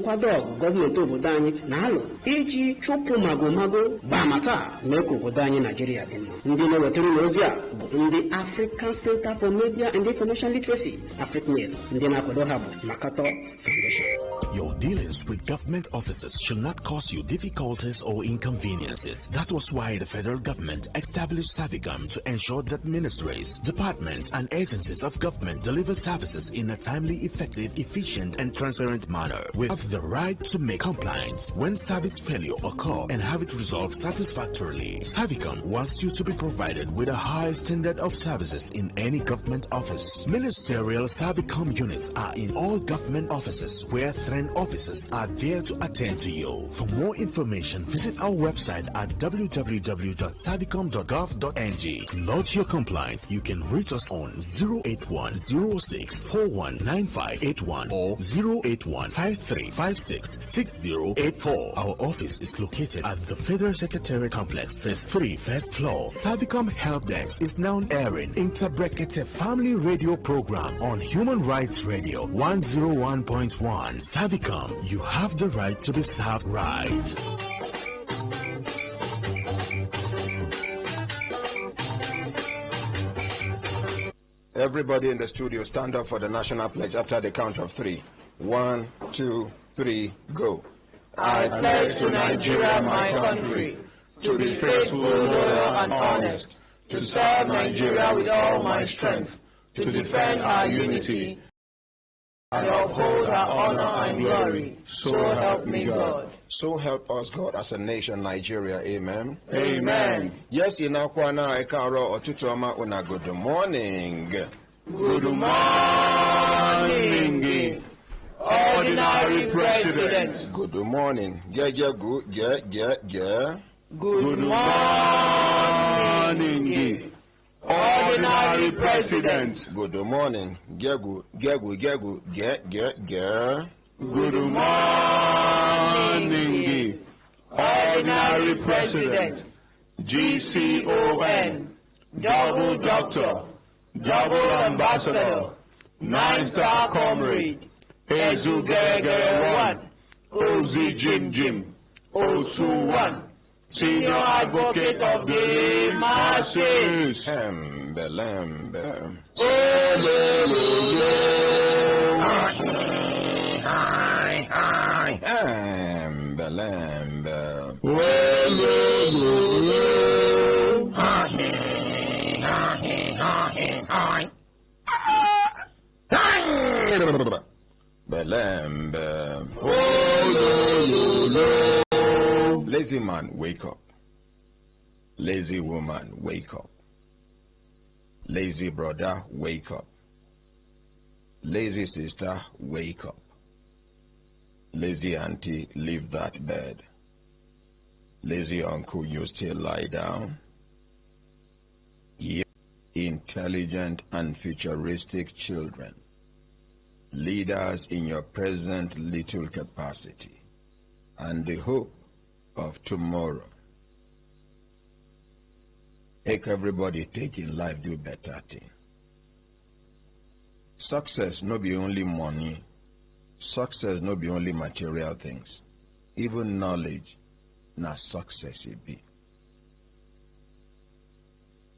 nkwado ọgụ gọọmenti obodo anyị na-alụ iji chụpụ magomago gbamata mee ka obodo anyị Naijiria dị mma. Ndị na-ewetara ozi a bụ ndị African Center for Media and Information Literacy, AfricMail. Ndị na-akwado ha bụ Makato Foundation. Your dealings with government officers should not cause you difficulties or inconveniences. That was why the federal government established Savicom to ensure that ministries, departments, and agencies of government deliver services in a timely, effective, efficient, and transparent manner. We have the right to make complaints when service failure occurs and have it resolved satisfactorily. Savicom wants you to be provided with a high standard of services in any government office. Ministerial Savicom units are in all government offices where trained officers are there to attend to you. For more information, visit our website at www.savicom.gov.ng. To lodge your complaints, you can reach us on 08106419581 or 08153566084. Our office is located at the Federal Secretariat Complex, Phase 3, First Floor. Savicom Help Desk is now airing Inter Brekete Family Radio Program on Human Rights Radio 101.1. Savicom, you have the right to be served right. Everybody in the studio, stand up for the national pledge after the count of 3. 1, 2, 3, go. I pledge to Nigeria, my country, to be faithful, loyal, and honest, to serve Nigeria with all my strength, to defend our unity, and uphold our honor and glory. So help me God. So help us God as a nation, Nigeria. Amen. Amen. Yes, inakwana ekaro otutoma una good morning. Good morning, Ordinary President. Good morning. Good morning, Ordinary President. Good morning. Good morning, Ordinary President. GCON, Double Doctor, Double Ambassador, 9-star Comrade, Ezugere 1, OZ Jim, Osu 1, Senior Advocate of the Masses. Lembe. Lazy man, wake up. Lazy woman, wake up. Lazy brother, wake up. Lazy sister, wake up. Lazy auntie, leave that bed. Lazy uncle, you still lie down. You intelligent and futuristic children, leaders in your present little capacity, and the hope of tomorrow. Make everybody take in life do better thing. Success no be only money. Success no be only material things. Even knowledge, na success it be.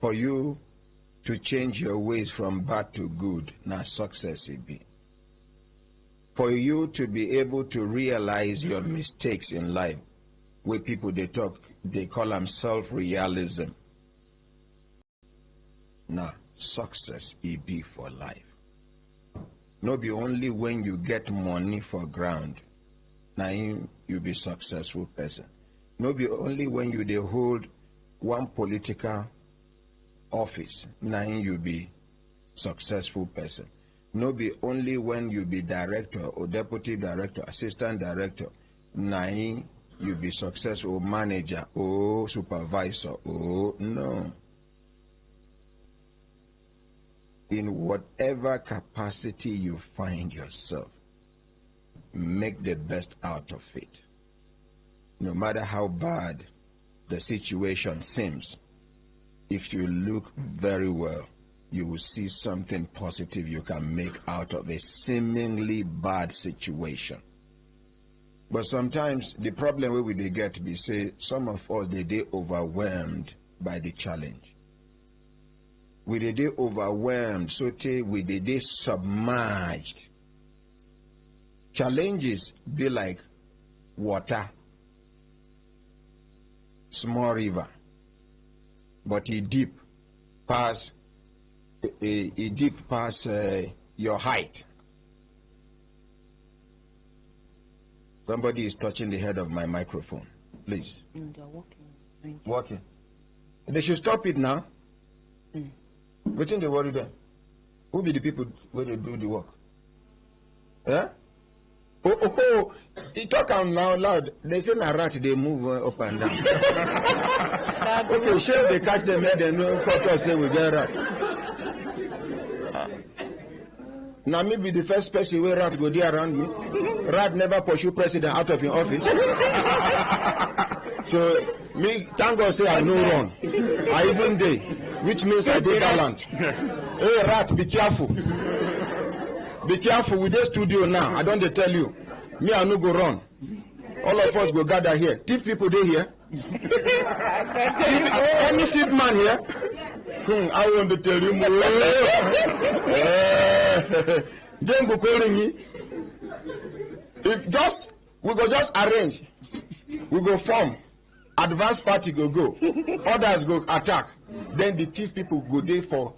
For you to change your ways from bad to good, na success it be. For you to be able to realize your mistakes in life, where people they call them self-realism. Now, success it be for life. No be only when you get money for ground, now you be successful person. No be only when you they hold one political office, now you be successful person. No be only when you be director or deputy director, assistant director, now you be successful manager or supervisor. Oh no. In whatever capacity you find yourself, make the best out of it. No matter how bad the situation seems, if you look very well, you will see something positive you can make out of a seemingly bad situation. But sometimes the problem where we they get be say some of us they overwhelmed by the challenge. We they overwhelmed, so we they submerged. Challenges be like water, small river, but it deep past your height. Somebody is touching the head of my microphone. Please. They're walking. Walking. They should stop it now. What in the worry them? Who be the people where they do the work? Yeah? Oh, you talk out now loud. They say na rat, they move up and down. Okay, shall they catch them head and no photo say we get rat. Now me be the first person where rat go there around me. Rat never pursue president out of your office. So me thank God say I no run. I even day, which means I dey gallant. Hey rat, be careful. Be careful with the studio now. I don't dey tell you. Me I no go run. All of us go gather here. Thief people they here. Any thief man here? I want to tell you more. Then go calling me. If just we go just arrange, we go form, advance party go, others go attack. Then the thief people go there for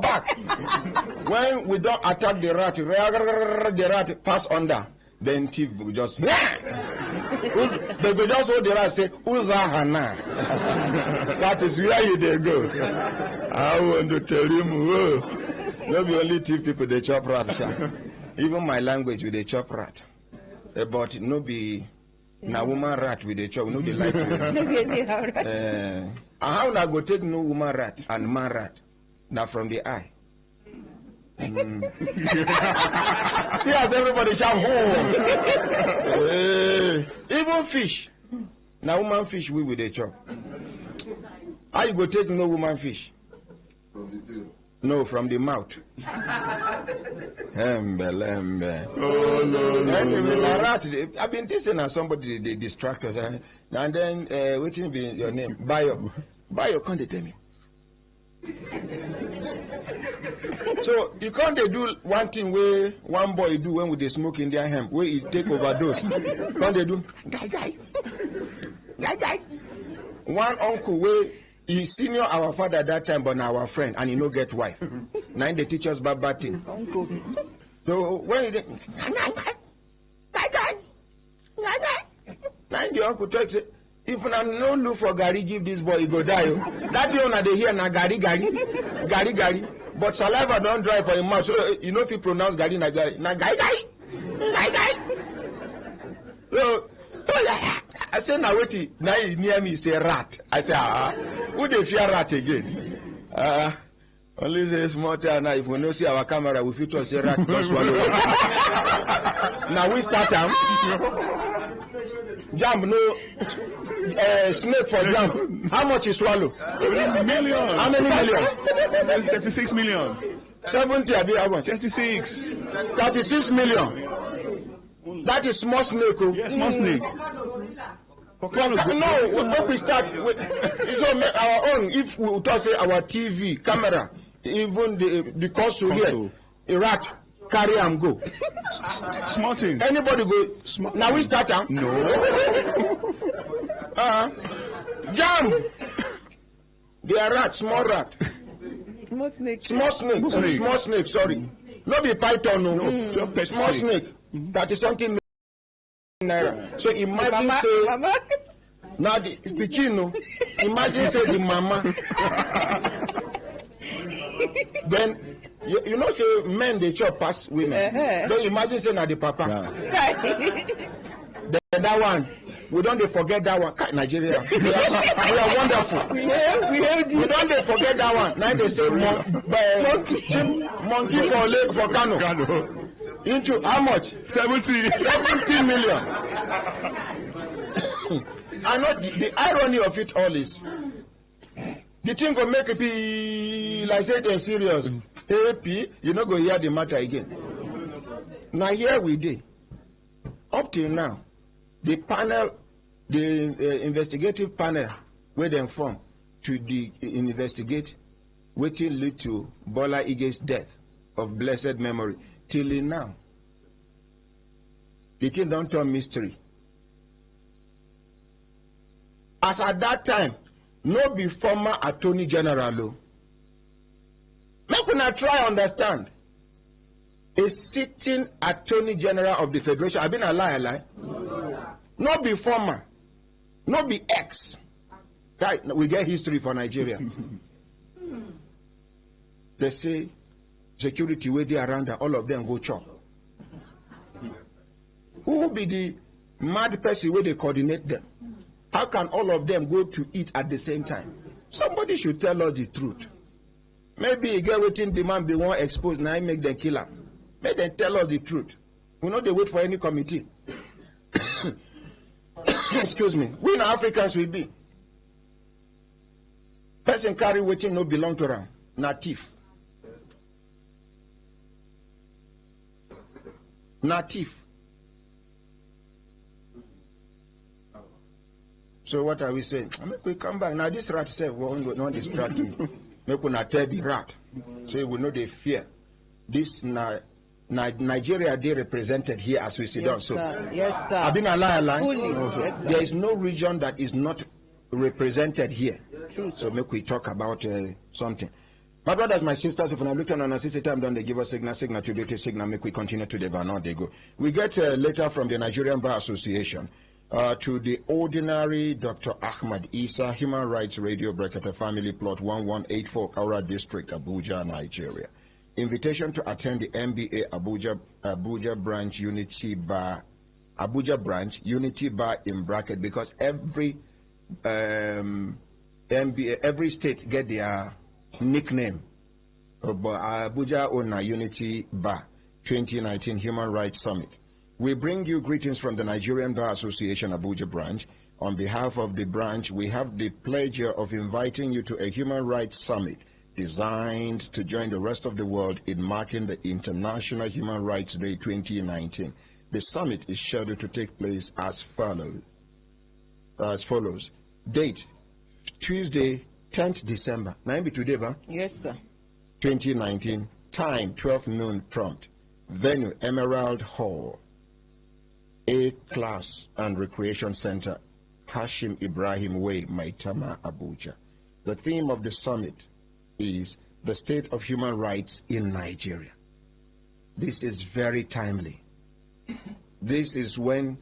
back. When we don't attack the rat pass under. Then thief will just they will just hold the rat and say, Uzahana. That is where you they go. I want to tell you more. Not be only thief people they chop rat. Even my language with the chop rat. But no be na woman rat with the chop, no be like how na go take no woman rat and man rat? Now from the eye. See as everybody shout even fish. Now woman fish we with the chop. How you go take no woman fish? From the tail. No, from the mouth. Lembe. Oh no. Anyway, rat. I've been thinking of somebody they distract us, and then what be your name? Bayo, can't they tell me? So you can't they do one thing where one boy do when we they smoke Indian hemp where he take overdose. Can't they do? Guy. One uncle where he senior our father at that time, but now our friend, and he no get wife. Now they teach us bad thing. Uncle. So when he did, now the uncle talks, if I no look for Gary, give this boy, he go die. That you know they hear na Gary. But saliva don't dry for him mouth, so you know if you pronounce Gary na Gary. So I say now wait, now he near me say rat. I say who they fear rat again? Only say small time now. If we no see our camera, we fit to say rat don't swallow. Now we start them. Jump no snake for jump. How much you swallow? Millions. How many million? 36 million. 70 I be how much? 36 million. That is small snake. Oh. Yes, small snake. No, when we start with so our own, if we talk say our TV, camera, even the console here, a rat carry and go. Small thing. Anybody go? Now we start am? No. Jam. They are rat, small rat. Small snake. Small snake, sorry. Not be python, no. Small snake. That is something naira. So imagine say Mama. now the pikin no. Imagine say the mama. Then you know say men they chop pass women. Then imagine say now the papa. Then that one. We don't forget that one. Nigeria. We are wonderful. We don't forget that one. Now they say monkey for Kano. Into how much? 70 million. I know the irony of it all is the thing will make it be like say they're serious. AP, you not go hear the matter again. Now here we did. Up till now, the panel, the investigative panel, where they form to investigate wetin lead to Bola Ige's death of blessed memory, till now, the thing don't turn mystery. As at that time, no be former Attorney General. Make una try understand. A sitting Attorney General of the Federation, I been a lie. No be former, no be ex. Right, we get history for Nigeria. They say security where they around, all of them go chop. Who will be the mad person where they coordinate them? How can all of them go to eat at the same time? Somebody should tell us the truth. Maybe you get waiting demand be one exposed, now make them kill him. Make them tell us the truth. We know they wait for any committee. Excuse me. We Africans will be. Person carry waiting no belong to them. Native. Native. So what are we saying? Make we come back. Now this rat say we won't distract me. Make we not tell the rat. Say we know they fear. This Nigeria they represented here as we sit down. So yes, sir. I've been a lie. Fully. Yes, sir. There is no region that is not represented here. True, so make we talk about something. My brothers, my sisters, if I look at an assistant time, then they give us signal to duty signal, make we continue to the banner, they go. We get a letter from the Nigerian Bar Association to the ordinary Dr. Ahmad Isa, Human Rights Radio, Brekete Family Plot 1184, Kaura District, Abuja, Nigeria. Invitation to attend the MBA Abuja Branch Unity Bar, Abuja Branch Unity Bar in bracket, because every MBA, every state get their nickname. Abuja Ona Unity Bar 2019 Human Rights Summit. We bring you greetings from the Nigerian Bar Association Abuja Branch. On behalf of the branch, we have the pleasure of inviting you to a Human Rights Summit designed to join the rest of the world in marking the International Human Rights Day 2019. The summit is scheduled to take place as follows. Date, Tuesday, 10th December. Now be today, ba? Yes, sir. 2019. Time, 12 noon prompt. Venue, Emerald Hall, A Class and Recreation Center, Hashim Ibrahim Way, Maitama, Abuja. The theme of the summit is the state of human rights in Nigeria. This is very timely. This is when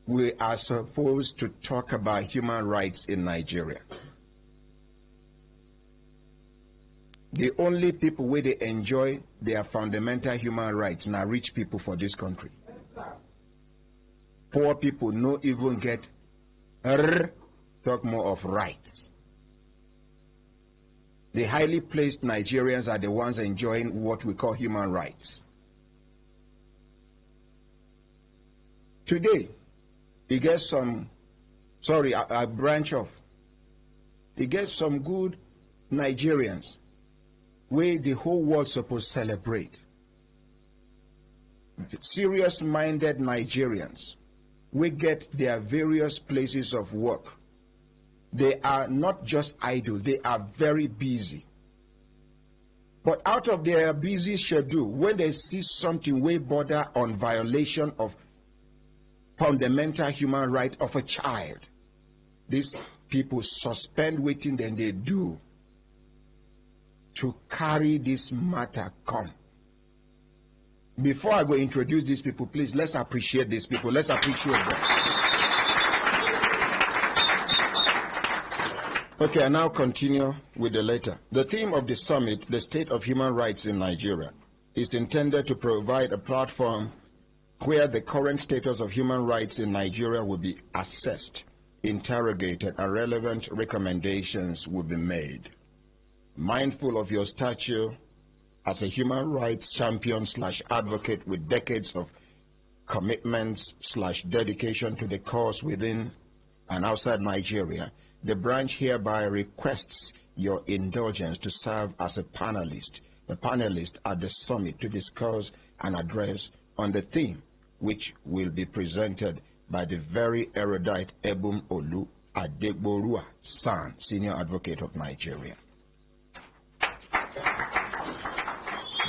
we are supposed to talk about human rights in Nigeria. The only people where they enjoy their fundamental human rights now rich people for this country. Poor people no even get talk more of rights. The highly placed Nigerians are the ones enjoying what we call human rights. Today, he gets some, a branch of, he gets some good Nigerians where the whole world supposed to celebrate. Serious-minded Nigerians, we get their various places of work. They are not just idle, they are very busy. But out of their busy schedule, when they see something way border on violation of fundamental human right of a child, these people suspend waiting, then they do to carry this matter come. Before I go introduce these people, please, let's appreciate these people. Let's appreciate them. Okay, I now continue with the letter. The theme of the summit, the state of human rights in Nigeria, is intended to provide a platform where the current status of human rights in Nigeria will be assessed, interrogated, and relevant recommendations will be made. Mindful of your stature as a human rights champion / advocate with decades of commitments / dedication to the cause within and outside Nigeria, the branch hereby requests your indulgence to serve as a panelist at the summit to discuss and address on the theme, which will be presented by the very erudite Ebum Olu Adegborua San, Senior Advocate of Nigeria.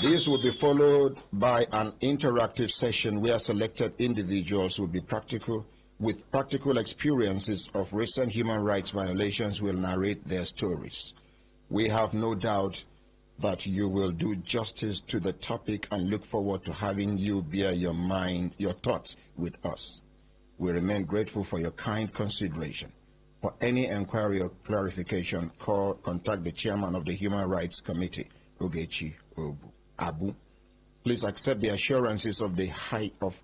This will be followed by an interactive session where selected individuals will be with practical experiences of recent human rights violations will narrate their stories. We have no doubt that you will do justice to the topic and look forward to having you bear your thoughts with us. We remain grateful for your kind consideration. For any inquiry or clarification, contact the chairman of the Human Rights Committee, Ogechi Abu. Please accept the assurances of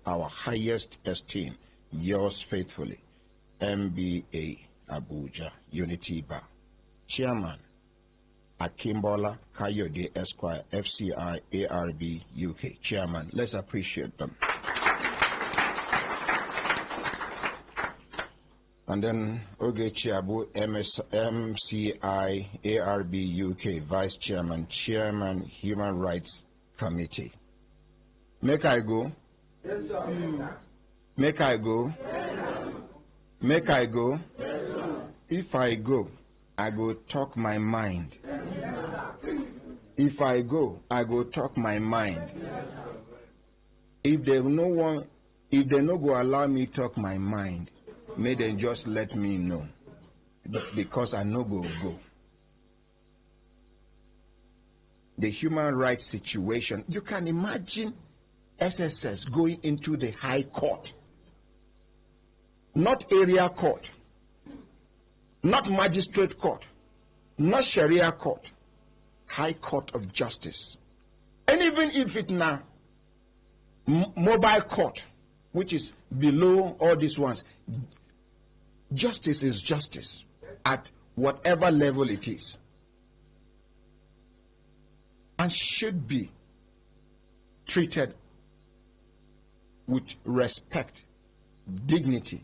our highest esteem. Yours faithfully, MBA Abuja Unity Bar. Chairman, Akimbola Kayode Esquire, FCI ARB UK. Chairman, let's appreciate them. And then Ogechi Abu, MCI ARB UK, Vice Chairman, Chairman, Human Rights Committee. Make I go? Yes, sir. Make I go? Yes, sir. Make I go? Yes, sir. If I go, I go talk my mind. Yes, sir. If I go, I go talk my mind. Yes, if they no go allow me talk my mind, may they just let me know, because I no go. The human rights situation, you can imagine SSS going into the High Court, not area court, not magistrate court, not Sharia court, High Court of Justice. And even if it now mobile court, which is below all these ones, justice is justice at whatever level it is, and should be treated with respect, dignity,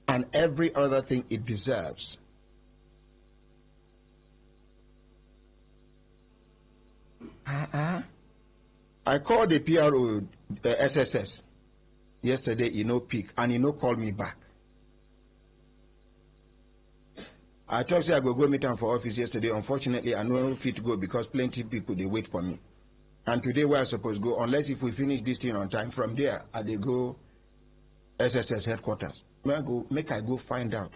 and every other thing it deserves. I called the PRO SSS yesterday, pick, and he called me back. I thought say I go meet him for office yesterday. Unfortunately, I no fit to go because plenty people they wait for me. And today where I supposed to go, unless if we finish this thing on time, from there I dey go SSS headquarters. Make I go find out.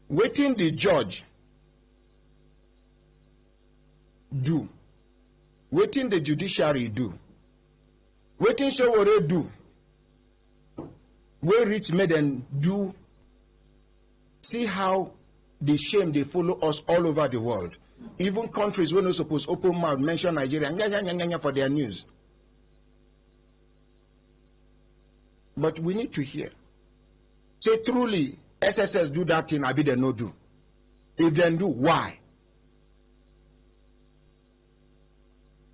Waiting the judge do. Waiting the judiciary do. Waiting show what they do. Where rich made them do. See how the shame they follow us all over the world. Even countries where no supposed open mouth mention Nigeria for their news. But we need to hear. Say truly, SSS do that thing, I be they no do. If they do, why?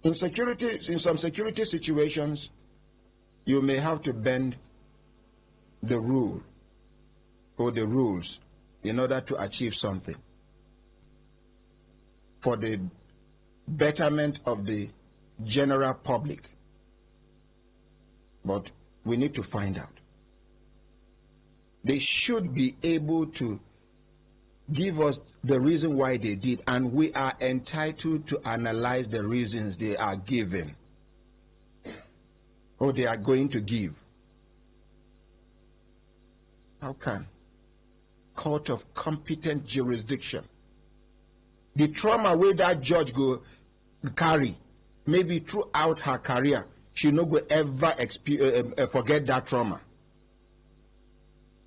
In some security situations, you may have to bend the rule or the rules in order to achieve something for the betterment of the general public. But we need to find out. They should be able to give us the reason why they did, and we are entitled to analyze the reasons they are given or they are going to give. How can court of competent jurisdiction, the trauma where that judge go carry, maybe throughout her career, she no go ever forget that trauma.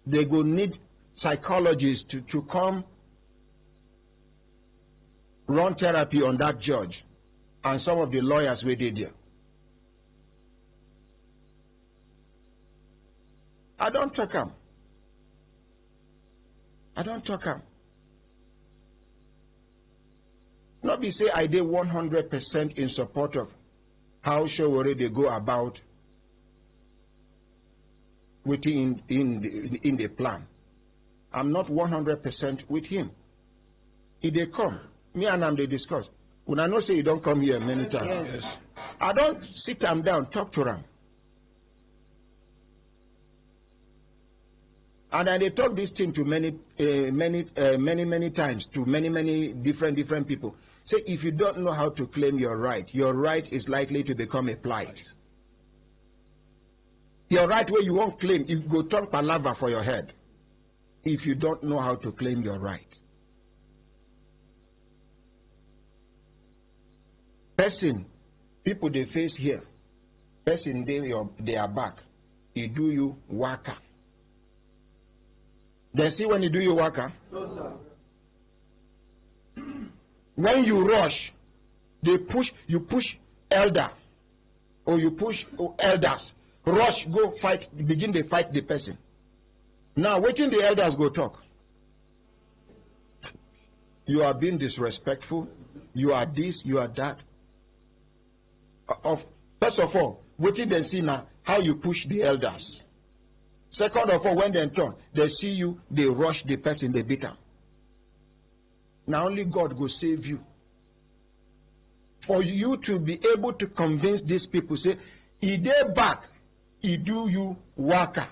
They go need psychologists to come run therapy on that judge and some of the lawyers we did there. I don't talk them. I don't talk them. Not be say I did 100% in support of how Showore they go about within in the plan. I'm not 100% with him. If they come, me and him they discuss. When I know say you don't come here many times, yes. I don't sit them down, talk to them. And they talk this thing to many times, to many different people. Say, if you don't know how to claim your right is likely to become a plight. Your right where you won't claim, you go turn palaver for your head. If you don't know how to claim your right. Person, people they face here. Person they are back. He do you waka. They see when he do you waka. No, sir. When you rush, you push elder, or you push elders. Rush, go fight, begin to fight the person. Now, waiting the elders go talk. You are being disrespectful. You are this, you are that. First of all, waiting then see now how you push the elders. Second of all, when they turn, they see you, they rush the person, they beat them. Now only God will save you. For you to be able to convince these people, say, he dey back, he do you waka.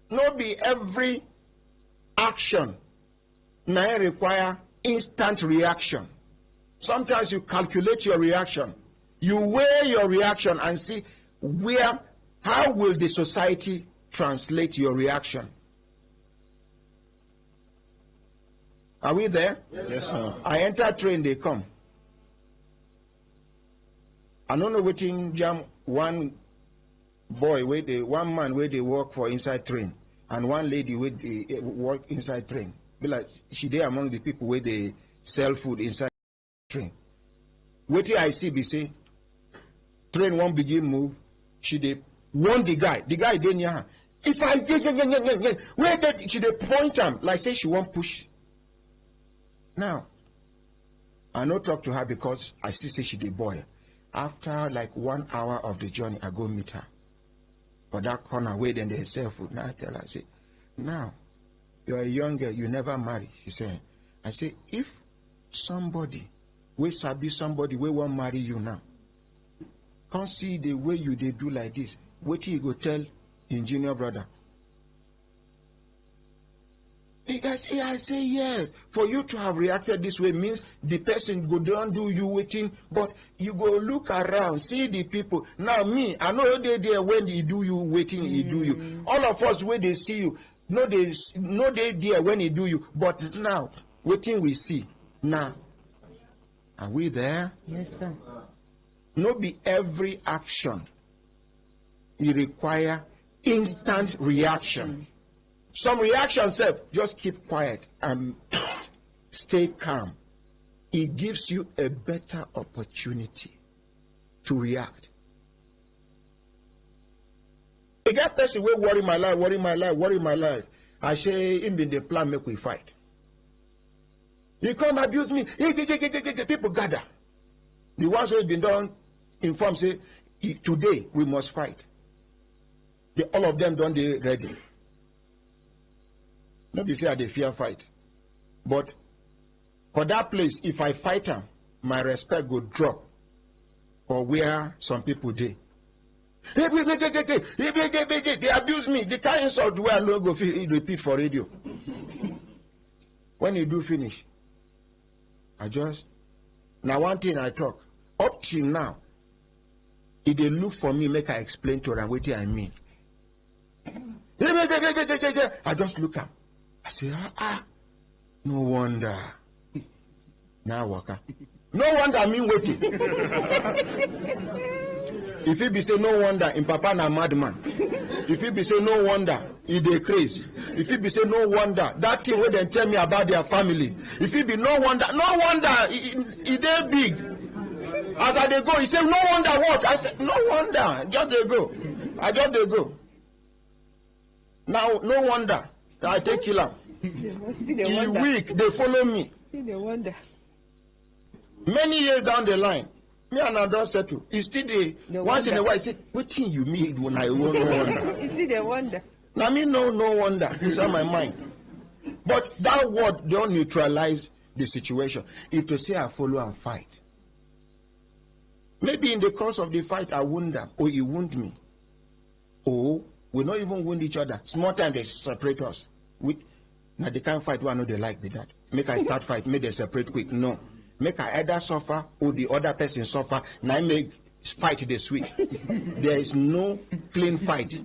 No be every action now require instant reaction. Sometimes you calculate your reaction. You weigh your reaction and see how will the society translate your reaction. Are we there? Yes, sir. I enter train, they come. I don't know wetin jam one man where they work for inside train and one lady where they work inside train. Be like she there among the people where they sell food inside train. Wetin I see be say train won't begin move. She dey warn the guy. The guy dey near her. If I where that she dey point him like say she won't push. Now, I no talk to her because I still say she dey boy. After like 1 hour of the journey, I go meet her. For that corner where then they sell food. Now I tell her, I say, now, you're a young girl, you never marry. She said, I say, if somebody, we sabi somebody, we won't marry you now. Can't see the way you they do like this. Wait till you go tell in junior brother. I say yes. For you to have reacted this way means the person go down do you waiting, but you go look around, see the people. Now me, I know they there when he do you waiting, he do you. All of us when they see you, no they there when he do you. But now, waiting we see. Now, are we there? Yes, sir. No be every action. It require instant reaction. Some reaction self, just keep quiet and stay calm. It gives you a better opportunity to react. A guy person will worry my life. I say, him in the plan make we fight. He come abuse me. People gather. The ones who have been done inform say, today we must fight. All of them done they ready. Not be say they fear fight. But for that place, if I fight them, my respect will drop for where some people did. They abuse me. The kind insult where I no go repeat for radio. When you do finish, now one thing I talk, up till now, if they look for me, make I explain to them what I mean. I just look up. I say, no wonder. Now waka. No wonder I mean waiting. If he be say no wonder, in papa na madman. If he be say no wonder, he dey crazy. If he be say no wonder, that thing where they tell me about their family. If he be no wonder, he dey big. As I dey go, he say no wonder what? I say no wonder, just dey go. I just dey go. Now no wonder. I take kill him. He weak, they follow me. See the wonder. Many years down the line, me and I don't settle. It's still the once in a while, I say, what thing you mean when I won't no wonder? You see the wonder. Now me no wonder inside my mind. But that word don't neutralize the situation. If to say I follow and fight, maybe in the course of the fight I wound them, or he wound me. Or We not even wound each other. Small time they separate us. Now they can't fight one, no they like with that. Make I start fight, make they separate quick. No. Make I either suffer or the other person suffer. Now I make fight the sweet. There is no clean fight.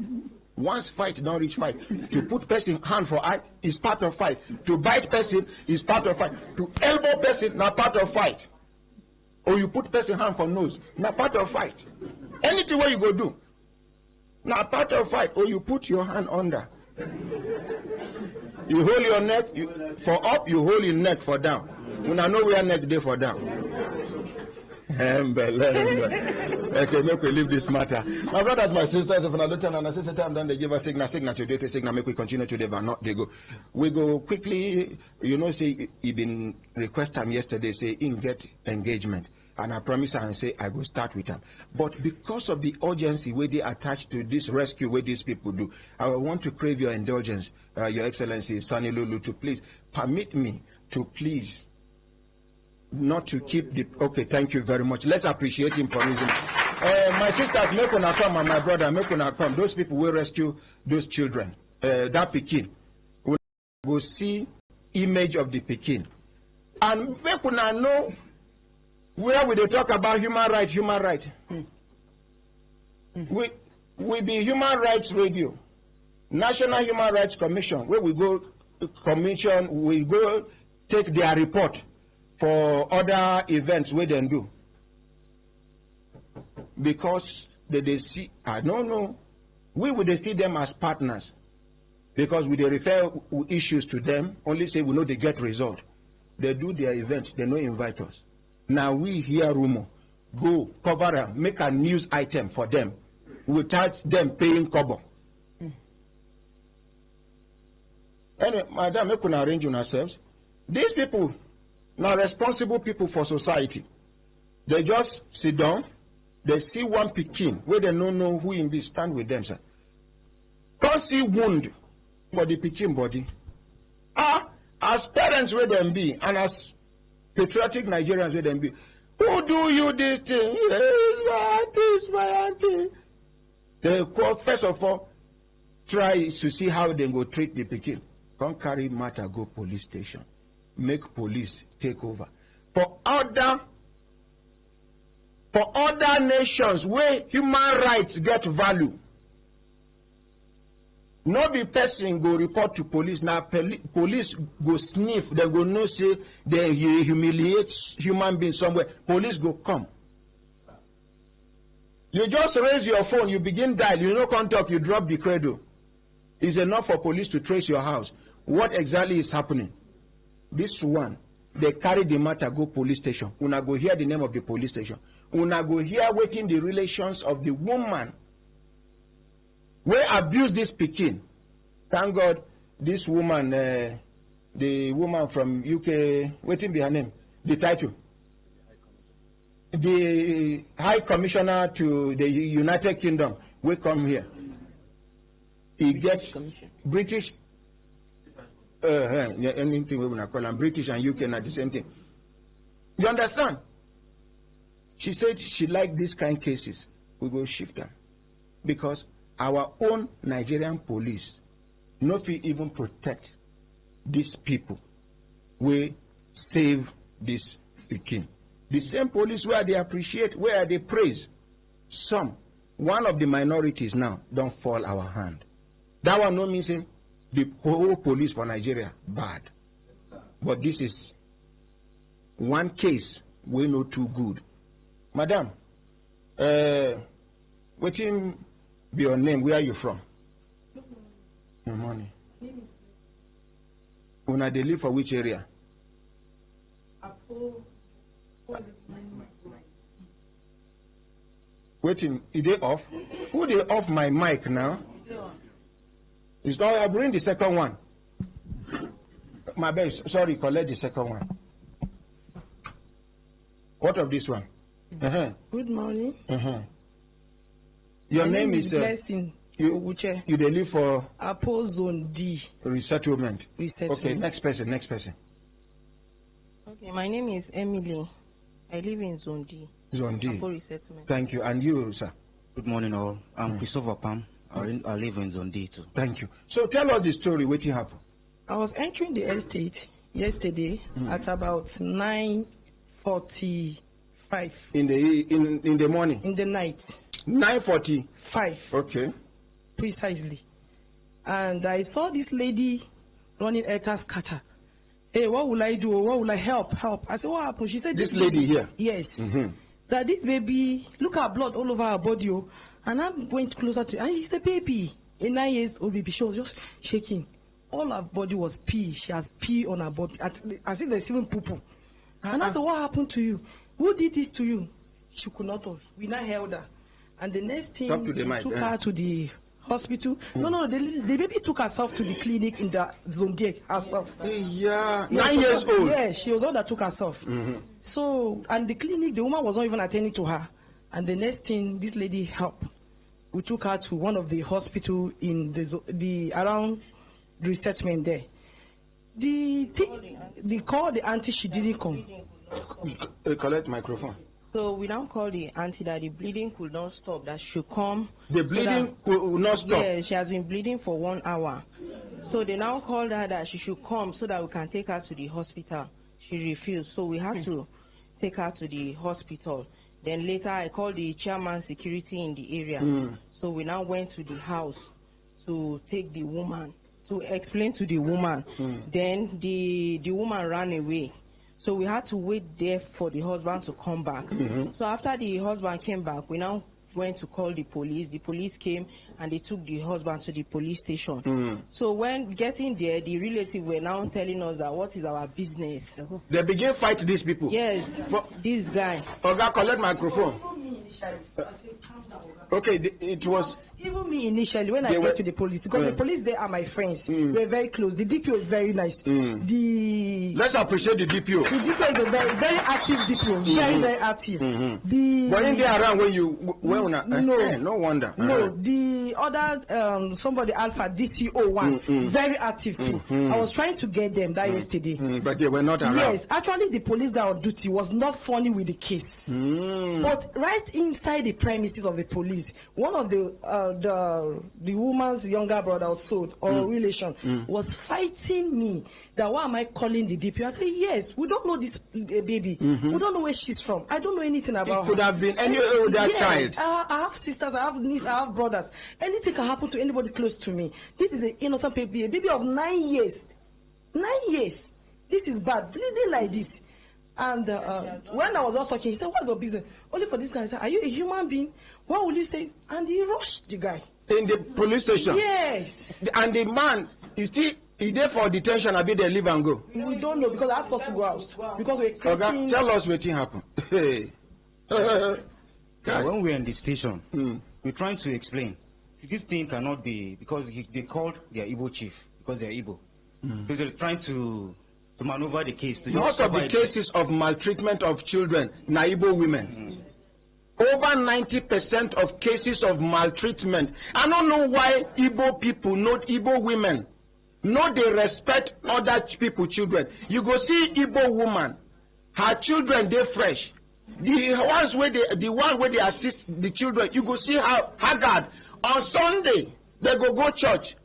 Once fight, don't reach fight. To put person hand for eye is part of fight. To bite person is part of fight. To elbow person, now part of fight. Or you put person hand for nose, now part of fight. Anything what you go do, now part of fight. Or you put your hand under. You hold your neck for up, you hold your neck for down. When I know where neck day for down. Okay, make we leave this matter. My brothers, my sisters, if I don't tell and I say time, then they give us signal to do the signal, make we continue to live and not they go. We go quickly, you know, say he been request time yesterday, say in get engagement. And I promise and say I will start with them. But because of the urgency where they attach to this rescue where these people do, I want to crave your indulgence, Your Excellency Sani Lulu, to please permit me to please not to keep the okay. Thank you very much. Let's appreciate him for reason. My sisters, make una come, and my brother, make una come. Those people will rescue those children. That Pekin will go see image of the Pekin, and make una know where we they talk about human right. We be Human Rights Radio, National Human Rights Commission, where we go commission, we go take their report for other events where they do. Because they see, I don't know, we would see them as partners. Because we they refer issues to them, only say we know they get result. They do their event, they don't invite us. Now we hear rumor, go cover them, make a news item for them without them paying kobo. Anyway, madam, make we arrange on ourselves. These people, now responsible people for society, they just sit down, they see one Pekin where they don't know who in be stand with them, sir. Can't see wound for the Pekin body. As parents where them be, and as patriotic Nigerians where them be, who do you this thing? It's my auntie. They call, first of all, try to see how they go treat the Pekin. Can't carry matter, go police station. Make police take over. For other nations where human rights get value, no be person go report to police. Now police go sniff, they go no say they humiliate human beings somewhere. Police go come. You just raise your phone, you begin dial, you no can't talk, you drop the cradle. It's enough for police to trace your house. What exactly is happening? This one, they carry the matter go police station. Una go hear the name of the police station. Una go hear waiting the relations of the woman where abuse this Pekin. Thank God, this woman, the woman from UK, waiting be her name, the title. The High Commissioner to the United Kingdom will come here. He gets British. Anything we want to call them, British and UK are the same thing. You understand? She said she liked these kind of cases. We go shift them. Because our own Nigerian police no fit even protect these people. We save this Pekin. The same police where they appreciate, where they praise. Some, one of the minorities now don't fall our hand. That one no means the whole police for Nigeria bad. But this is one case we know too good. Madam, what be your name? Where are you from? Your money. Una they live for which area? Waiting, is they off? Who they off my mic now? It's not, I bring the second one. My best, sorry, collect the second one. What of this one? Good morning. Your My name is Blessing. you they live for Apo Zone D. resettlement. Okay, next person. Okay, my name is Emily. I live in Zone D. Zone D. Apo Resettlement. Thank you. And you, sir? Good morning, all. I'm Christopher Pam. I live in Zone D too. Thank you. So tell us the story. What happened? I was entering the estate yesterday at about 9:45 In the morning. in the night. 9:45. Okay. Precisely. And I saw this lady running Eta scatter. Hey, what will I do? What will I help? I said, what happened? She said, This lady here? Yes. That this baby, look at blood all over her body. Oh. And I went closer to her. And it's the baby. A 9 years old baby. She was just shaking. All her body was pee. She has pee on her body. As if there's even poo-poo. And I said, what happened to you? Who did this to you? She could not talk. We now held her. And the next thing, we took her to the hospital. No, the baby took herself to the clinic in the Zone D herself. Yeah, 9 years old. Yeah, she was the one that took herself. So, and the clinic, the woman was not even attending to her. And the next thing, this lady helped. We took her to one of the hospital in the around the resettlement there. They called the auntie, she didn't come. Collect microphone. So we now called the auntie that the bleeding could not stop, that she should come. The bleeding could not stop? Yeah, she has been bleeding for 1 hour. So they now called her that she should come so that we can take her to the hospital. She refused, so we had to take her to the hospital. Then later I called the chairman security in the area. So we now went to the house to take the woman, to explain to the woman. Then the woman ran away. So we had to wait there for the husband to come back. So after the husband came back, we now went to call the police. The police came and they took the husband to the police station. So when getting there, the relatives were now telling us that what is our business. They begin fight these people? Yes, this guy. Oga, collect microphone. Okay, it was... Even me initially, when I went to the police, because the police, they are my friends. We're very close. The DPO is very nice. Let's appreciate the DPO. The DPO is a very, very active DPO. Very, very active. But in there around when you... no wonder. No, the other, somebody, Alpha, DCO1, very active too. I was trying to get them that yesterday. But they were not around. Yes, actually the police guy on duty was not funny with the case. But right inside the premises of the police, one of the woman's younger brother or son or relation was fighting me that why am I calling the DPO? I said, yes, we don't know this baby. We don't know where she's from. I don't know anything about her. It could have been any older child. I have sisters, I have nieces, I have brothers. Anything can happen to anybody close to me. This is an innocent baby, a baby of 9 years. 9 years. This is bad, bleeding like this. And when I was also talking, he said, what's your business? Only for this guy. I said, are you a human being? What will you say? And he rushed the guy. In the police station? Yes. And the man is there for detention. I be they leave and go. We don't know because they asked us to go out. Because we're creating... Okay, tell us what happened. Hey. When we're in the station, we're trying to explain. See, this thing cannot be, because they called their Igbo chief, because they're Igbo. Because they're trying to maneuver the case. Most of the cases of maltreatment of children, na Igbo women. Over 90% of cases of maltreatment. I don't know why Igbo people, not Igbo women, no, they respect other people, children. You go see Igbo woman, her children, they fresh. The one where they assist the children, you go see how haggard. On Sunday, they go church.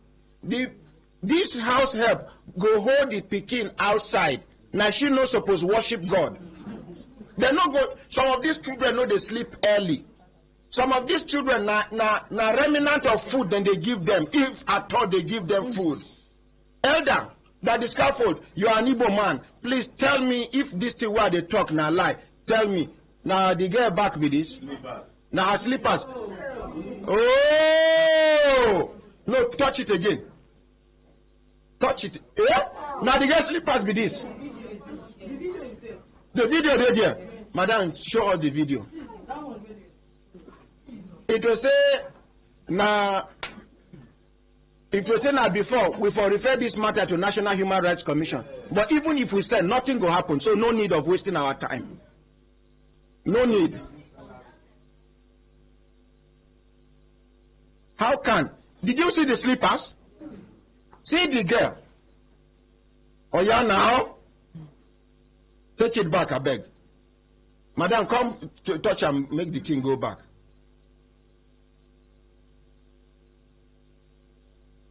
This house help go hold the pikin outside. Now she not supposed to worship God. They not go. Some of these children know they sleep early. Some of these children na remnant of food then they give them, if at all they give them food. Elder, that is scaffold, you are an Igbo man. Please tell me if this thing where they talk na lie. Tell me. Now the girl back with this. Now her slippers. Oh no, touch it again. Touch it. Yeah? Now the girl slippers with this. The video there. Madam, show us the video. It will say now. If you say now before, we for refer this matter to National Human Rights Commission. But even if we say nothing will happen, so no need of wasting our time. No need. How can? Did you see the slippers? See the girl. Oh yeah, now. Take it back, I beg. Madam, come to touch and make the thing go back.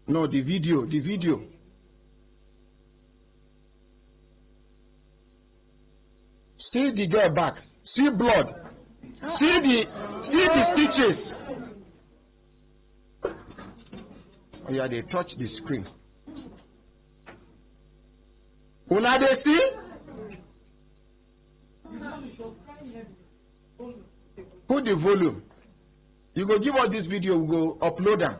No, the video. See the girl back. See blood. See the stitches. Oh yeah, they touch the screen. Una they see? Put the volume. You go give us this video, we go upload them.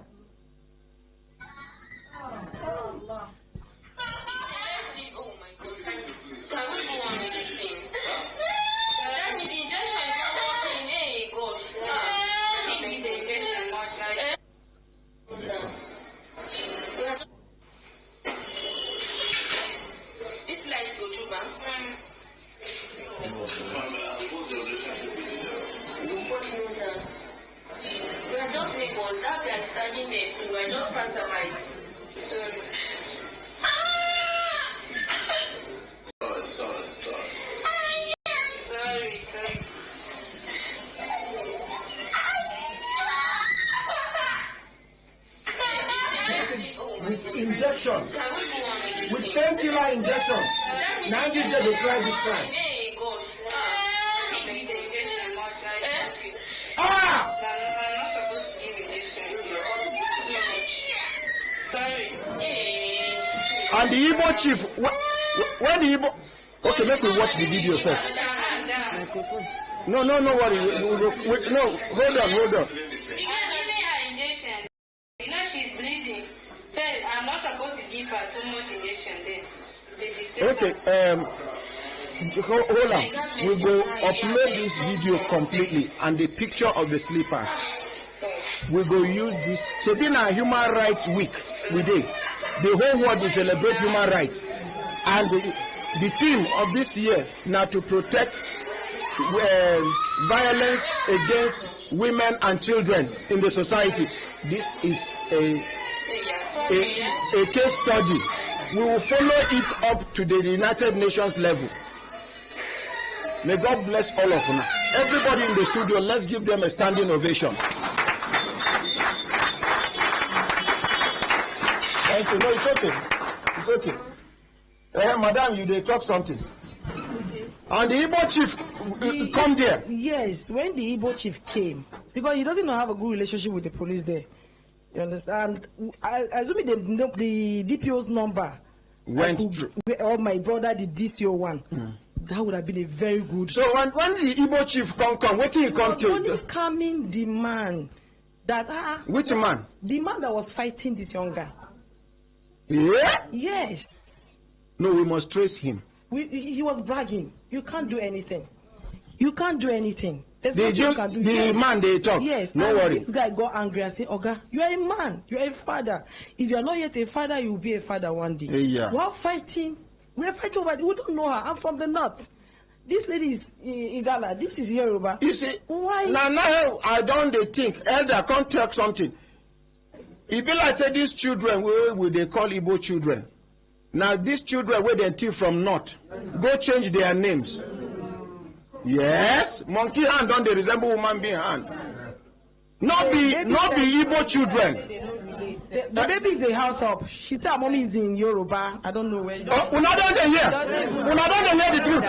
That guy standing there too. I just passed by. Sorry. Sorry. With injections. With painkiller injections. Now this day they try this crime. Hey, gosh. Ah! I'm not supposed to give injection. Sorry. And the Igbo chief, when the Igbo... Okay, let me watch the video first. No worry. No, hold on. The guy giving her injection. You know she's bleeding. So I'm not supposed to give her too much injection then. Okay, hold on. We go upload this video completely and the picture of the slippers. We go use this. So being a Human Rights Week, we did. The whole world will celebrate human rights. And the theme of this year now to protect violence against women and children in the society. This is a case study. We will follow it up to the United Nations level. May God bless all of you. Everybody in the studio, let's give them a standing ovation. Thank you. No, it's okay. Madam, they talk something. And the Igbo chief come there. Yes, when the Igbo chief came, because he doesn't have a good relationship with the police there. You understand? I assume the DPO's number went through. Or my brother, the DCO one. That would have been a very good. So when the Igbo chief come, what did he come to? Only coming the man that which man? The man that was fighting this young guy. Yeah? Yes. No, we must trace him. He was bragging. You can't do anything. There's the nothing you can do. The man they talk. Yes. No worry. This guy got angry and said, Oga, you are a man. You are a father. If you are not yet a father, you will be a father one day. Yeah. We are fighting over it. We don't know her. I'm from the north. This lady is Igala. This is Yoruba. You see, why? Now I don't think. Elder, can't talk something. It be like say these children, will they call Igbo children? Now these children, where they thief from north, go change their names. Yes, monkey hand don't they resemble woman being hand? Not be Igbo children. The baby is a house up. She said her mommy is in Yoruba. I don't know where. Una don't hear the truth.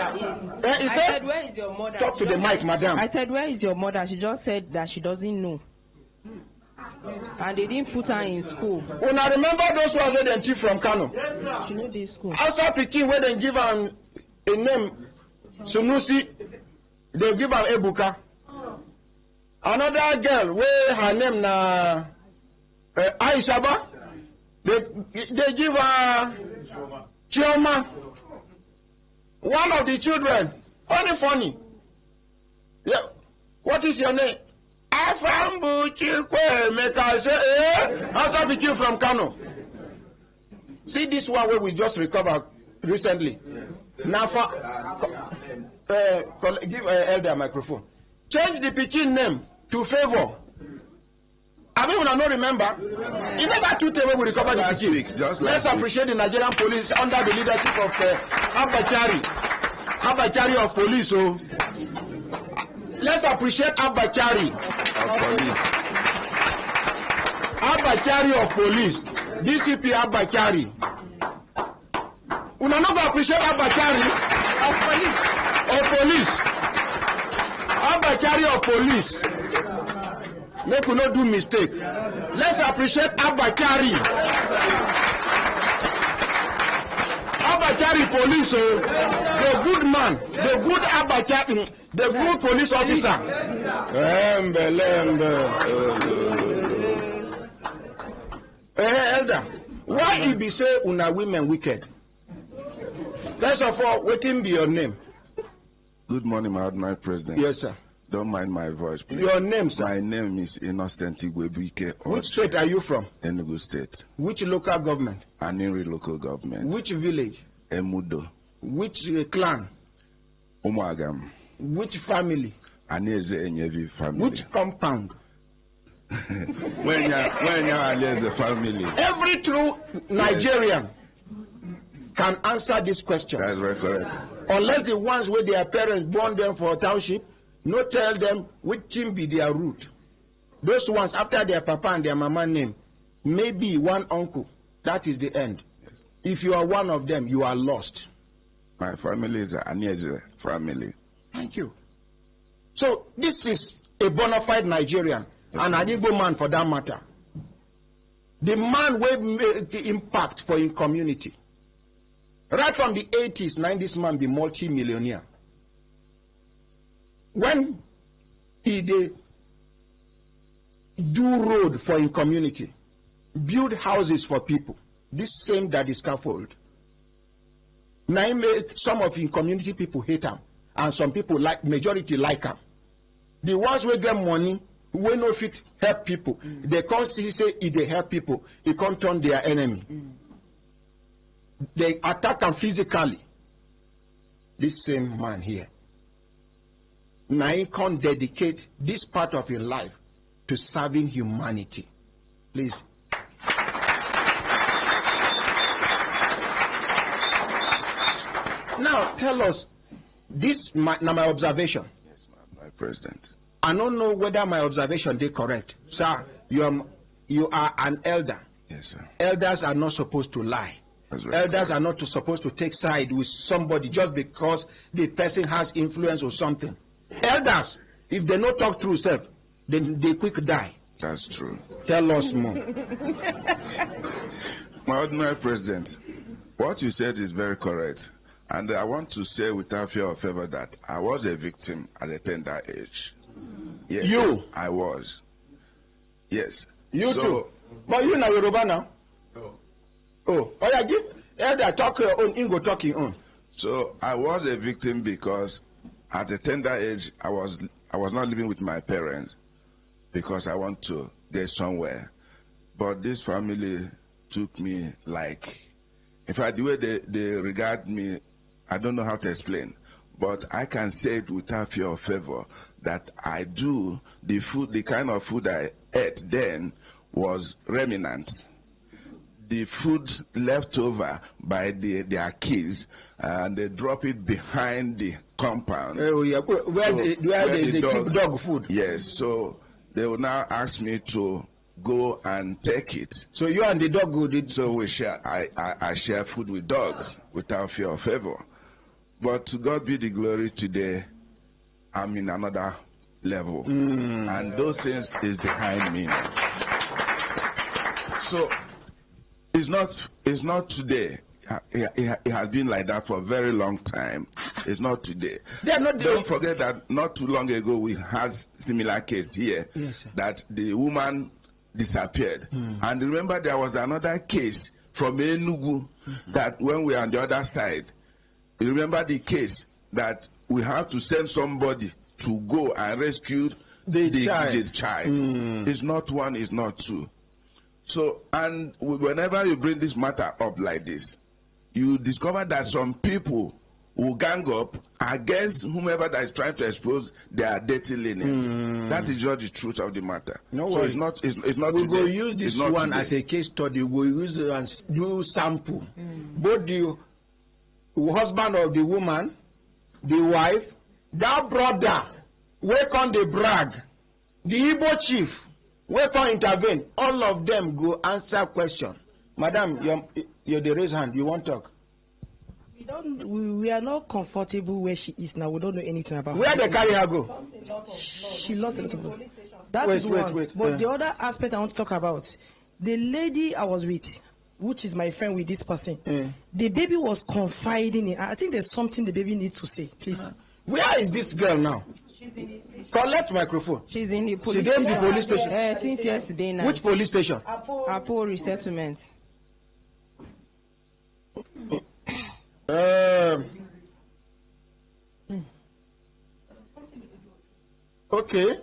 I said, where is your mother? Talk to the mic, madam. I said, where is your mother? She just said that she doesn't know. And they didn't put her in school. Una remember those who are they thief from Kano? She know this school. Outside Pikin, where they give her a name, Sunusi, they give her Ebuka. Another girl, where her name na Aishaba, they give her Chioma. One of the children, only funny. Yeah. What is your name? Afambu Chikwe Meka say, answer became from Kano. See this one where we just recovered recently. Now give Elder a microphone. Change the Pikin name to Favor. I mean, when I don't remember, in about 2 days we recover the Pikin. Let's appreciate the Nigerian police under the leadership of Abachari of police. So let's appreciate Abachari of police. Abachari of police. DCP Abakari. Una not go appreciate Abakari of police. Abakari of police. Make we not do mistake. Let's appreciate Abakari. Abakari police, the good man, the good Abakari, the good police officer. Elder, why he be say una women wicked? First of all, waiting be your name. Good morning, my President. Yes, sir. Don't mind my voice, please. Your name, sir? My name is Innocent Igwebike. Which state are you from? Enugu State. Which local government? Aniri local government. Which village? Emudo. Which clan? Umuagam. Which family? Aneze Enyevi family. Which compound? when you Aneze family. Every true Nigerian can answer this question. That's very correct. Unless the ones where their parents born them for a township, no tell them which team be their root. Those ones after their papa and their mama name, maybe one uncle. That is the end. Yes. If you are one of them, you are lost. My family is Aneze family. Thank you. So this is a bona fide Nigerian, and an Igbo man for that matter. The man will make the impact for his community. Right from the 80s, 90s, man be multi-millionaire. When he did do road for his community, build houses for people, this same daddy scaffold, now he made some of his community people hate him, and some people like, majority like him. The ones who get money, we no fit help people. They can't see say if they help people, it can't turn their enemy. They attack them physically. This same man here, now he can dedicate this part of your life to serving humanity. Please. Now tell us, this my observation. Yes, my President. I don't know whether my observation is correct. Sir, you are an elder. Yes, sir. Elders are not supposed to lie. Elders are not supposed to take side with somebody just because the person has influence or something. Elders, if they not talk through self, then they quick die. That's true. Tell us more. My ordinary President, what you said is very correct. And I want to say without fear or favor that I was a victim at a tender age. Yes, you? I was. Yes. You too? But you know Yoruba now? Oh, yeah, give elder talk your own, Ingo talk your own. So I was a victim because at a tender age I was not living with my parents because I want to get somewhere. But this family took me like, in fact the way they regard me, I don't know how to explain. But I can say it without fear or favor that I do the food, the kind of food I ate then was remnants. The food left over by their kids, and they drop it behind the compound. Oh yeah, where they keep dog food. Yes, so they will now ask me to go and take it. So you and the dog go did. So we share. I share food with dog without fear or favor. But to God be the glory. Today, I'm in another level, and those things is behind me now. So. It's not today. It has been like that for a very long time. It's not today. Don't forget that not too long ago we had similar case here. Yes, sir. That the woman disappeared. And remember there was another case from Enugu that when we are on the other side, you remember the case that we have to send somebody to go and rescue the child. It's not one, it's not two. So, and whenever you bring this matter up like this, you discover that some people will gang up against whomever that is trying to expose their dirty linens. That is just the truth of the matter. No so way. it's not We'll go use this one as a case study. We'll use it and do sample. Both the husband of the woman, the wife, that brother, where can they brag, the Igbo chief, where can intervene, all of them go answer question. Madam, you're the raised hand. You want to talk? We are not comfortable where she is now. We don't know anything about Where her. they carry her go? She lost a lot of blood. That is one. But the other aspect I want to talk about, the lady I was with, which is my friend with this person, the baby was confiding in. I think there's something the baby needs to say. Please. Where is this girl now? Collect microphone. She's in the police station. She's in the police station? Since yesterday night. Which police station? Apo Resettlement. Okay.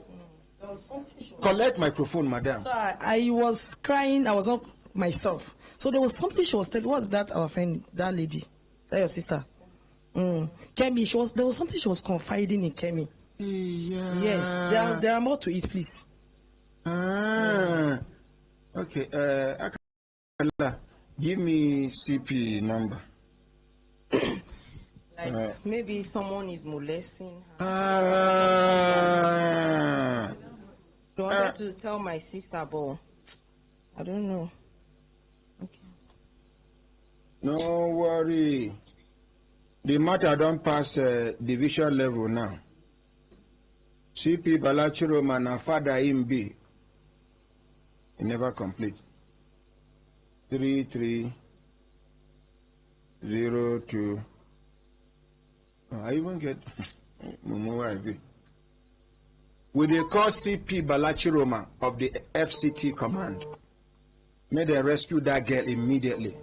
Collect microphone, madam. So I was crying. I was not myself. So there was something she was telling. What's that? Our friend, that lady, that your sister, Kemi. There was something she was confiding in Kemi. Yeah. Yes. There are more to it, please. Okay. Give me CP number. Maybe someone is molesting her. I wanted to tell my sister, but I don't know. Okay. No worry. The matter don't pass division level now. CP Balachiroma na father him be. He never complete. 3302. I even get we they call CP Balachiroma of the FCT command. May they rescue that girl immediately.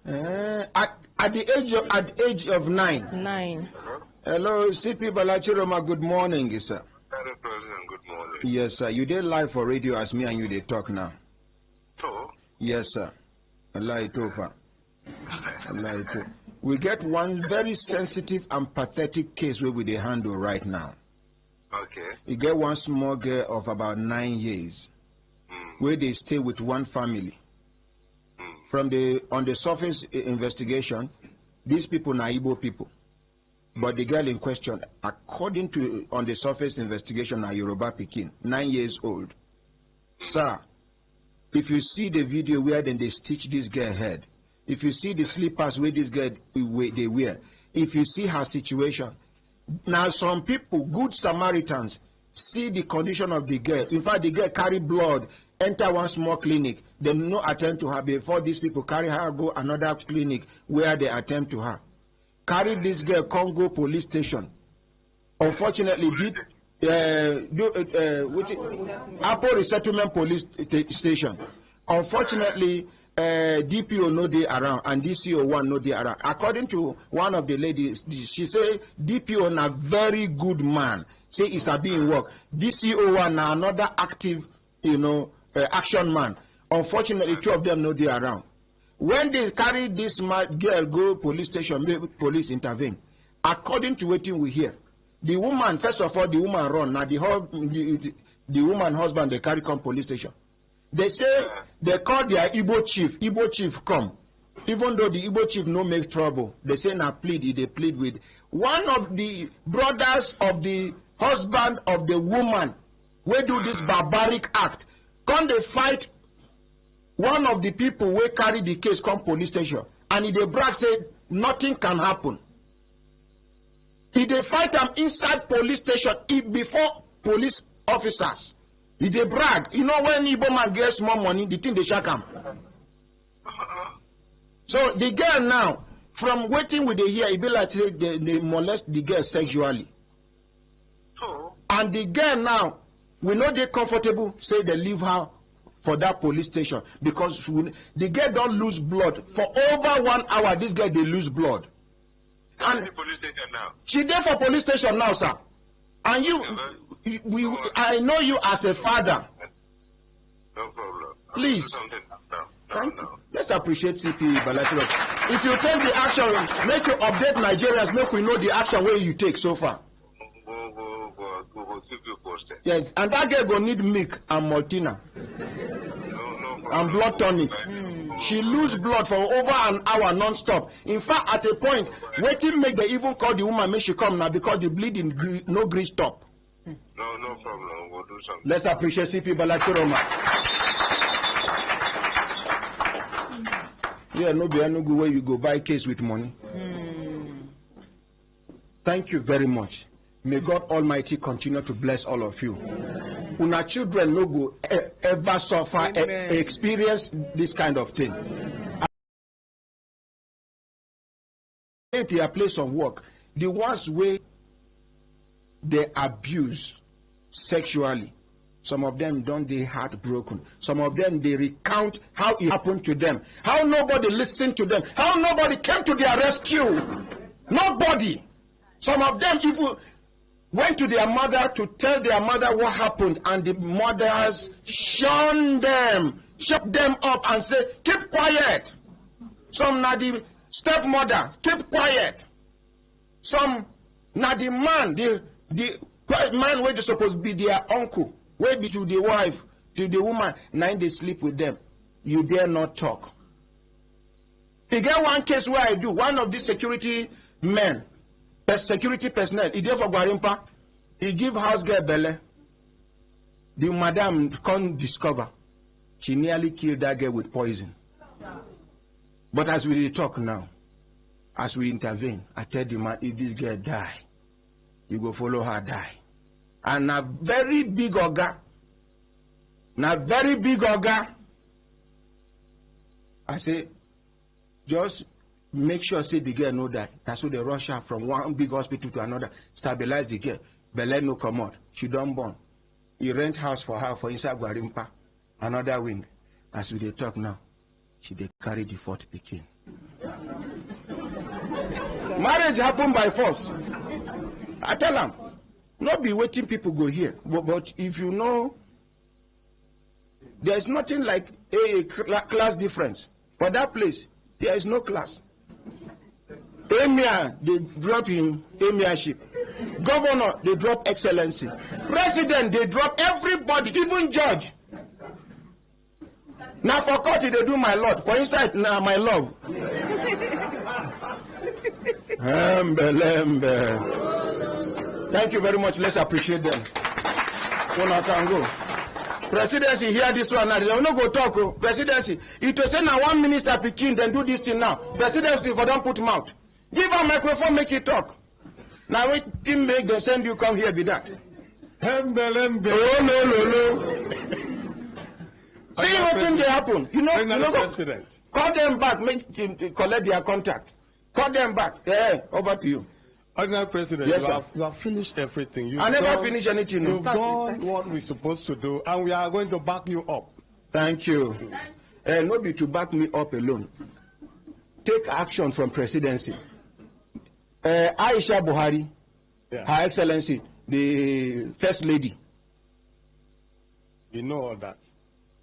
At the age of 9. 9. Hello, CP Balachiroma. Good morning, sir. Hello, President. Good morning. Yes, sir. You did live for radio as me and you did talk now. So? Yes, sir. Allah Itopa. We get one very sensitive and pathetic case where we they handle right now. Okay. You get one small girl of about 9 years where they stay with one family. From on the surface investigation, these people are Igbo people. But the girl in question, according to on the surface investigation, are Yoruba Pikin, 9 years old. Sir, if you see the video where then they stitch this girl head, if you see the slippers where this girl they wear, if you see her situation, now some people, good Samaritans, see the condition of the girl. In fact, the girl carry blood, enter one small clinic, they no attend to her before these people carry her go another clinic where they attend to her. Carry this girl Congo police station. Unfortunately, Apo Resettlement police station. Unfortunately, DPO no dey around and DCO1 no dey around. According to one of the ladies, she say DPO na very good man. Say it's a being work. DCO1 na another active, action man. Unfortunately, two of them no dey around. When they carry this girl go police station, police intervene. According to what we hear, the woman, first of all, the woman run. Now the woman husband they carry come police station. They say they call their Igbo chief. Igbo chief come. Even though the Igbo chief no make trouble, they say now they plead with one of the brothers of the husband of the woman. We do this barbaric act. Come they fight one of the people who carry the case come police station, and he they brag say nothing can happen. He they fight them inside police station before police officers. He they brag. You know when Igbo man gets more money, the thing they shack him. So the girl now, from waiting with the hear, it be like say they molest the girl sexually. And the girl now, we know they comfortable, say they leave her for that police station because the girl don't lose blood for over 1 hour. This girl they lose blood. And police station now. She there for police station now, sir. And I know you as a father. No problem. Please. Thank you. Let's appreciate CP Balachiro. If you take the action, make you update Nigerians, make we know the action where you take so far. We'll keep you posted. Yes, and that girl go need milk and Maltina. And blood tonic. She lose blood for over an hour non-stop. In fact, at a point, waiting make they even call the woman make she come now because the bleeding no gree stop. No problem. We'll do do something. Let's appreciate CP Balachiroma. Yeah, no be no good way you go buy case with money. Thank you very much. May God Almighty continue to bless all of you. Una children no go ever suffer, experience this kind of thing. At your place of work, the ones where they abuse sexually, some of them don't they heartbroken. Some of them they recount how it happened to them, how nobody listened to them, how nobody came to their rescue. Nobody. Some of them even went to their mother to tell their mother what happened, and the mothers shunned them, shut them up and say, keep quiet. Some na the stepmother, keep quiet. Some na the man, the man where they supposed to be their uncle, where be to the wife, to the woman, now they sleep with them. You dare not talk. He get one case where I do, one of the security men, security personnel, he did for Gwarimpa, he give house girl belle. The madam can't discover. She nearly killed that girl with poison. But as we talk now, as we intervene, I tell the man, if this girl die, you go follow her die. And a very big oga, I say, just make sure say the girl know that. That's why they rush her from one big hospital to another, stabilize the girl. Belle no come out. She don't born. He rent house for her for inside Gwarimpa, another wing. As we dey talk now, she dey carry the fourth pikin. Marriage happen by force. I tell them, not be waiting people go here. But if you know, there is nothing like a class difference. For that place, there is no class. Emir, they drop in emirship. Governor, they drop excellency. President, they drop everybody, even judge. Now for court, they do my lord. For inside, now my love. Thank you very much. Let's appreciate them. One can go. Presidency, hear this one now. They don't go talk. Oh. Presidency, it will say now one minister Pekin, then do this thing now. Presidency, for don't put mouth. Give a microphone, make it talk. Now wait, team make them send you come here be that. Oh no. See what thing they happen. You know President. Call them back, make them collect their contact. Call them back. Yeah, over to you. Ordinary President, yes, you have finished everything. I never finished anything. You've done what we're supposed to do, and we are going to back you up. Thank you. Not be to back me up alone. Take action from presidency. Aisha Buhari, Her Excellency, the First Lady. You know all that.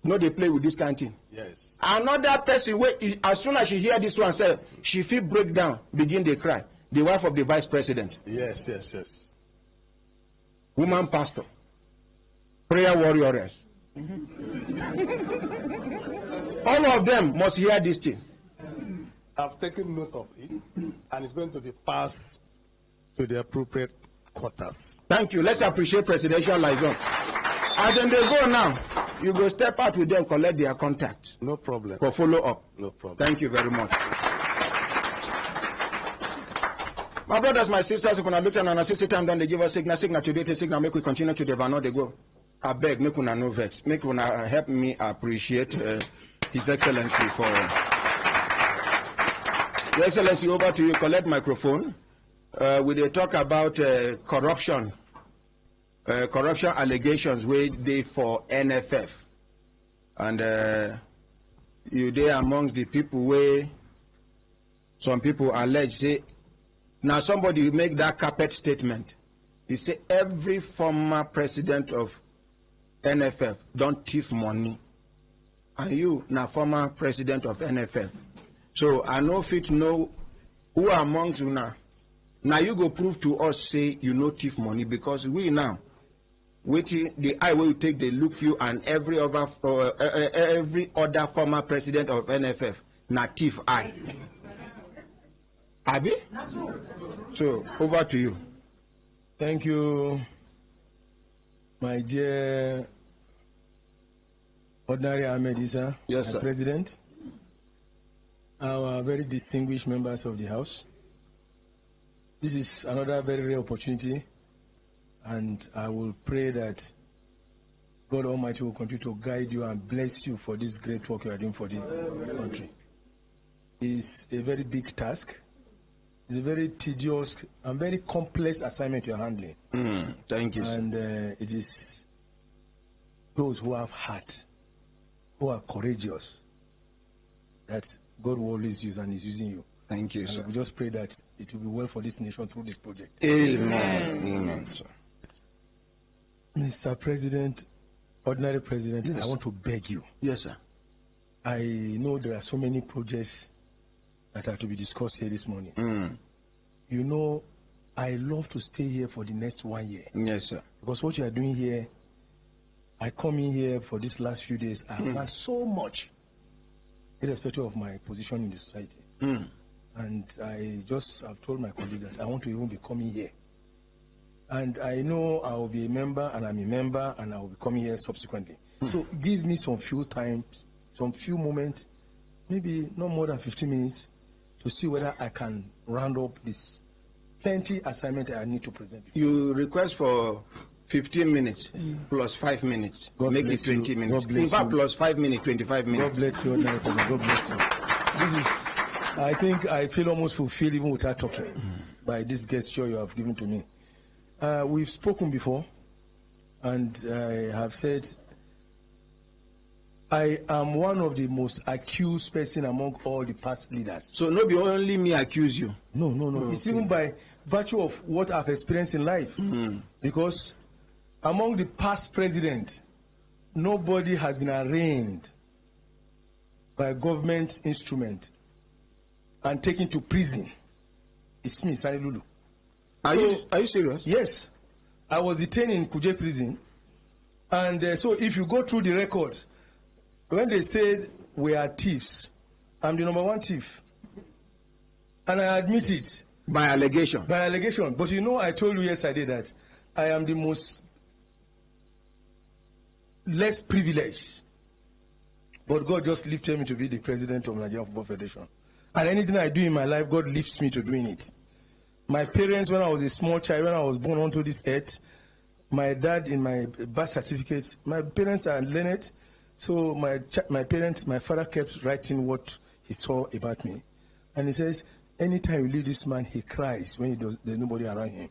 No, they play with this kind of thing. Yes. Another person, as soon as she hear this one, say she feel break down, begin they cry. The wife of the vice president. Yes. Woman pastor. Prayer warriors. All of them must hear this thing. I've taken note of it, and it's going to be passed to the appropriate quarters. Thank you. Let's appreciate presidential liaison. And then they go now. You go step out with them, collect their contacts. No problem. For follow up. No problem. Thank you very much. My brothers, my sisters, if you look at an assistant time, then they give us signal today, the signal make we continue to develop, they go. I beg, make una no vex. Make una help me appreciate His Excellency for. Your Excellency, over to you. Collect microphone. We dey talk about corruption allegations where they for NFF, and you there amongst the people where some people allege say. Now somebody make that carpet statement. He say every former president of NFF don't thief money. And you now former president of NFF. So I know fit know who amongst you now. Now you go prove to us say you know thief money, because we now waiting the eye will take they look you and every other former president of NFF na thief eye. Abi? So, over to you. Thank you, my dear Ordinary Ahmed Issa, yes, sir. President, our very distinguished members of the House, this is another very rare opportunity, and I will pray that God Almighty will continue to guide you and bless you for this great work you are doing for this country. It's a very big task. It's a very tedious and very complex assignment you are handling. Thank you, and sir. It is those who have heart, who are courageous, that God will always use and is using you. Thank you, sir. We just pray that it will be well for this nation through this project. Amen. Amen, sir. Mr. President, Ordinary President, yes, I want to beg you. Yes, sir. I know there are so many projects that are to be discussed here this morning. You know, I love to stay here for the next 1 year. Yes, sir. Because what you are doing here, I come in here for these last few days, I have learned so much, irrespective of my position in the society. And I just have told my colleagues that I want to even be coming here. And I know I will be a member, and I'm a member, and I will be coming here subsequently. So give me some few times, some few moments, maybe not more than 15 minutes, to see whether I can round up this plenty assignment I need to present. You request for 15 minutes plus 5 minutes. God Make it bless 20 you. minutes. God bless In fact, you. plus 5 minutes, 25 minutes. God bless you, Ordinary President. God bless you. This is, I think I feel almost fulfilled even without talking by this gesture you have given to me. We've spoken before, and I have said I am one of the most accused person among all the past leaders. So not be only me accuse you. No. Okay. It's even by virtue of what I've experienced in life. Because among the past presidents, nobody has been arraigned by a government instrument and taken to prison. It's me, Sani Lulu. Are you serious? Yes. I was detained in Kuje prison. And so if you go through the records, when they said we are thieves, I'm the #1 thief. And I admit it. By allegation? By allegation. But you know, I told you yesterday that I am the most less privileged. But God just lifted me to be the president of Nigerian Football Federation. And anything I do in my life, God lifts me to doing it. My parents, when I was a small child, when I was born onto this earth, my dad, in my birth certificate, my parents are learned. So my parents, my father kept writing what he saw about me. And he says, anytime you leave this man, he cries when there's nobody around him.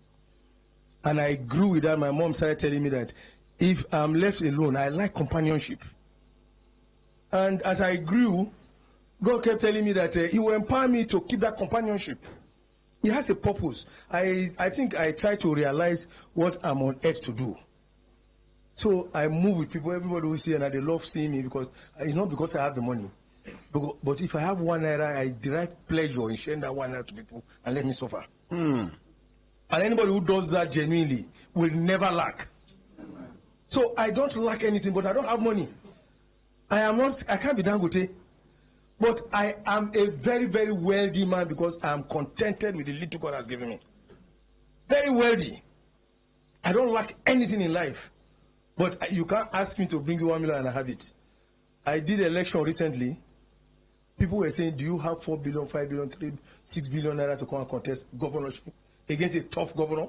And I grew with that. My mom started telling me that if I'm left alone, I like companionship. And as I grew, God kept telling me that he will empower me to keep that companionship. He has a purpose. I think I try to realize what I'm on earth to do. So I move with people. Everybody will see, and they love seeing me because it's not because I have the money. But if I have 1 naira, I derive pleasure in sharing that 1 naira to people and let me suffer. And anybody who does that genuinely will never lack. So I don't lack anything, but I don't have money. I can't be Dangote. But I am a very, very wealthy man because I am contented with the little God has given me. Very wealthy. I don't lack anything in life. But you can't ask me to bring you 1 million and I have it. I did an election recently. People were saying, do you have 4 billion, 5 billion, 3, 6 billion naira to come and contest governorship against a tough governor?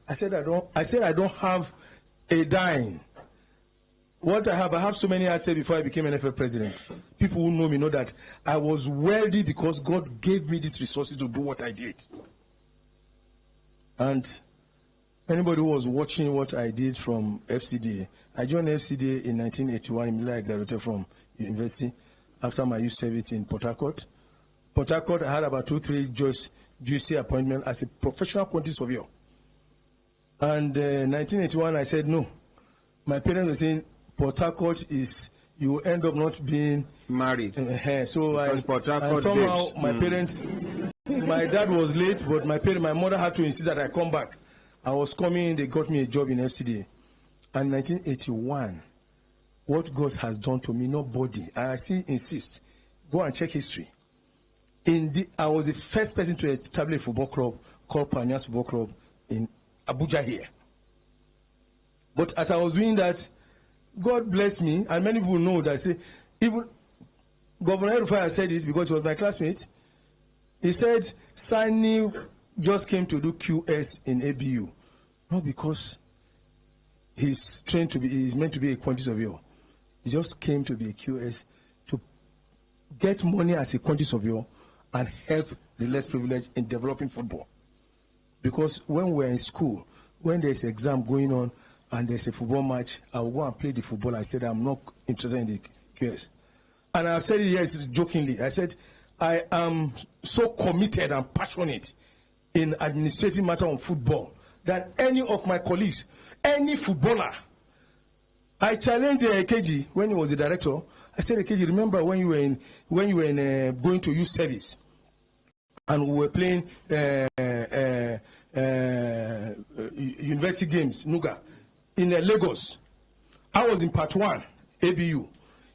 I said I don't have a dime. What I have so many assets before I became an NFL president. People who know me know that I was wealthy because God gave me these resources to do what I did. And anybody who was watching what I did from FCDA, I joined FCDA in 1981. Immediately I graduated from university after my youth service in Port Harcourt. Port Harcourt, I had about 2-3 juicy appointments as a professional quantity surveyor. And 1981, I said no. My parents were saying, Port Harcourt is, you will end up not being married. So and somehow my parents, my dad was late, but my mother had to insist that I come back. I was coming, they got me a job in FCDA. And 1981, what God has done to me, nobody, I still insist, go and check history. I was the first person to establish a football club called Pioneers Football Club in Abuja here. But as I was doing that, God bless me, and many people know that. Say, even Governor Erufai said it because he was my classmate. He said, Sani just came to do QS in ABU, not because he's meant to be a quantity surveyor. He just came to be a QS to get money as a quantity surveyor and help the less privileged in developing football. Because when we're in school, when there's an exam going on and there's a football match, I will go and play the football. I said, I'm not interested in the QS. And I've said it here jokingly. I said, I am so committed and passionate in administrative matter on football than any of my colleagues, any footballer. I challenged Keji when he was the director. I said, Keji, remember when you were going to youth service and we were playing university games, Nuga, in Lagos. I was in part 1, ABU.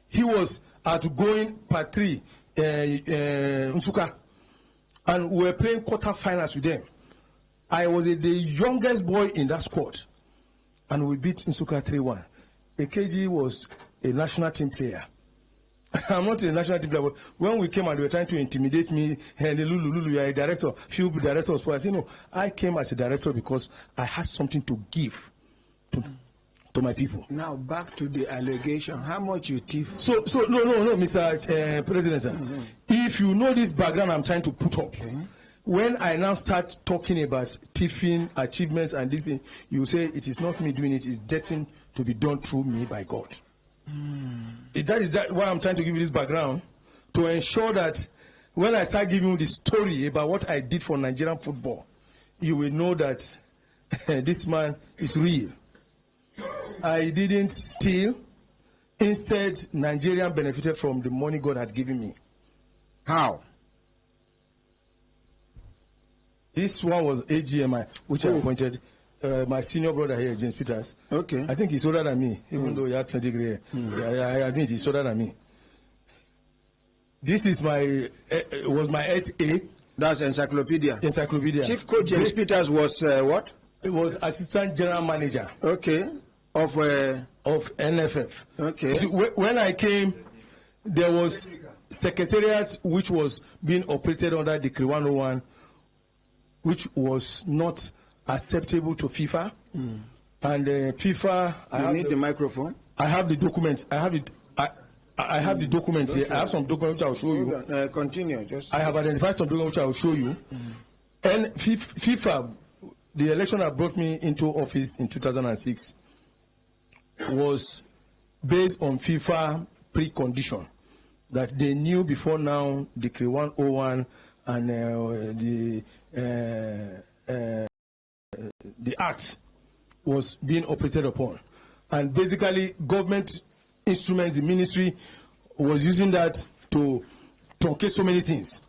He was going part 3, Nsuka. And we were playing quarterfinals with them. I was the youngest boy in that squad. And we beat Nsuka 3-1. AKG was a national team player. I'm not a national team player, but when we came and they were trying to intimidate me, and Lulu, you are a director, few directors of sports. I said, no, I came as a director because I had something to give to my people. Now back to the allegation. How much you thief? So no, Mr. President, sir. If you know this background I'm trying to put up, when I now start talking about thieving, achievements, and this thing, you say it is not me doing it, it's destined to be done through me by God. That is why I'm trying to give you this background, to ensure that when I start giving you the story about what I did for Nigerian football, you will know that this man is real. I didn't steal. Instead, Nigerian benefited from the money God had given me. How? This one was AGMI, which I appointed. My senior brother here, James Peters. Okay. I think he's older than me, even though he had plenty gray hair. I admit he's older than me. This is was my SA. That's encyclopedia. Encyclopedia. Chief Coach James Peters was what? It was Assistant General Manager. Okay. Of NFF. Okay. See, when I came, there was secretariat which was being operated under Decree 101, which was not acceptable to FIFA. And FIFA. You need the microphone. I have the documents. I have the documents here. I have some documents which I will show you. Continue. I have identified some documents which I will show you. And FIFA, the election that brought me into office in 2006 was based on FIFA precondition that they knew before now Decree 101 and the act was being operated upon, and basically government instruments, the ministry was using that to truncate so many things.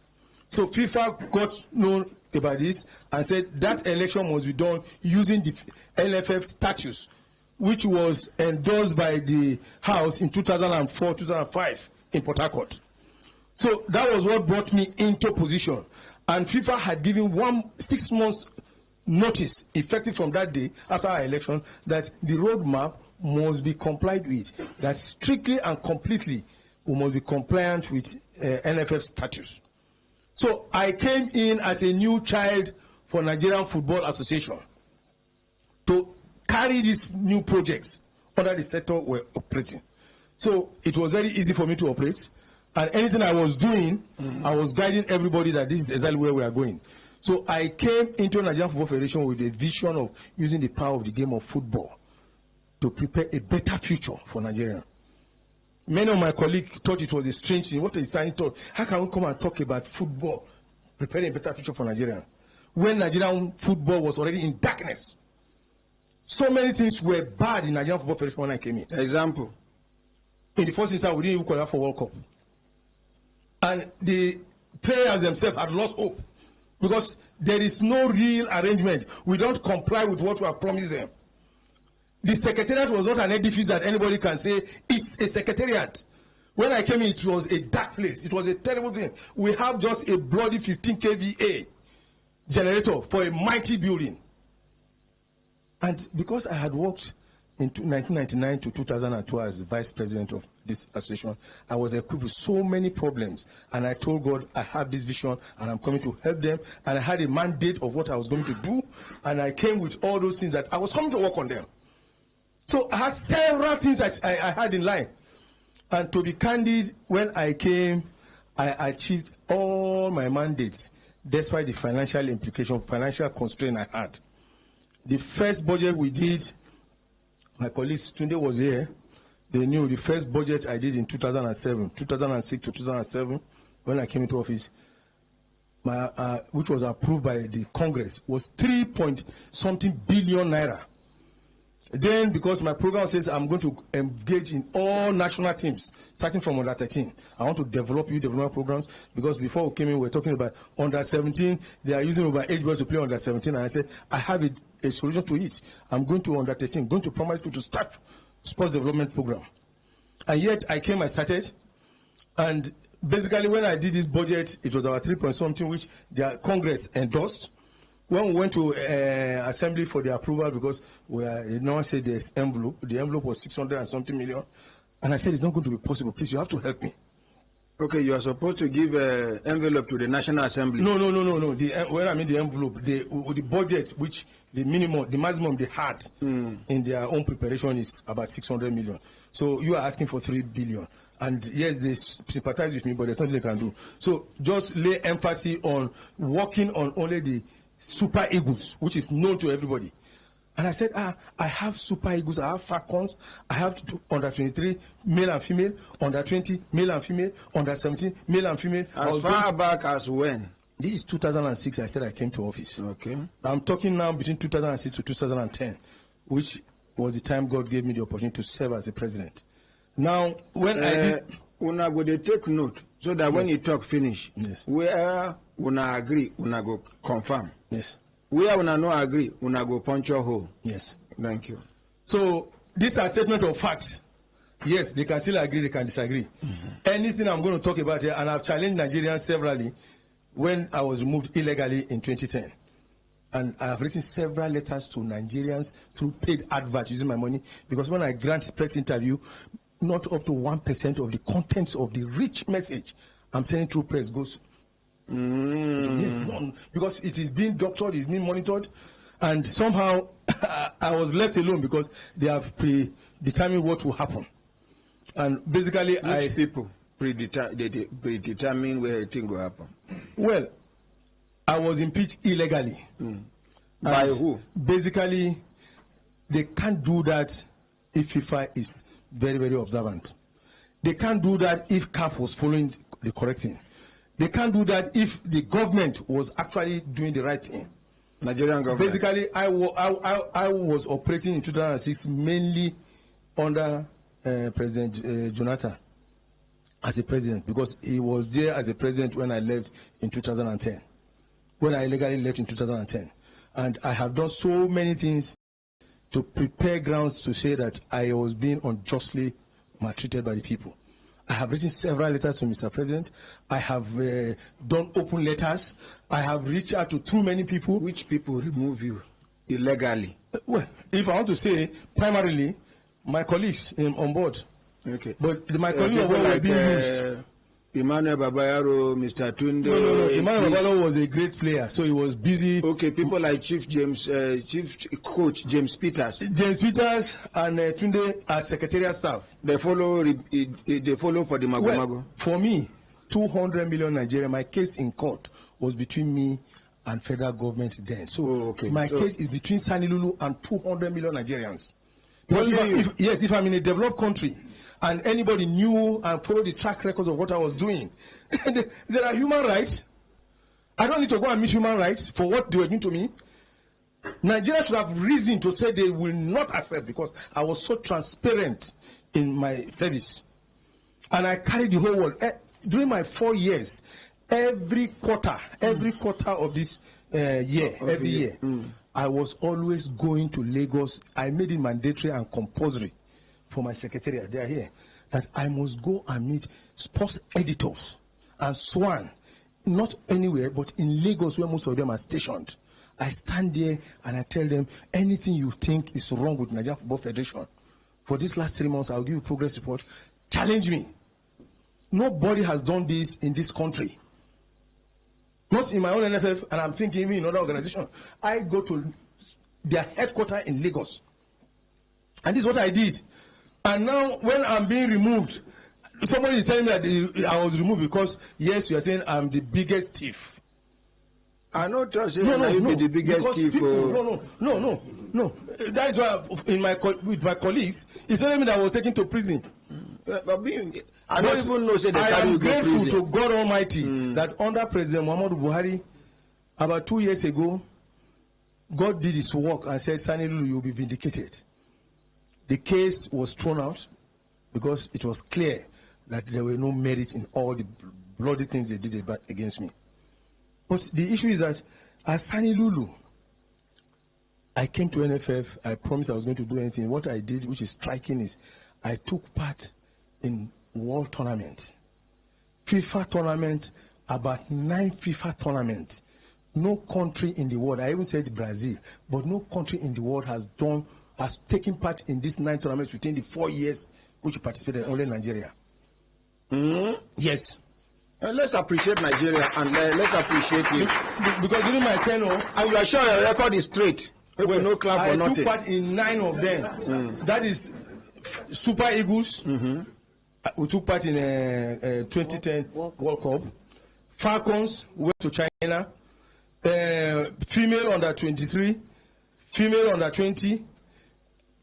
So FIFA got known about this and said that election must be done using the LFF statutes, which was endorsed by the House in 2004-2005 in Port Harcourt. So that was what brought me into position. And FIFA had given 6 months notice, effective from that day after our election, that the roadmap must be complied with, that strictly and completely we must be compliant with NFF statutes. So I came in as a new child for Nigerian Football Association to carry these new projects under the sector we're operating. So it was very easy for me to operate, and anything I was doing, I was guiding everybody that this is exactly where we are going. So I came into Nigerian Football Federation with a vision of using the power of the game of football to prepare a better future for Nigeria. Many of my colleagues thought it was a strange thing. What is saying? How can we come and talk about football, preparing a better future for Nigeria, when Nigerian football was already in darkness? So many things were bad in Nigerian Football Federation when I came in. Example. In the first instance, we didn't even qualify for World Cup. And the players themselves had lost hope because there is no real arrangement. We don't comply with what we have promised them. The secretariat was not an edifice that anybody can say it's a secretariat. When I came in, it was a dark place. It was a terrible thing. We have just a bloody 15 kVA generator for a mighty building. And because I had worked in 1999 to 2002 as vice president of this association, I was equipped with so many problems. And I told God, I have this vision and I'm coming to help them. And I had a mandate of what I was going to do. And I came with all those things that I was coming to work on them. So I had several things I had in line. And to be candid, when I came, I achieved all my mandates, despite the financial implication, financial constraint I had. The first budget we did, my colleague Tunde was here. They knew the first budget I did in 2007, 2006 to 2007, when I came into office, which was approved by the Congress, was 3-point-something billion naira. Then, because my program says I'm going to engage in all national teams, starting from under 13, I want to develop youth development programs, because before we came in, we were talking about under 17. They are using over 8 boys to play under 17, and I said, I have a solution to it. I'm going to under 13, going to primary school to start sports development program. And yet, I came, I started, and basically when I did this budget, it was about 3-point-something, which the Congress endorsed. When we went to assembly for the approval, because they now said there's envelope, the envelope was 600 and something million, and I said it's not going to be possible. Please, you have to help me. Okay, you are supposed to give an envelope to the National Assembly. No. When I mean the envelope, the budget, which the maximum they had in their own preparation is about 600 million. So you are asking for 3 billion. And yes, they sympathize with me, but there's nothing they can do. So just lay emphasis on working on only the Super Eagles, which is known to everybody. And I said, I have Super Eagles, I have Falcons, I have under 23 male and female, under 20 male and female, under 17 male and female. As far back as when? This is 2006. I said I came to office. Okay. I'm talking now between 2006 to 2010, which was the time God gave me the opportunity to serve as a president. Now, when I did, una go dey take note so that when you talk finish, where una agree, una go confirm. Yes. Where una no agree, una go punch your hole. Yes. Thank you. So these are statement of facts. Yes, they can still agree, they can disagree. Anything I'm going to talk about here, and I've challenged Nigerians severally when I was removed illegally in 2010. And I have written several letters to Nigerians through paid adverts using my money, because when I grant press interview, not up to 1% of the contents of the rich message I'm sending through press goes. Yes, because it is being doctored, it's being monitored, and somehow I was left alone because they have predetermined what will happen. And basically, which people predetermine where a thing will happen? Well, I was impeached illegally. By who? Basically, they can't do that if FIFA is very, very observant. They can't do that if CAF was following the correct thing. They can't do that if the government was actually doing the right thing. Nigerian government. Basically, I was operating in 2006 mainly under President Jonathan as a president, because he was there as a president when I left in 2010, when I illegally left in 2010. And I have done so many things to prepare grounds to say that I was being unjustly maltreated by the people. I have written several letters to Mr. President. I have done open letters. I have reached out to too many people. Which people remove you illegally? Well, if I want to say, primarily, my colleagues on board. Okay. But my colleagues on board were being used. Emmanuel Babayaro, Mr. Tunde. No. Emmanuel Babayaro was a great player, so he was busy. Okay, people like Chief Coach James Peters. James Peters and Tunde as secretariat staff. They follow for the Mago Mago. Well, for me, 200 million Nigeria, my case in court was between me and federal government then. So my case is between Sani Lulu and 200 million Nigerians. Because if I'm in a developed country, and anybody knew and followed the track records of what I was doing, there are human rights. I don't need to go and miss human rights for what they were doing to me. Nigeria should have reason to say they will not accept, because I was so transparent in my service. And I carried the whole world. During my 4 years, every quarter of this year, I was always going to Lagos. I made it mandatory and compulsory for my secretariat, they are here, that I must go and meet sports editors and so on, not anywhere, but in Lagos, where most of them are stationed. I stand there and I tell them, anything you think is wrong with Nigeria Football Federation, for these last 3 months, I'll give you progress report. Challenge me. Nobody has done this in this country. Not in my own NFF, and I'm thinking even in other organizations. I go to their headquarters in Lagos. And this is what I did. And now, when I'm being removed, somebody is telling me that I was removed because, yes, you are saying I'm the biggest thief. I know just you be the biggest thief. No. That is why with my colleagues, it's only me that was taken to prison. I don't even know. I am grateful to God Almighty that under President Muhammadu Buhari, about 2 years ago, God did his work and said, Sani Lulu, you will be vindicated. The case was thrown out because it was clear that there were no merit in all the bloody things they did against me. But the issue is that as Sani Lulu, I came to NFF, I promised I was going to do anything. What I did, which is striking, is I took part in world tournament, FIFA tournament, about 9 FIFA tournaments. No country in the world, I even said Brazil, but no country in the world has taken part in these 9 tournaments within the 4 years which participated, only Nigeria. Yes. Let's appreciate Nigeria and let's appreciate you. Because during my tenure, and you are sure your record is straight. Well, no clap for nothing. I took part in 9 of them. That is Super Eagles. We took part in 2010 World Cup. Falcons went to China. Female under 23, female under 20,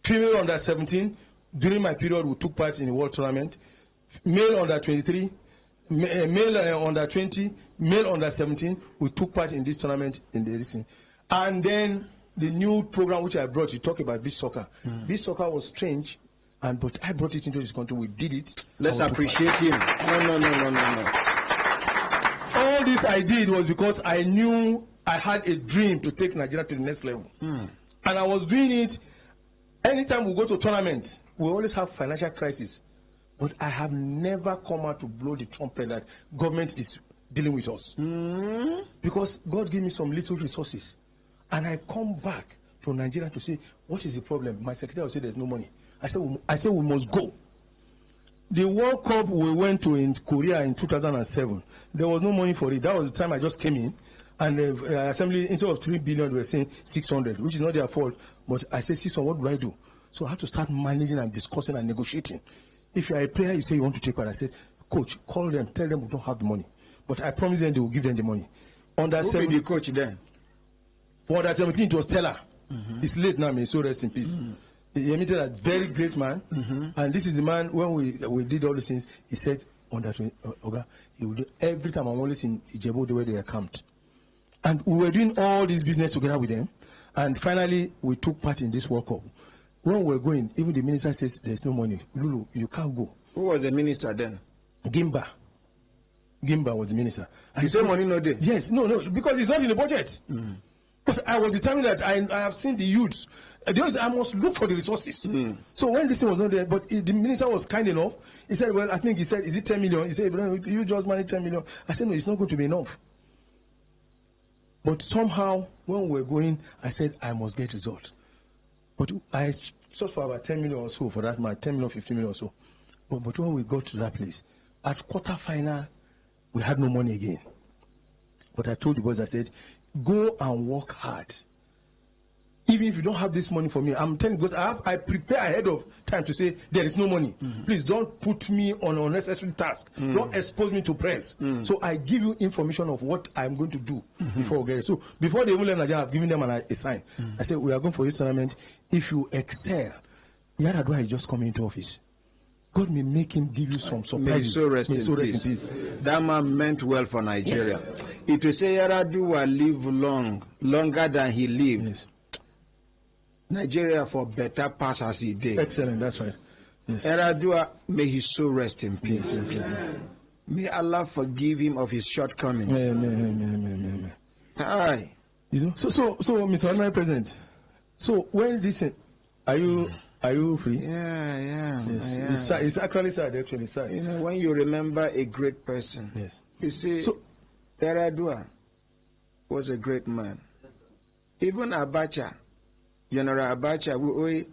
female under 17. During my period, we took part in the World Tournament. Male under 23, male under 20, male under 17. We took part in this tournament in the edition. And then the new program which I brought, you talk about beach soccer. Beach soccer was strange, but I brought it into this country. We did it. Let's appreciate him. No. All this I did was because I knew I had a dream to take Nigeria to the next level. And I was doing it. Anytime we go to tournament, we always have financial crisis. But I have never come out to blow the trumpet that government is dealing with us. Because God gave me some little resources. And I come back to Nigeria to say, what is the problem? My secretary will say there's no money. I said we must go. The World Cup we went to in Korea in 2007, there was no money for it. That was the time I just came in. And the assembly, instead of 3 billion, they were saying 600, which is not their fault. But I said, 600, what do I do? So I had to start managing and discussing and negotiating. If you are a player, you say you want to take part. I said, coach, call them, tell them we don't have the money. But I promise them they will give them the money. Who be the coach then? For under 17, it was Teller. It's late now, may so rest in peace. He admitted a very great man. And this is the man, when we did all these things, he said, under 20, Oga, he would do every time I'm always in Ijebu, the way they are camped. And we were doing all this business together with them. And finally, we took part in this World Cup. When we were going, even the minister says, there's no money. Lulu, you can't go. Who was the minister then? Gimba. Gimba was the minister. And you say money no day? Yes, no, because it's not in the budget. But I was determined that I have seen the youths. I must look for the resources. So when this thing was not there, but the minister was kind enough. He said, well, I think he said, is it 10 million? He said, you just manage 10 million. I said, no, it's not going to be enough. But somehow, when we were going, I said, I must get result. But I sought for about 10 million or so for that match, 10 million, 15 million or so. But when we got to that place, at quarterfinal, we had no money again. But I told the boys, I said, go and work hard. Even if you don't have this money for me, I'm telling you, because I prepare ahead of time to say, there is no money. Please don't put me on unnecessary task. Don't expose me to press. So I give you information of what I'm going to do before we get it. So before they even learn Nigeria, I've given them a sign. I said, we are going for this tournament. If you excel, Yaradua is just coming into office. God may make him give you some surprises. May so rest in peace. That man meant well for Nigeria. Yes. It will say Yaradua live longer than he lived. Yes. Nigeria for better pass as he did. Excellent, that's right. Yes. Yaradua, may his soul rest in peace. Yes. May Allah forgive him of his shortcomings. Amen. Aye. You know? So, Mr. Honorary President, so when this, are you free? Yeah. Yes. It's actually sad, actually sad. You know, when you remember a great person, yes. You see, Yaradua was a great man. Even Abacha, General Abacha,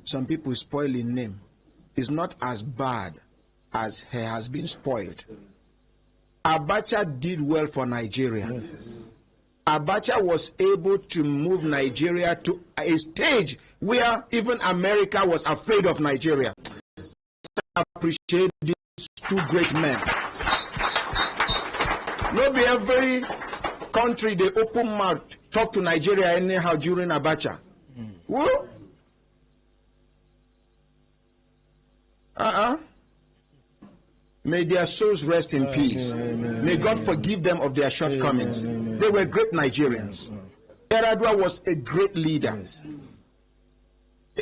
some people spoil his name. Is not as bad as he has been spoiled. Abacha did well for Nigeria. Yes. Abacha was able to move Nigeria to a stage where even America was afraid of Nigeria. I appreciate these two great men. Not be every country they open mouth talk to Nigeria anyhow during Abacha. Who? May their souls rest in peace. May God forgive them of their shortcomings. They were great Nigerians. Yar'Adua was a great leader.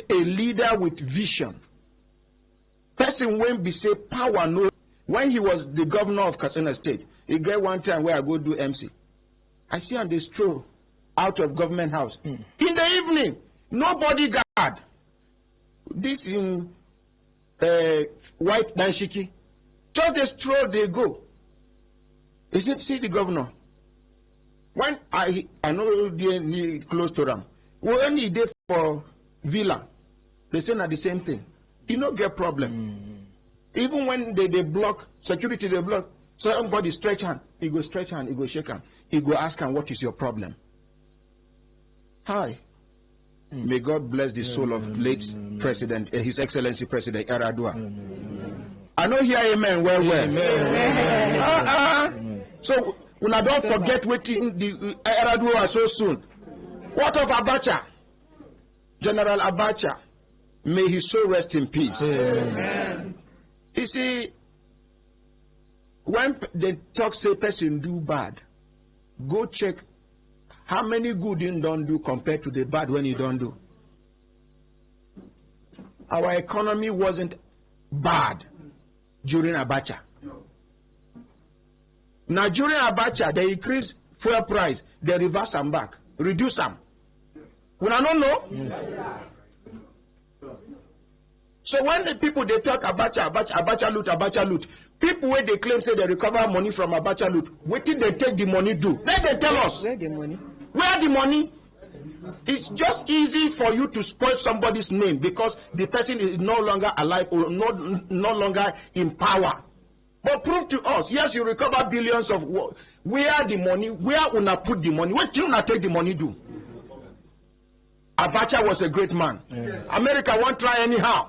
A leader with vision. Person when be say power no. When he was the governor of Katsina State, he get one time where I go do MC. I see on the stroll out of government house. In the evening, no bodyguard. This in white danshiki. Just the stroll they go. Is it see the governor? When I know they close to them. When he did for villa, they say not the same thing. You don't get problem. Even when they block security, they block. Somebody stretch hand, he go stretch hand, he go shake hand, he go ask him what is your problem. Hi. May God bless the soul of late President, His Excellency President Yar'Adua. I know here amen well. So when I don't forget waiting the Yar'Adua so soon. What of Abacha? General Abacha, may his soul rest in peace. Amen. You see, when they talk say person do bad, go check how many good he don't do compared to the bad when he don't do. Our economy wasn't bad during Abacha. Now during Abacha, they increase fuel price, they reverse them back, reduce them. When I don't know. Yes. So when the people they talk Abacha loot, people where they claim say they recover money from Abacha loot, what did they take the money do? Then they tell us. Where the money? Where the money? It's just easy for you to spoil somebody's name because the person is no longer alive or no longer in power. But prove to us, yes, you recover billions of where the money, where una put the money, what you una take the money do? Abacha was a great man. Yes. America won't try anyhow.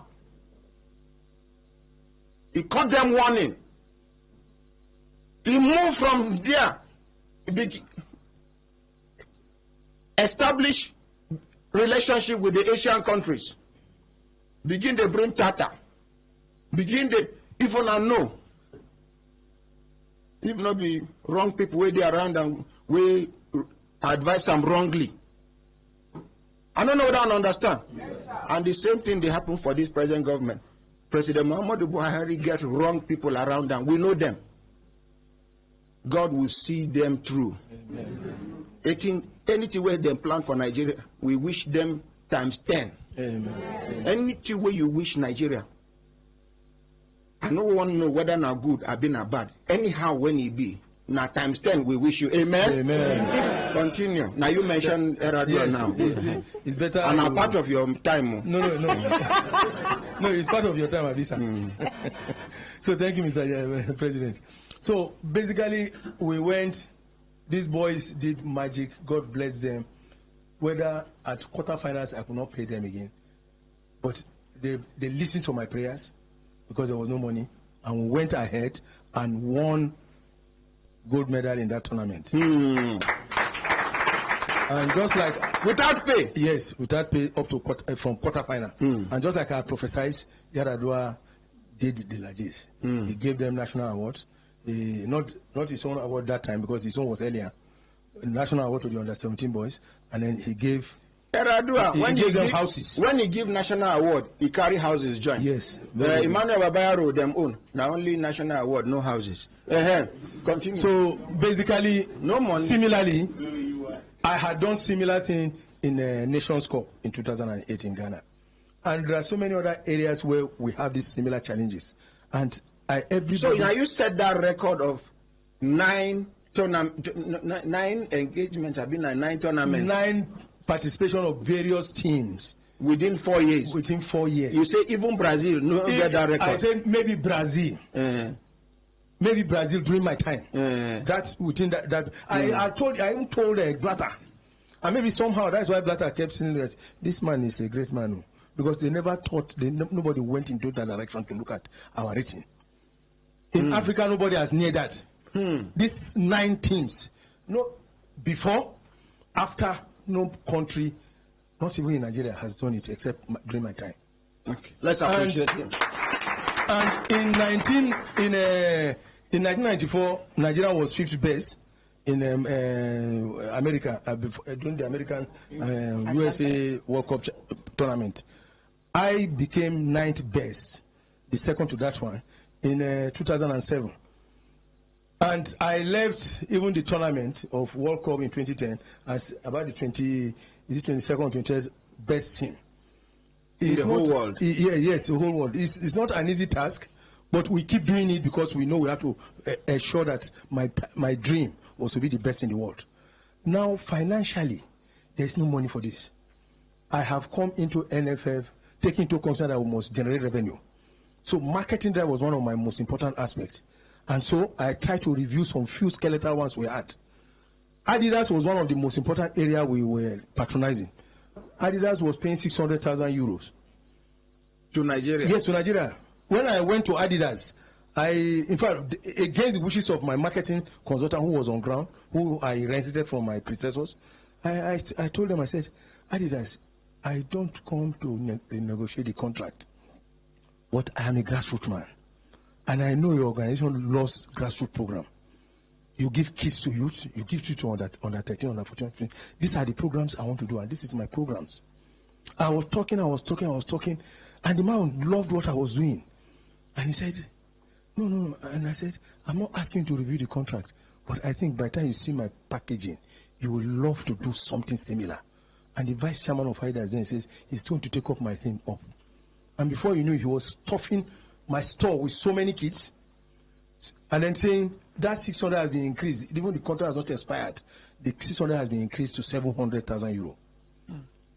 He caught them warning. He moved from there. Establish relationship with the Asian countries. Begin to bring Tata. Begin to even know. If not be wrong people where they around and we advise them wrongly. I don't know what I don't understand. Yes. And the same thing they happen for this present government. President Muhammadu Buhari get wrong people around them. We know them. God will see them through. Anything where they plan for Nigeria, we wish them times 10. Amen. Anything where you wish Nigeria. I don't want to know whether now good or been bad. Anyhow, when it be, now times 10 we wish you. Amen. Amen. Continue. Now you mentioned Yar'Adua now. It's better. And a part of your time. No. No, it's part of your time, Abisa. So thank you, Mr. President. So basically, we went. These boys did magic. God bless them. Whether at quarterfinals, I could not pay them again, but they listened to my prayers because there was no money, and we went ahead and won gold medal in that tournament. And just like without pay, yes, without pay up to from quarterfinal. And just like I prophesied, Yar'Adua did the largest. He gave them national awards. Not his own award that time because his own was earlier. National award to the under-17 boys, and then he gave Yar'Adua when he gave them houses. When he give national award, he carry houses join. Yes. Emmanuel Babayaro them own. Now only national award, no houses. Continue. So basically, no money. Similarly, I had done similar thing in Nations Cup in 2008 in Ghana, and there are so many other areas where we have these similar challenges. And everybody. So now you set that record of 9 Nine engagements have been 9 tournaments. 9 participation of various teams. Within 4 years. Within 4 years. You say even Brazil no get that record. I said maybe Brazil. Maybe Brazil during my time. That's within that. I even told Blatter, and maybe somehow that's why Blatter kept saying that this man is a great man, because they never thought, nobody went into that direction to look at our rating. In Africa, nobody has near that. These 9 teams, no, before, after, no country, not even in Nigeria, has done it except during my time. Okay, let's appreciate him. And in 1994, Nigeria was 5th best in America during the American USA World Cup tournament. I became 9th best, the second to that one, in 2007. And I left even the tournament of World Cup in 2010 as about the 22nd or 23rd best team. In the whole world? Yes, the whole world. It's not an easy task, but we keep doing it because we know we have to ensure that my dream was to be the best in the world. Now, financially, there's no money for this. I have come into NFF taking into consideration that we must generate revenue. So marketing drive was one of my most important aspects. And so I tried to review some few skeletal ones we had. Adidas was one of the most important areas we were patronizing. Adidas was paying 600,000 euros. To Nigeria? Yes, to Nigeria. When I went to Adidas, in fact, against the wishes of my marketing consultant who was on ground, who I inherited from my predecessors, I told them, I said, Adidas, I don't come to renegotiate the contract, but I am a grassroots man. And I know your organization lost grassroots program. You give kids to youth, you give kids to under 13, under 14. These are the programs I want to do, and this is my programs. I was talking, and the man loved what I was doing. And he said, no. And I said, I'm not asking you to review the contract, but I think by the time you see my packaging, you will love to do something similar. And the vice chairman of Adidas then says, he's going to take up my thing up. And before you know, he was stuffing my store with so many kids, and then saying that 600 has been increased. Even the contract has not expired. The 600 has been increased to 700,000 euro.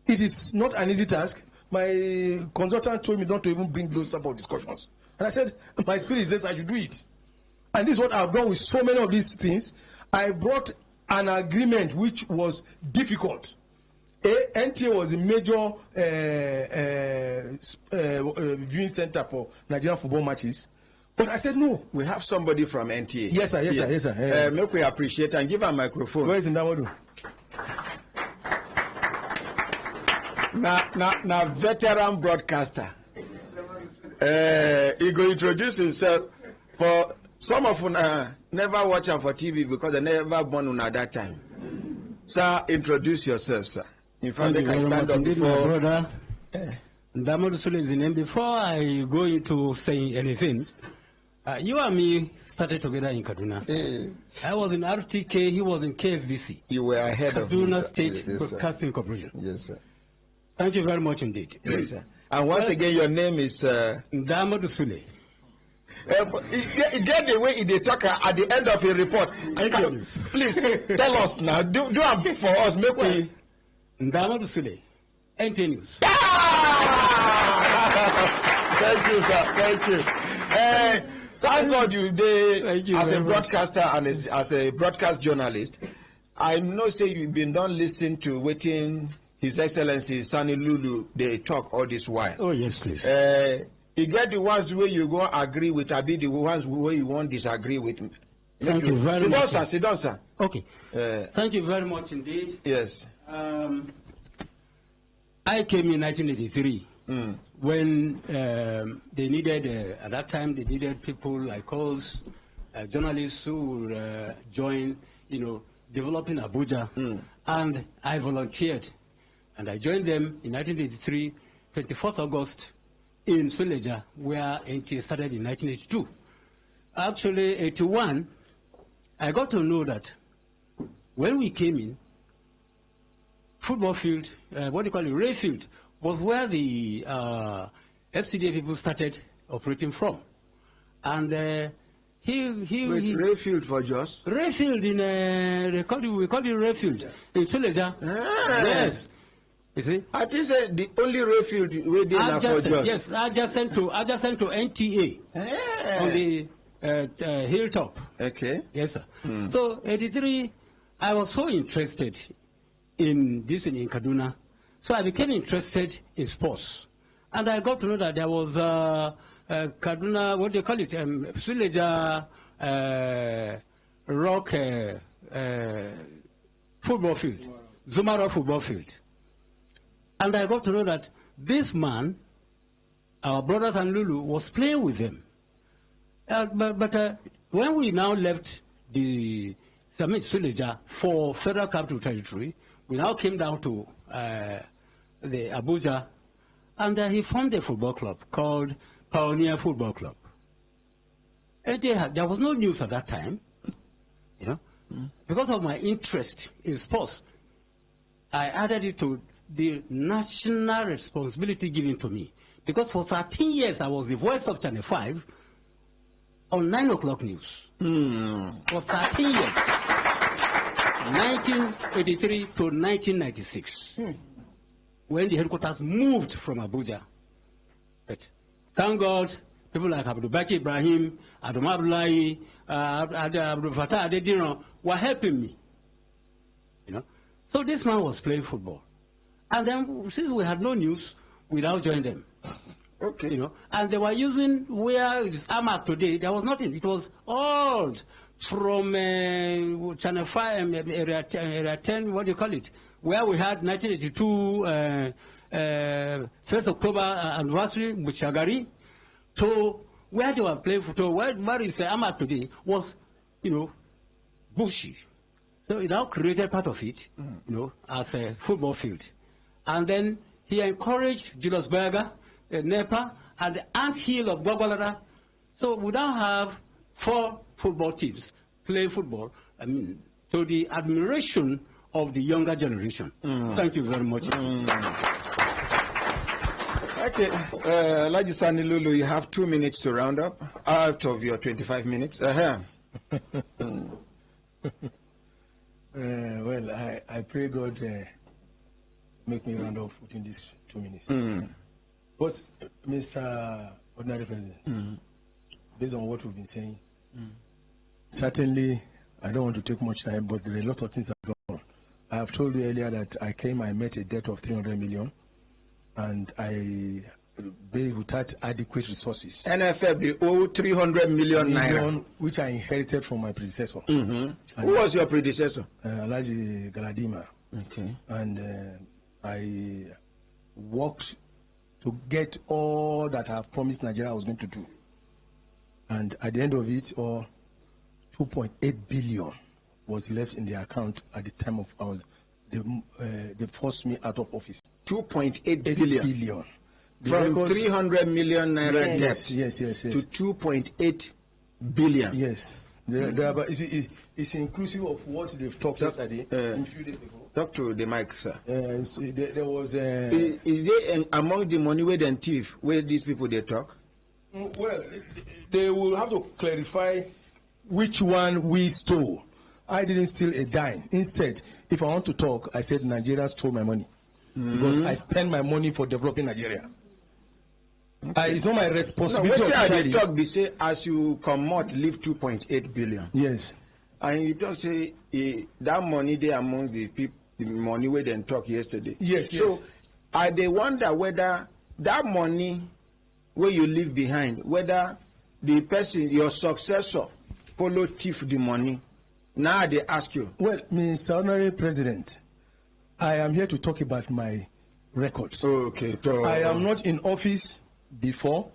It is not an easy task. My consultant told me not to even bring those type of discussions. And I said, my spirit says I should do it. And this is what I've done with so many of these things. I brought an agreement which was difficult. NTA was a major viewing center for Nigerian football matches. But I said, no. We have somebody from NTA. Yes, sir, yes, sir. Make we appreciate and give a microphone. Where is Ndamadu? Now, veteran broadcaster. He go introduce himself. For some of you never watch him for TV because they never born on at that time. Sir, introduce yourself, sir. In fact, they can stand up before. My brother, Ndamadu Sule is the name. Before I go into saying anything, you and me started together in Kaduna. I was in RTK, he was in KSBC. You were ahead of me, Kaduna State Broadcasting Corporation. Yes, sir. Thank you very much indeed. Yes, sir. And once again, your name is Ndamadu Sule. Get the way they talk at the end of a report. Please tell us now. Do it for us. Make we. Ndamadu Sule, NT News. Thank you, sir. Thank you. Thank God you as a broadcaster and as a broadcast journalist. I know say you've been done listen to waiting His Excellency Sani Lulu they talk all this while. Oh yes, please. You get the ones where you go agree with, I be the ones where you won't disagree with. Thank you very much. Sit down, sir. Okay. Thank you very much indeed. Yes. I came in 1983 when they needed, at that time, they needed people like us, journalists who would join, developing Abuja. And I volunteered. And I joined them in 1983, 24th August, in Suleja, where NTA started in 1982. Actually, 81, I got to know that when we came in, football field, Ray Field, was where the FCDA people started operating from. And Rayfield for Jos? Rayfield in we call it Rayfield in Suleja. Yes. You see? I think the only Rayfield we did for Jos. Yes, adjacent to NTA on the hilltop. Okay. Yes, sir. So 83, I was so interested in this in Kaduna, so I became interested in sports, and I got to know that there was Kaduna, what do you call it, Suleja Rock football field, Zumara football field. And I got to know that this man, our brothers and Lulu, was playing with them. But when we now left Suleja for Federal Capital Territory, we now came down to the Abuja, and he formed a football club called Pioneer Football Club. And there was no news at that time, you know. Because of my interest in sports, I added it to the national responsibility given to me. Because for 13 years, I was the voice of Channel 5 on 9 o'clock news. For 13 years, 1983 to 1996, when the headquarters moved from Abuja. But thank God, people like Abdul Baki Ibrahim, Adam Abdullahi, Abdul Fattah Adedino were helping me. You know? So this man was playing football. And then, since we had no news, we now joined them. Okay. You know, and they were using where it is AMAC today. There was nothing. It was old from Channel 5, area 10, what do you call it? Where we had 1982 1st October anniversary with Shagari, to where they were playing football. Where is AMAC today was, you know, bushy. So he now created part of it, you know, as a football field. And then he encouraged Julius Berger, NEPA, and the ant hill of Gwagwalara. So we now have 4 football teams playing football, I mean, to the admiration of the younger generation. Thank you very much. Okay, Laji Sani Lulu, you have 2 minutes to round up out of your 25 minutes. Well, I pray God make me round off within these 2 minutes. But, Mr. Ordinary President, based on what we've been saying, certainly, I don't want to take much time, but there are a lot of things that have gone on. I have told you earlier that I met a debt of 300 million, and I paid without adequate resources. NFF owe 300 million naira, which I inherited from my predecessor. Who was your predecessor? Alhaji Galadima. Okay. And I worked to get all that I have promised Nigeria I was going to do. And at the end of it, 2.8 billion was left in the account at the time of they forced me out of office. 2.8 billion. From 300 million naira debt yes. to 2.8 billion. Yes. But it's inclusive of what they've talked yesterday, a few days ago. Talk to the mic, sir. So there was is there among the money where then thief, where these people they talk? Well, they will have to clarify which one we stole. I didn't steal a dime. Instead, if I want to talk, I said Nigeria stole my money because I spend my money for developing Nigeria. Okay. It's not my responsibility. No, they talk, they say as you come out, leave 2.8 billion. Yes. And you don't say that money there among the people, the money where they talk yesterday. Yes. So I they wonder whether that money where you leave behind, whether the person, your successor, follow thief the money. Now they ask you. Well, Mr. Honorary President, I am here to talk about my records. Okay. I am not in office before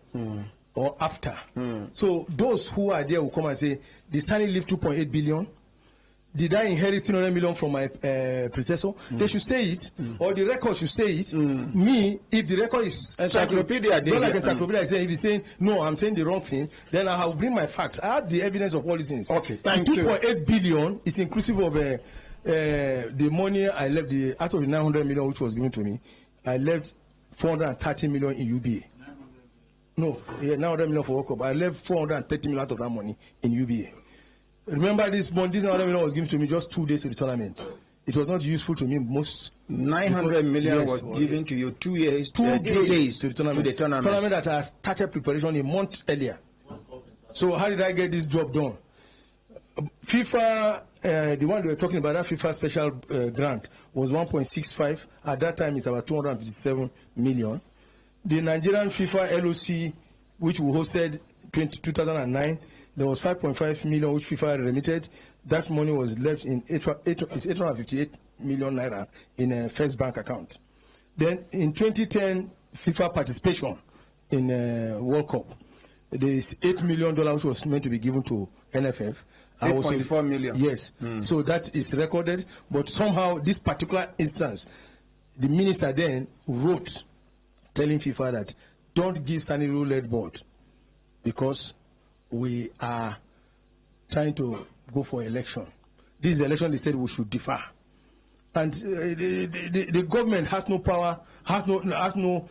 or after. So those who are there will come and say, did Sani leave 2.8 billion? Did I inherit 300 million from my predecessor? They should say it, or the record should say it. Me, if the record is encyclopedia, not like encyclopedia, if he's saying no, I'm saying the wrong thing, then I will bring my facts. I have the evidence of all these things. Okay, thank you. 2.8 billion is inclusive of the money I left. Out of the 900 million which was given to me, I left 430 million in UBA. No, yeah, 900 million for World Cup. I left 430 million out of that money in UBA. Remember this money, this 900 million was given to me just 2 days to the tournament. It was not useful to me most. 900 million was given to you 2 years, 2 days to the tournament. Tournament that I started preparation a month earlier. So how did I get this job done? FIFA, the one we were talking about, that FIFA special grant was 1.65. At that time, it's about 257 million. The Nigerian FIFA LOC, which we hosted 2009, there was 5.5 million which FIFA remitted. That money was left in 858 million naira in a First Bank account. Then in 2010, FIFA participation in World Cup, there is $8 million which was meant to be given to NFF. 8.4 million. Yes. So that is recorded. But somehow, this particular instance, the minister then wrote telling FIFA that don't give Sanilu-led board because we are trying to go for election. This election, they said we should defer. And the government has no power, has no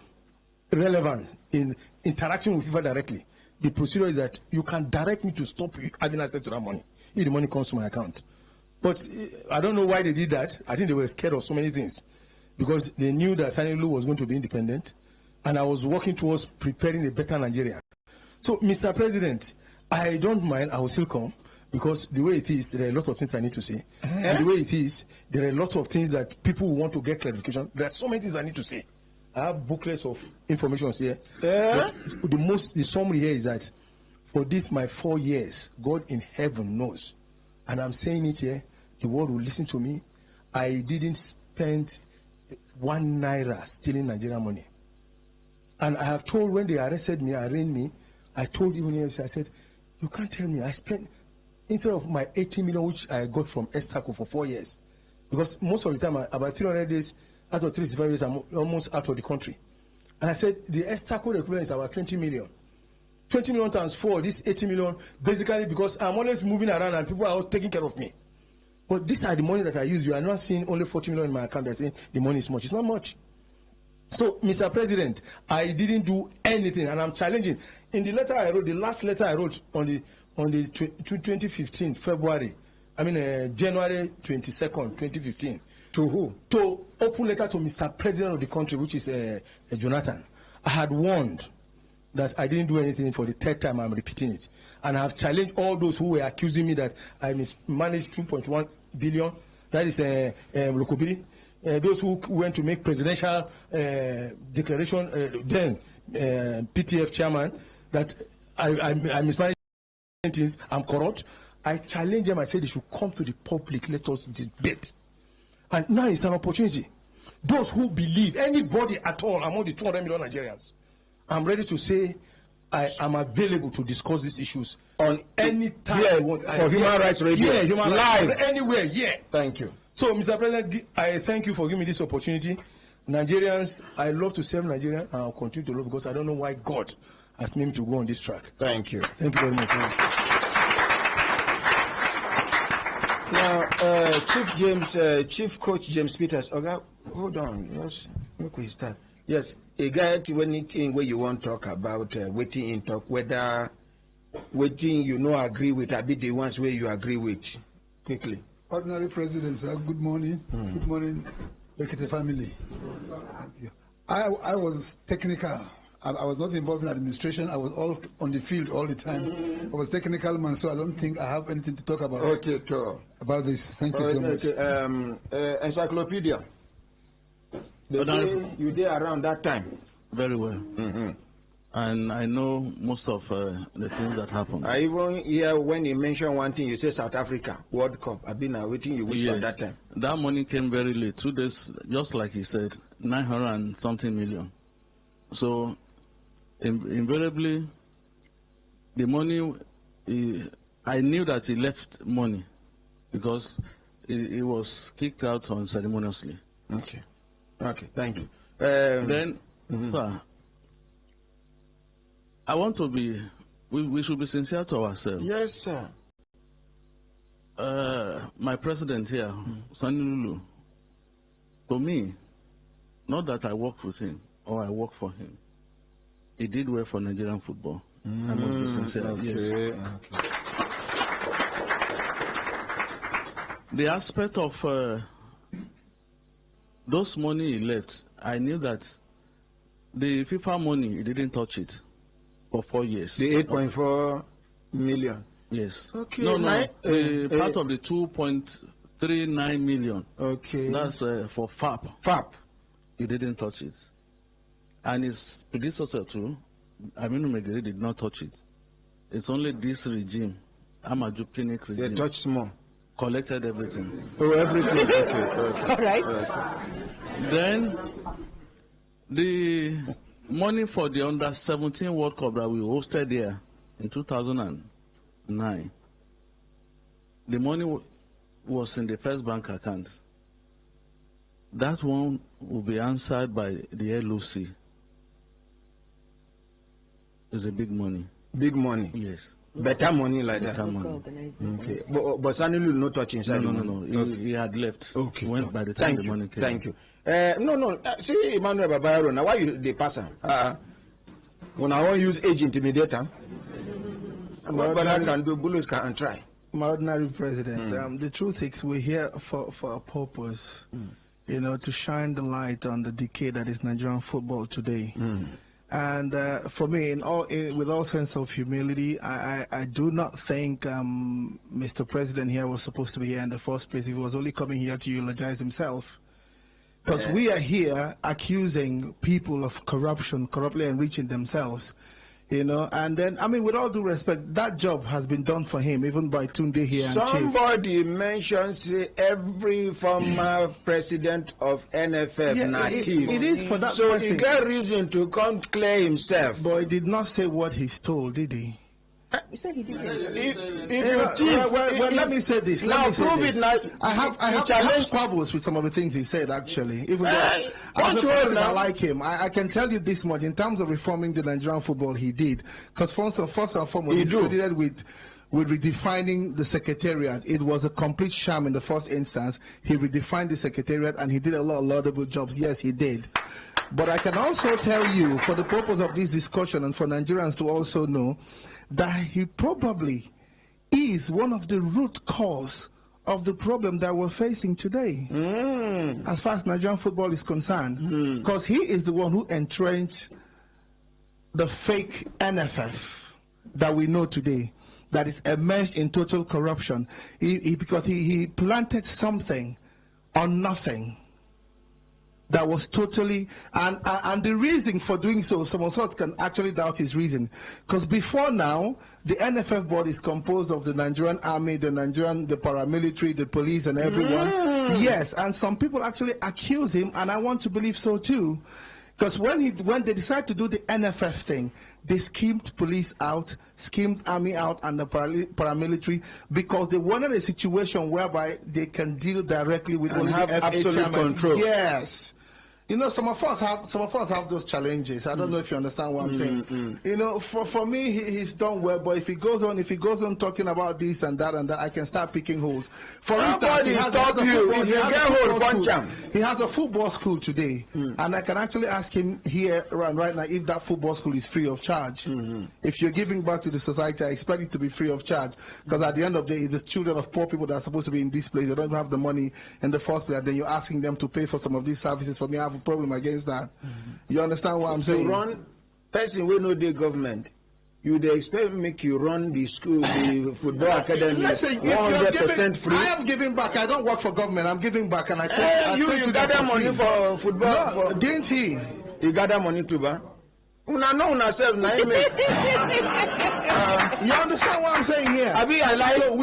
relevance in interaction with FIFA directly. The procedure is that you can direct me to stop having access to that money if the money comes to my account. But I don't know why they did that. I think they were scared of so many things because they knew that Sanilu was going to be independent, and I was working towards preparing a better Nigeria. So, Mr. President, I don't mind. I will still come because the way it is, there are a lot of things I need to say. And the way it is, there are a lot of things that people want to get clarification. There are so many things I need to say. I have booklets of information here. The summary here is that for this, my 4 years, God in heaven knows. And I'm saying it here, the world will listen to me. I didn't spend 1 naira stealing Nigerian money. And I have told when they arrested me, arraigned me, I told even EFCC, I said, you can't tell me I spent, instead of my 80 million which I got from Estaco for 4 years, because most of the time, about 300 days, out of 365 days, I'm almost out of the country. And I said, the Estaco equivalent is about 20 million. 20 million times 4, this 80 million, basically because I'm always moving around and people are all taking care of me. But these are the money that I use. You are not seeing only 40 million in my account. They're saying the money is much. It's not much. So, Mr. President, I didn't do anything, and I'm challenging. In the letter I wrote, the last letter I wrote on the 2015 February, January 22nd, 2015. To who? To open letter to Mr. President of the country, which is Jonathan. I had warned that I didn't do anything. For the third time, I'm repeating it. And I have challenged all those who were accusing me that I mismanaged 2.1 billion. That is Lokobiri. Those who went to make presidential declaration, then PTF chairman, that I mismanaged things, I'm corrupt. I challenge them. I said they should come to the public. Let us debate. And now it's an opportunity. Those who believe, anybody at all among the 200 million Nigerians, I'm ready to say I am available to discuss these issues on any time. Yeah, for Human Rights Radio. Yeah, Human Live. Rights, anywhere, yeah. Thank you. So, Mr. President, I thank you for giving me this opportunity. Nigerians, I love to serve Nigeria, and I'll continue to love because I don't know why God has made me to go on this track. Thank you. Thank you very much. Now, Chief Coach James Peters, okay, hold on, yes, make we start. Yes, a guy anything where you want to talk about waiting in talk, whether waiting you know agree with, I be the ones where you agree with. Quickly. Ordinary President, sir, good morning. Good morning, Brekete family. Thank you. I was technical. I was not involved in administration. I was all on the field all the time. I was technical man, so I don't think I have anything to talk about. Okay, about this. Thank you so much. Encyclopedia. They say you there around that time. Very well. And I know most of the things that happened. I even hear when you mention one thing, you say South Africa, World Cup. I've been waiting you wish at that time. That money came very late, 2 days, just like he said, 900 and something million. So, invariably, the money, I knew that he left money because he was kicked out unceremoniously. Okay. Okay, thank you. Then, sir, I want to be, we should be sincere to ourselves. Yes, sir. My president here, Sani Lulu, to me, not that I work with him or I work for him, he did well for Nigerian football. I must be sincere. Okay, Yes. okay. The aspect of those money he left, I knew that the FIFA money, he didn't touch it for 4 years. The 8.4 million. Yes. Okay. No, the part of the 2.39 million. Okay. That's for FAP. FAP. He didn't touch it. And his predecessor too, Aminu Megere, did not touch it. It's only this regime, Amaju Clinic regime. They touched small. Collected everything. Oh, everything. Okay. All right. Okay. Then the money for the under-17 World Cup that we hosted there in 2009, the money was in the First Bank account. That one will be answered by the LOC. It's a big money. Big money. Yes. Better money like Better that. money. Okay. But Sanulu no touch inside. No. He had left. Okay. Went by the time the money came. Thank you. No. See, Emmanuel Babayaro, now why they pass him? When I want use age intimidator, but I can do bullets can try. My ordinary president, the truth is we're here for a purpose, to shine the light on the decay that is Nigerian football today. And for me, with all sense of humility, I do not think Mr. President here was supposed to be here in the first place. He was only coming here to eulogize himself. Because we are here accusing people of corruption, corruptly enriching themselves. And then, I mean, with all due respect, that job has been done for him, even by Tunde here and Chief. Somebody mentions every former president of NFF native. It is for that so person. So he got reason to come clear himself. But he did not say what he's told, did he? You said he didn't. Well, let me say this. Now prove it now. I have squabbles with some of the things he said, actually. Even though as a person, I like him. I can tell you this much. In terms of reforming the Nigerian football, he did. Because first and foremost, he started with redefining the secretariat. It was a complete sham in the first instance. He redefined the secretariat and he did a lot of laudable jobs. Yes, he did. But I can also tell you, for the purpose of this discussion and for Nigerians to also know, that he probably is one of the root cause of the problem that we're facing today, as far as Nigerian football is concerned. Because he is the one who entrenched the fake NFF that we know today, that is immersed in total corruption. Because he planted something on nothing that was totally, and the reason for doing so, some of us can actually doubt his reason. Because before now, the NFF board is composed of the Nigerian army, the paramilitary, the police, and everyone. Yes, and some people actually accuse him, and I want to believe so too. Because when they decided to do the NFF thing, they schemed police out, schemed army out, and the paramilitary, because they wanted a situation whereby they can deal directly with and only have the FA absolute chairman. control. Yes. Some of us have those challenges. I don't know if you understand what I'm saying. For me, he's done well. But if he goes on talking about this and that, I can start picking holes. For instance, he has a football school today, and I can actually ask him here right now if that football school is free of charge. If you're giving back to the society, I expect it to be free of charge, because at the end of the day, it's the children of poor people that are supposed to be in this place. They don't have the money in the first place, and then you're asking them to pay for some of these services. For me, I have a problem against that. You understand what I'm saying? To run person we know the government, you would expect make you run the school, the football academy, 100% free. I am giving back. I don't work for government. I'm giving back, and I tell you gather money for football. No, didn't he? You gather money too, ba? Una know una self na him. You understand what I'm saying here? So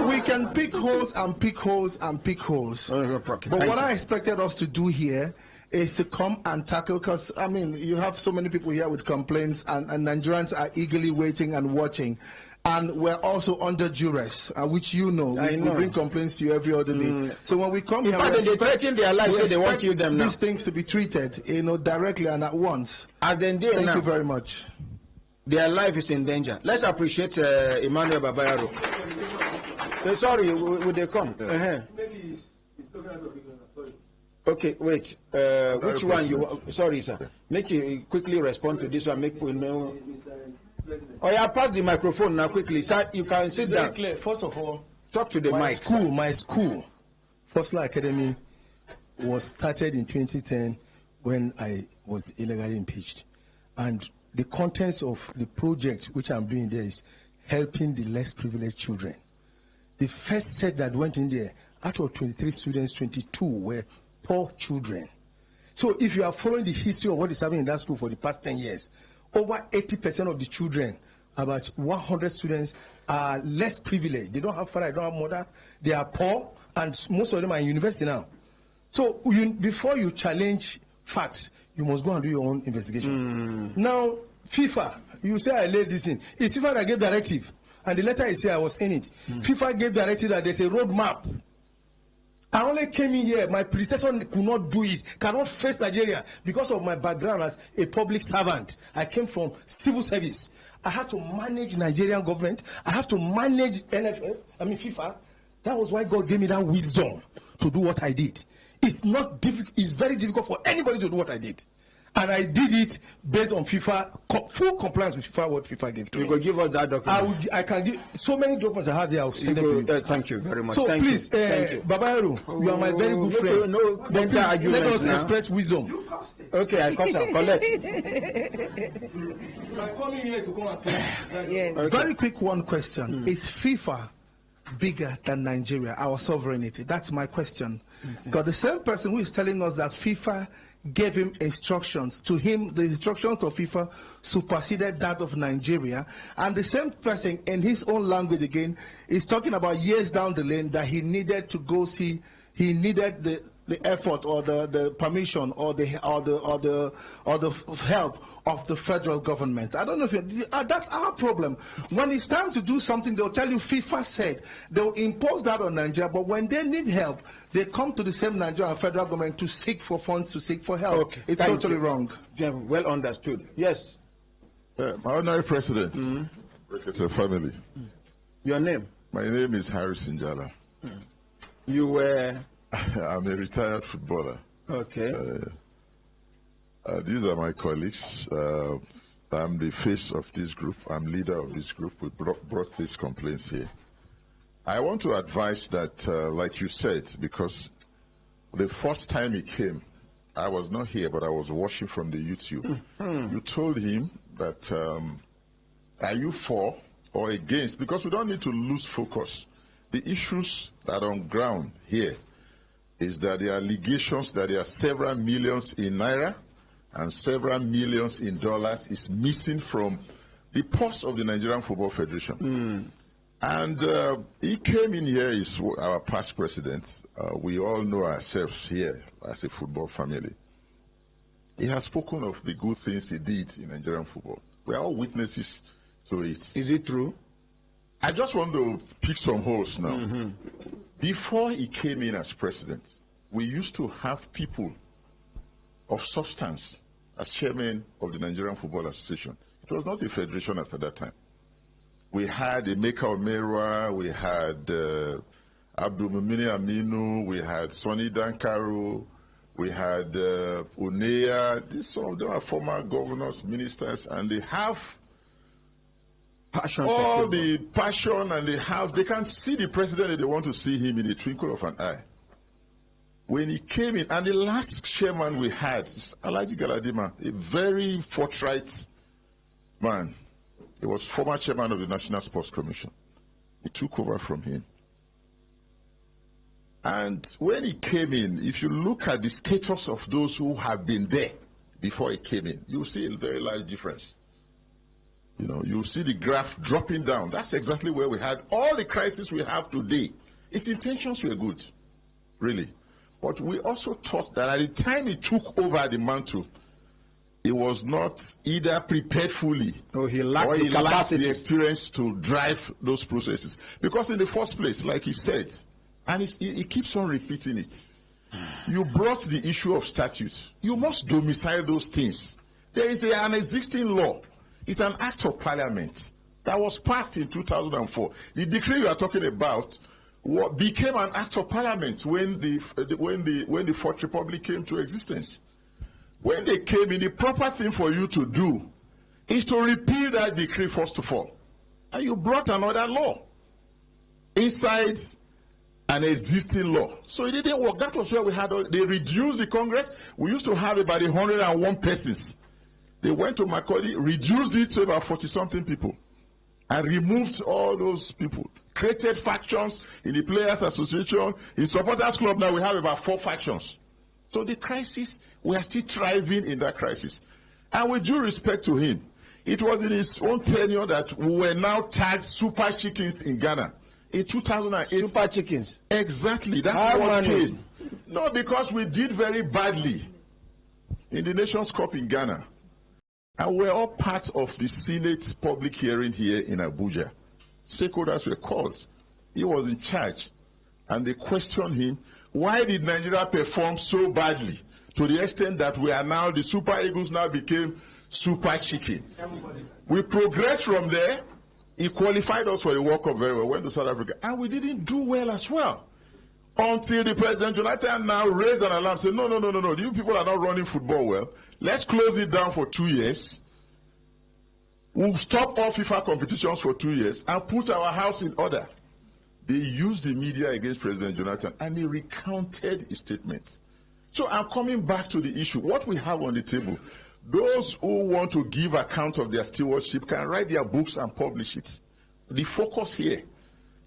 we can pick holes and pick holes and pick holes. But what I expected us to do here is to come and tackle, because I mean, you have so many people here with complaints, and Nigerians are eagerly waiting and watching, and we're also under duress, which we bring complaints to you every other day. So when we come here, they threaten their lives, so they want to kill them now. These things to be treated, directly and at once. Thank you very much. Their life is in danger. Let's appreciate Emmanuel Babayaro. Sorry, would they come? Maybe he's talking out of ignorance. Sorry. Okay, wait. Which one you want? Sorry, sir. Make you quickly respond to this one. Make we know. Oh, yeah, pass the microphone now quickly. Sir, you can sit down. Clear. First of all, talk to the mic. My school, First Law Academy, was started in 2010 when I was illegally impeached. And the contents of the project which I'm doing there is helping the less privileged children. The first set that went in there, out of 23 students, 22 were poor children. So if you are following the history of what is happening in that school for the past 10 years, over 80% of the children, about 100 students, are less privileged. They don't have father, they don't have mother, they are poor, and most of them are in university now. So before you challenge facts, you must go and do your own investigation. Now, FIFA, you say I laid this in. It's FIFA that gave directive, and the letter is here, I was saying it. FIFA gave directive that there's a roadmap. I only came in here, my predecessor could not do it, cannot face Nigeria because of my background as a public servant. I came from civil service. I had to manage Nigerian government. I have to manage FIFA. That was why God gave me that wisdom to do what I did. It's not difficult. It's very difficult for anybody to do what I did. And I did it based on FIFA, full compliance with FIFA, what FIFA gave to me. You could give us that document. I can give so many documents I have there. I'll send them to you. Thank you very much. So thank please, Baba Heru, you are my very good friend. But please, let us express wisdom. Okay, I collect. Okay. Very quick one question. Is FIFA bigger than Nigeria, our sovereignty? That's my question. Because the same person who is telling us that FIFA gave him instructions, to him the instructions of FIFA superseded that of Nigeria, and the same person in his own language again is talking about years down the lane that he needed to go see, he needed the effort or the permission or the help of the federal government. I don't know if that's our problem. When it's time to do something, they'll tell you FIFA said. They'll impose that on Nigeria, but when they need help, they come to the same Nigerian federal government to seek for funds, to seek for help. Okay, it's totally wrong. Well understood. Yes. My honorary president, Brekete family. Your name? My name is Harris Njala. You were? I'm a retired footballer. Okay. These are my colleagues. I'm the face of this group. I'm leader of this group. We brought these complaints here. I want to advise that, like you said, because the first time he came, I was not here, but I was watching from the YouTube. You told him that, are you for or against? Because we don't need to lose focus. The issues that are on ground here is that there are allegations that there are several millions in Naira and several millions in dollars is missing from the purse of the Nigerian Football Federation. And he came in here, he's our past president. We all know ourselves here as a football family. He has spoken of the good things he did in Nigerian football. We are all witnesses to it. Is it true? I just want to pick some holes now. Before he came in as president, we used to have people of substance as chairman of the Nigerian Football Association. It was not a federation as at that time. We had Emeka Omerwa, we had Abdul Mumini Aminu, we had Sonny Dankaro, we had Uneya. Some of them are former governors, ministers, and they have passion, all the passion, and they can see the president and they want to see him in the twinkle of an eye. When he came in, and the last chairman we had is Alhaji Galadima, a very forthright man. He was former chairman of the National Sports Commission. He took over from him. And when he came in, if you look at the status of those who have been there before he came in, you'll see a very large difference. You know, you'll see the graph dropping down. That's exactly where we had all the crises we have today. His intentions were good, really. But we also thought that at the time he took over the mantle, he was not either prepared fully or he lacked the experience to drive those processes. Because in the first place, like he said, and he keeps on repeating it, you brought the issue of statutes. You must domicile those things. There is an existing law. It's an act of parliament that was passed in 2004. The decree you are talking about what became an act of parliament when the Fourth Republic came to existence. When they came in, the proper thing for you to do is to repeal that decree first of all. And you brought another law inside an existing law. So it didn't work. That was where we had, they reduced the Congress. We used to have about 101 persons. They went to Macaulay, reduced it to about 40-something people, and removed all those people. Created factions in the Players Association. In Supporters Club now we have about 4 factions. So the crisis, we are still thriving in that crisis. And with due respect to him, it was in his own tenure that we were now tagged super chickens in Ghana. In 2008. Super chickens? Exactly, that's what came. No, because we did very badly in the Nations Cup in Ghana. And we're all part of the Senate public hearing here in Abuja. Stakeholders were called. He was in charge. And they questioned him, why did Nigeria perform so badly to the extent that we are now, the Super Eagles now became Super Chicken? We progressed from there. He qualified us for the World Cup very well, went to South Africa, and we didn't do well as well. Until the President Jonathan now raised an alarm, said, no, you people are not running football well. Let's close it down for 2 years. We'll stop all FIFA competitions for 2 years and put our house in order. They used the media against President Jonathan, and he recounted his statements. So I'm coming back to the issue. What we have on the table, those who want to give account of their stewardship can write their books and publish it. The focus here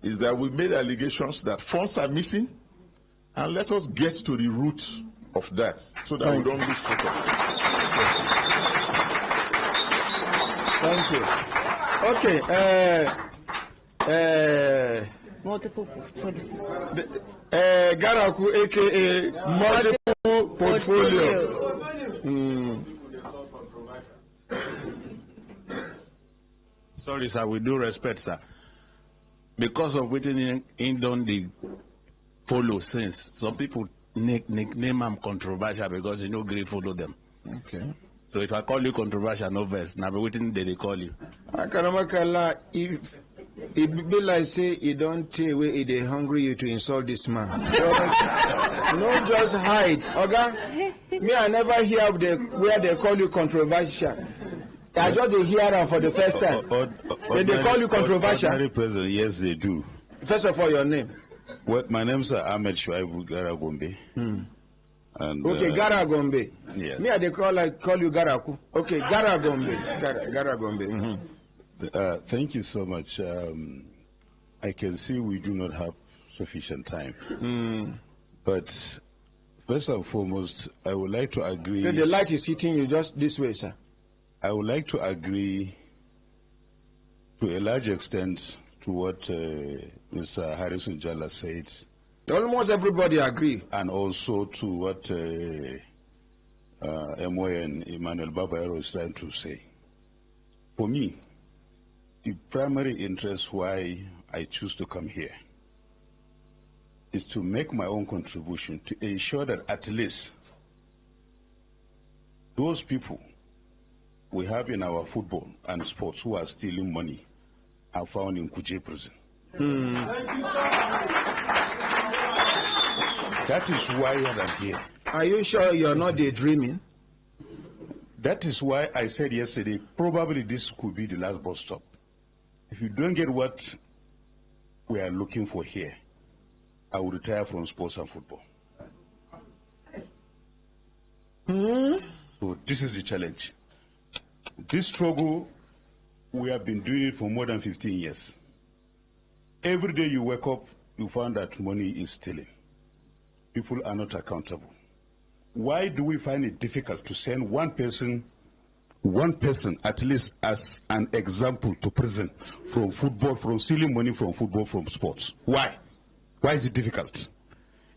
is that we made allegations that funds are missing, and let us get to the root of that so that we don't lose focus. Thank you. Okay. Multiple portfolio. Garaku, aka multiple portfolio. Sorry, sir, with due respect, sir. Because of waiting in done the follow since, some people nickname them controversial because you know great follow them. Okay. So if I call you controversial, no verse. Now be waiting they call you. If it be like say you don't take away they hungry you to insult this man. No, just hide. Okay? Me, I never hear of where they call you controversial. I just hear them for the first time. They call you controversial. President, yes, they do. First of all, your name. What my name's Ahmed Shuaibu Garagombe. And, okay, Garagombe. Yeah. Me, they call you Garaku. Okay, Garagombe. Garagombe. Thank you so much. I can see we do not have sufficient time. But first and foremost, I would like to agree. The light is hitting you just this way, sir. I would like to agree to a large extent to what Mr. Harrison Jalla said. Almost everybody agree. And also to what MON Emmanuel Babayaro is trying to say. For me, the primary interest why I choose to come here is to make my own contribution to ensure that at least those people we have in our football and sports who are stealing money are found in Kuje prison. That is why I'm here. Are you sure you're not daydreaming? That is why I said yesterday, probably this could be the last bus stop. If you don't get what we are looking for here, I will retire from sports and football. So this is the challenge. This struggle, we have been doing it for more than 15 years. Every day you wake up, you find that money is stealing. People are not accountable. Why do we find it difficult to send one person at least as an example to prison from football, from stealing money from football, from sports? Why? Why is it difficult?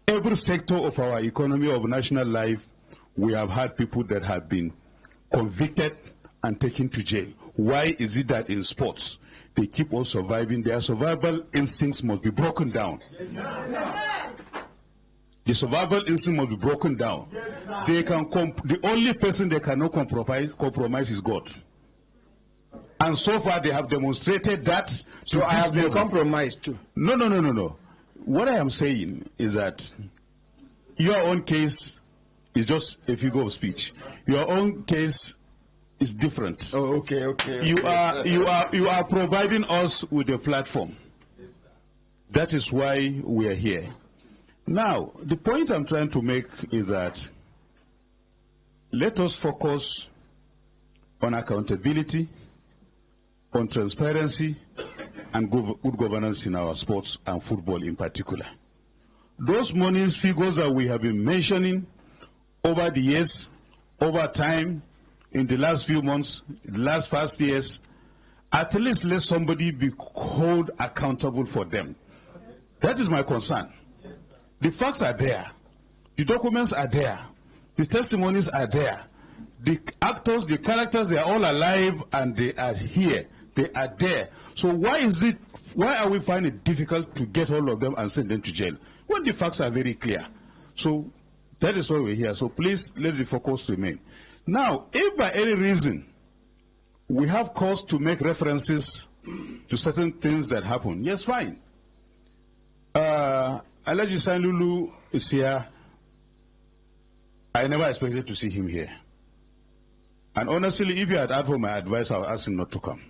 Every sector of our economy, of national life, we have had people that have been convicted and taken to jail. Why is it that in sports they keep on surviving? Their survival instincts must be broken down. The survival instinct must be broken down. They can the only person they cannot compromise is God. And so far they have demonstrated that. So I have been compromised too. No. what I am saying is that your own case is just a figure of speech. Your own case is different. Oh, okay. You are providing us with a platform. That is why we are here. Now, the point I'm trying to make is that let us focus on accountability, on transparency, and good governance in our sports and football in particular. Those monies figures that we have been mentioning over the years, over time, in the last few months, the last past years, at least let somebody be held accountable for them. That is my concern. The facts are there. The documents are there. The testimonies are there. The actors, the characters, they are all alive and they are here. They are there. So why are we finding it difficult to get all of them and send them to jail when the facts are very clear? So that is why we're here. So please let the focus remain. Now, if by any reason we have cause to make references to certain things that happen, yes, fine. Alaji Sanlulu is here. I never expected to see him here. And honestly, if you had asked for my advice, I would ask him not to come.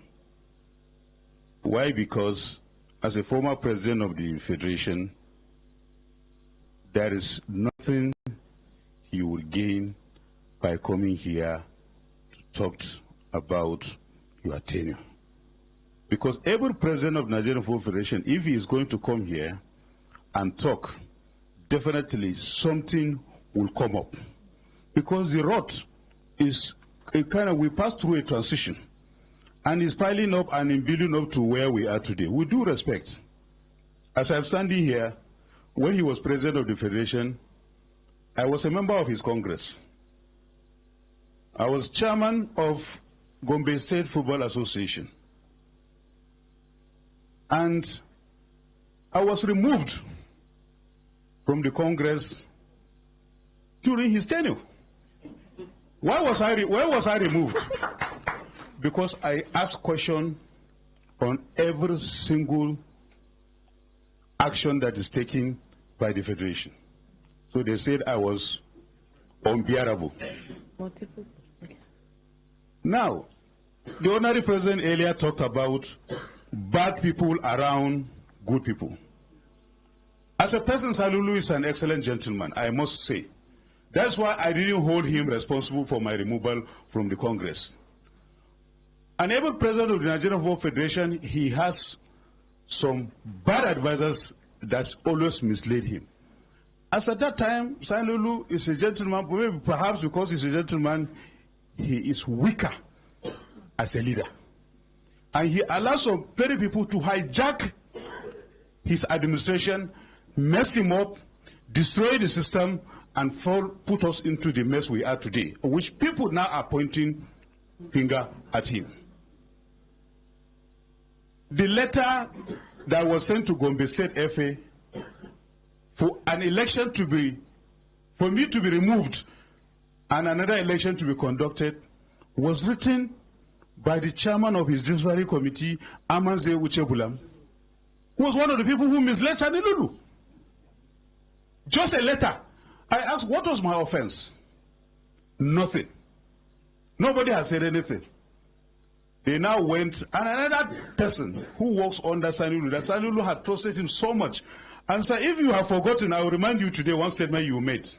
Why? Because as a former president of the Federation, there is nothing he will gain by coming here to talk about your tenure. Because every president of Nigerian Football Federation, if he is going to come here and talk, definitely something will come up. Because the rot is a kind of, we passed through a transition, and it's piling up and in building up to where we are today. With due respect, as I'm standing here, when he was president of the Federation, I was a member of his Congress. I was chairman of Gombe State Football Association. And I was removed from the Congress during his tenure. Why was I removed? Because I asked questions on every single action that is taken by the Federation. So they said I was unbearable. Now, the honorary president earlier talked about bad people around good people. As a person, Salulu is an excellent gentleman, I must say. That's why I didn't hold him responsible for my removal from the Congress. And every president of the Nigerian Football Federation, he has some bad advisors that always mislead him. As at that time, Salulu is a gentleman, maybe perhaps because he's a gentleman, he is weaker as a leader. And he allows some very people to hijack his administration, mess him up, destroy the system, and put us into the mess we are today, which people now are pointing finger at him. The letter that was sent to Gombe State FA for an election to be, for me to be removed and another election to be conducted, was written by the chairman of his disciplinary committee, Amanze Uchebulam, who was one of the people who misled Sanilulu. Just a letter. I asked, what was my offense? Nothing. Nobody has said anything. They now went, and another person who works under Sanilulu, that Sanilulu had trusted him so much. And so if you have forgotten, I will remind you today one statement you made.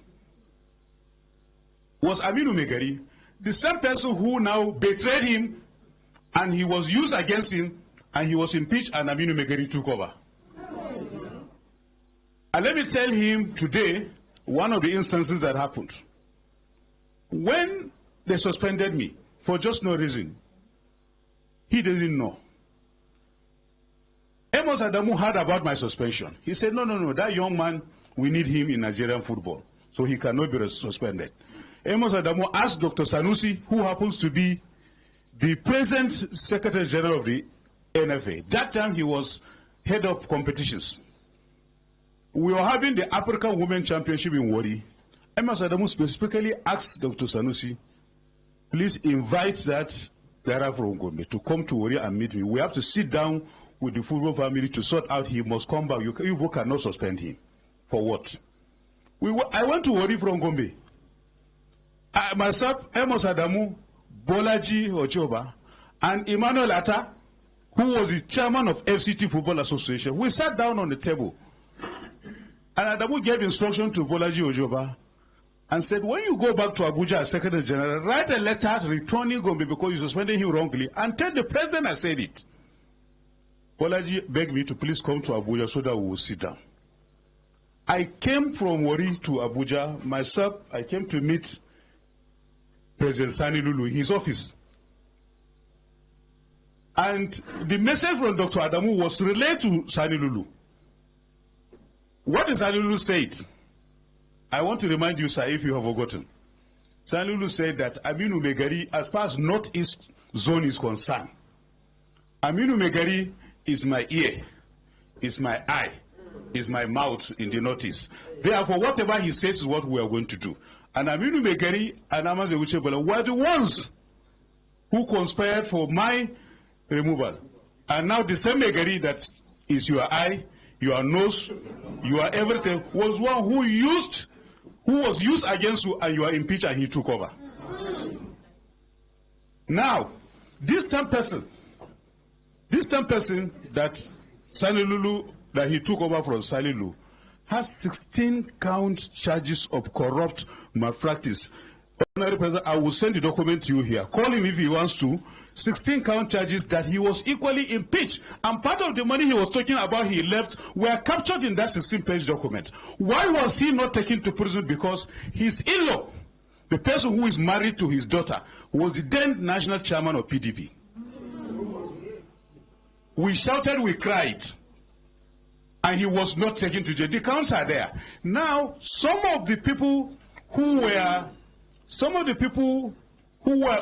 Was Aminu Megari, the same person who now betrayed him, and he was used against him, and he was impeached, and Aminu Megari took over. And let me tell him today, one of the instances that happened. When they suspended me for just no reason, he didn't know. Amos Adamu heard about my suspension. He said, no, that young man, we need him in Nigerian football, so he cannot be suspended. Amos Adamu asked Dr. Sanusi, who happens to be the present Secretary General of the NFA. That time he was head of competitions. We were having the African Women Championship in Wari. Amos Adamu specifically asked Dr. Sanusi, please invite that Dara from Gombe to come to Wari and meet me. We have to sit down with the football family to sort out he must come back. You both cannot suspend him. For what? I went to Wari from Gombe. Myself, Amos Adamu, Bolaji Ochoba, and Emmanuel Atta, who was the chairman of FCT Football Association. We sat down on the table. And Adamu gave instruction to Bolaji Ochoba and said, when you go back to Abuja as Secretary General, write a letter returning Gombe because you suspended him wrongly and tell the president I said it. Bolaji begged me to please come to Abuja so that we will sit down. I came from Wari to Abuja. Myself, I came to meet President Sani Lulu in his office. And the message from Dr. Adamu was relayed to Sani Lulu. What did Sani Lulu say? I want to remind you, sir, if you have forgotten. Sani Lulu said that Aminu Megari, as far as Northeast Zone is concerned, Aminu Megari is my ear, is my eye, is my mouth in the Northeast. Therefore, whatever he says is what we are going to do. And Aminu Megari and Amaze Uchebola were the ones who conspired for my removal. And now the same Megari that is your eye, your nose, your everything, was one who was used against you, and you are impeached and he took over. Now, this same person that Sani Lulu, that he took over from Sani Lulu, has 16 count charges of corrupt malpractice. Honorary President, I will send the document to you here. Call him if he wants to. 16 count charges that he was equally impeached. And part of the money he was talking about he left were captured in that 16-page document. Why was he not taken to prison? Because his in-law, the person who is married to his daughter, was the then national chairman of PDP. We shouted, we cried. And he was not taken to jail. The counts are there. Now, some of the people who were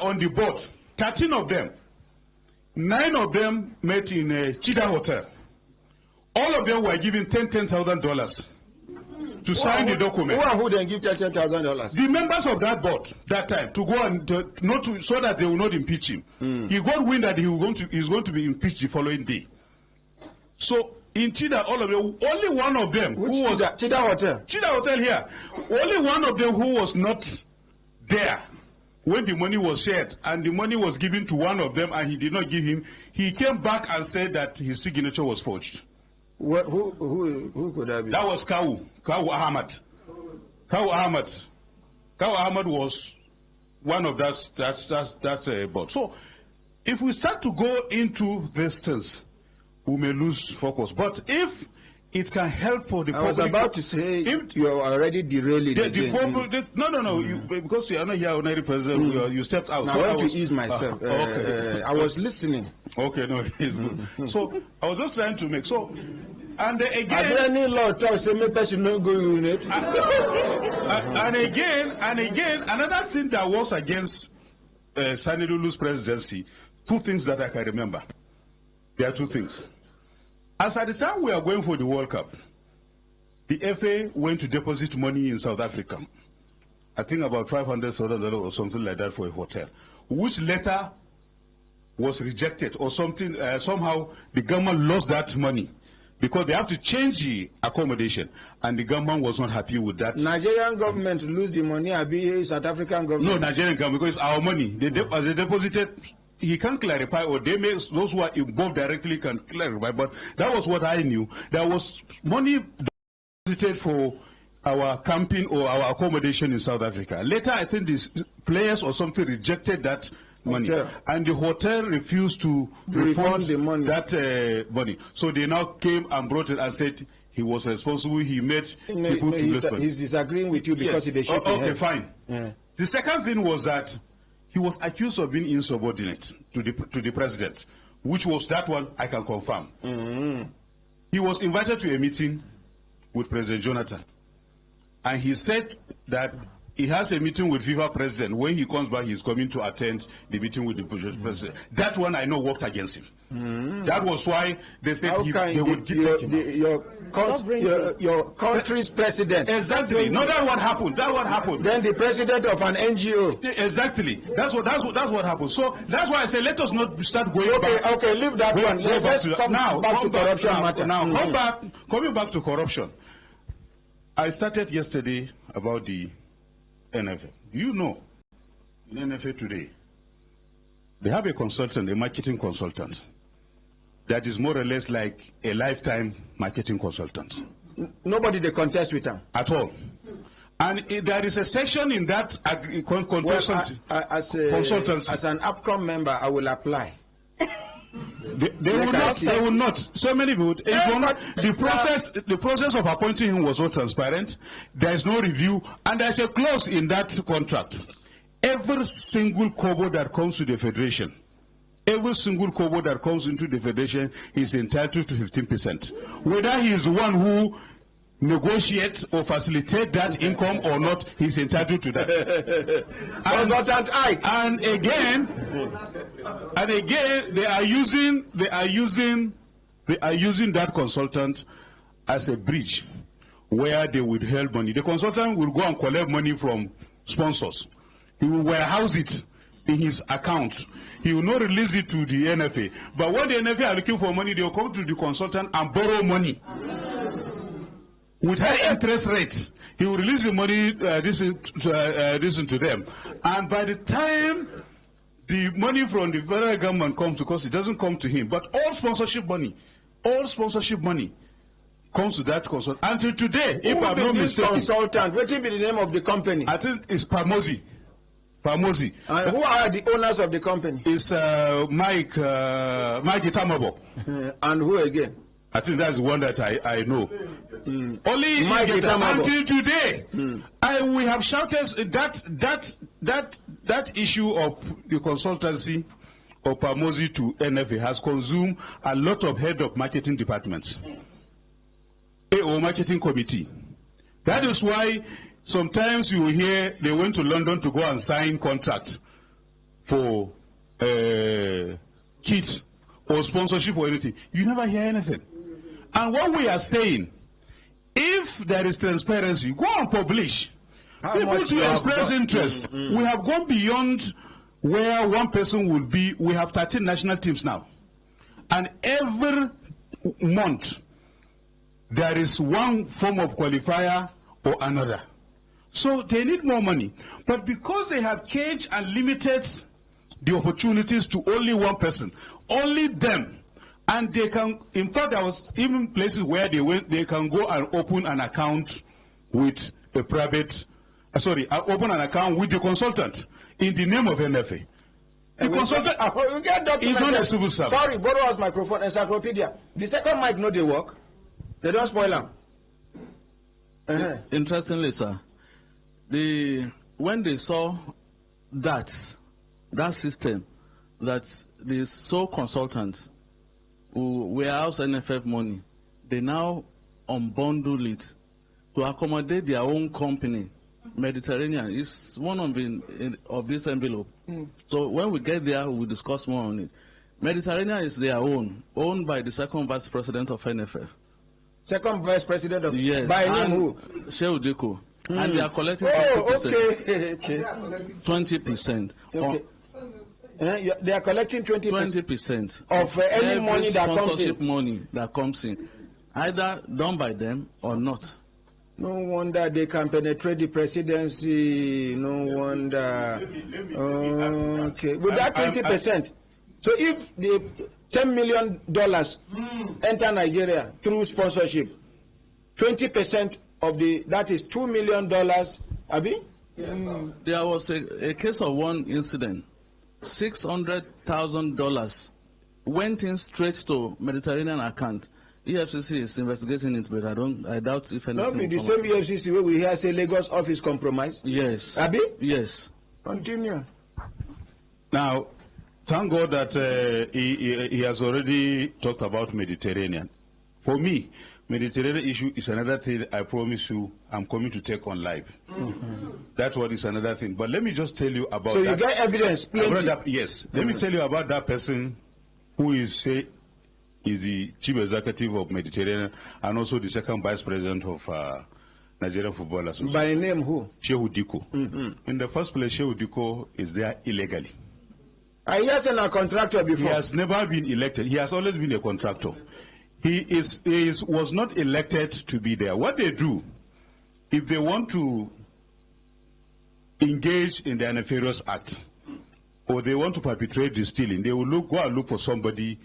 on the board, 13 of them, 9 of them met in a Chida hotel. All of them were given $10,000 to sign the document. Who then give $10,000? The members of that board that time to go and so that they will not impeach him. He got wind that he's going to be impeached the following day. So in Chida, all of them, only one of them who was Chida Hotel. Chida Hotel here. Only one of them who was not there when the money was shared, and the money was given to one of them and he did not give him. He came back and said that his signature was forged. Who could that be? That was Kawu Ahmad. Kawu Ahmad was one of that board. So if we start to go into these things, we may lose focus. But if it can help for the public. I was about to say, you are already derailing No. Because you are not here, Honorary President, you stepped out. Now, so I want to ease myself. Okay. I was listening. Okay, no, it's good. So I was just trying to make and again. Are there any law to say me person no go urinate? And again, another thing that was against Sani Lulu's presidency, 2 things that I can remember. There are 2 things. As at the time we are going for the World Cup, the FA went to deposit money in South Africa. I think about $500,000 or something like that for a hotel, which later was rejected or something. Somehow the government lost that money because they have to change the accommodation, and the government was not happy with that. Nigerian government lose the money, I be South African government. No, Nigerian government, because it's our money. As they deposited. He can clarify, or those who are involved directly can clarify, but that was what I knew. There was money deposited for our camping or our accommodation in South Africa. Later, I think these players or something rejected that money, and the hotel refused to refund the money. That money. So they now came and brought it and said he was responsible. He made people to he's disagreeing with you because they shook okay, fine. Yeah. The second thing was that he was accused of being insubordinate to the president, which was that one I can confirm. He was invited to a meeting with President Jonathan, and he said that he has a meeting with FIFA president. When he comes back, he's coming to attend the meeting with the president. That one I know worked against him. That was why they said they would take him out. Your country's president. Exactly. No, that's what happened. That's what happened. Then the president of an NGO. Exactly. That's what happened. So that's why I say let us not start going back. Okay, leave that one. Let's come back to corruption matter. Now, coming back to corruption. I started yesterday about the NFA. You know, in NFA today, they have a consultant, a marketing consultant, that is more or less like a lifetime marketing consultant. Nobody they contest with them? At all. And there is a section in that consultancy. As an APCOM member, I will apply. They will not. So many people. The process of appointing him was so transparent. There is no review, and there's a clause in that contract. Every single kobo that comes to the federation, every single kobo that comes into the federation is entitled to 15%. Whether he is the one who negotiate or facilitate that income or not, he's entitled to that. And again, they are using that consultant as a bridge where they withhold money. The consultant will go and collect money from sponsors. He will warehouse it in his account. He will not release it to the NFA. But when the NFA are looking for money, they will come to the consultant and borrow money with high interest rates. He will release the money to them. And by the time the money from the federal government comes, because it doesn't come to him, but all sponsorship money comes to that consultant. Until today, if I'm not mistaken, consultant, what will be the name of the company? I think it's Pamosi. And who are the owners of the company? It's Mike Itamabo. And who again? I think that's the one that I know. Only until today, we have shouted that issue of the consultancy of Pamosi to NFA has consumed a lot of head of marketing departments, or marketing committee. That is why sometimes you hear they went to London to go and sign contracts for kits or sponsorship or anything. You never hear anything. And what we are saying, if there is transparency, go and publish. People to express interest. We have gone beyond where one person will be. We have 13 national teams now. And every month, there is one form of qualifier or another. So they need more money. But because they have caged and limited the opportunities to only one person, only them, and they can, in fact, there was even places where they can go and open an account with a private, open an account with the consultant in the name of NFA. The consultant is not a civil servant. Sorry, borrow us microphone, encyclopedia. The second mic, no, they work. They don't spoil them. Interestingly, sir, when they saw that system, that the sole consultants who warehouse NFF money, they now unbundle it to accommodate their own company. Mediterranean is one of this envelope. So when we get there, we'll discuss more on it. Mediterranean is their owned by the second vice president of NFF. Second vice president of by name who? Shehu Deko. And they are collecting 20%. 20%. Okay. They are collecting 20% of any money that comes in. Sponsorship money that comes in, either done by them or not. No wonder they can penetrate the presidency. No wonder. Okay, with that 20%. So if the $10 million enter Nigeria through sponsorship, 20% of that is $2 million. Abi? Yes. There was a case of one incident. $600,000 went in straight to Mediterranean account. EFCC is investigating it, but I doubt if anything. Not be the same EFCC where we hear say Lagos office compromise. Yes. Abi? Yes. Continue. Now, thank God that he has already talked about Mediterranean. For me, Mediterranean issue is another thing I promise you I'm coming to take on live. That's what is another thing. But let me just tell you about So that. you get evidence, plenty. Yes. Let me tell you about that person who is the chief executive of Mediterranean and also the second vice president of Nigerian Football Association. By name who? Shehu Diko. In the first place, Shehu Diko is there illegally. He hasn't a contractor before. He has never been elected. He has always been a contractor. He was not elected to be there. What they do, if they want to engage in the nefarious act, or they want to perpetrate the stealing, they will go and look for somebody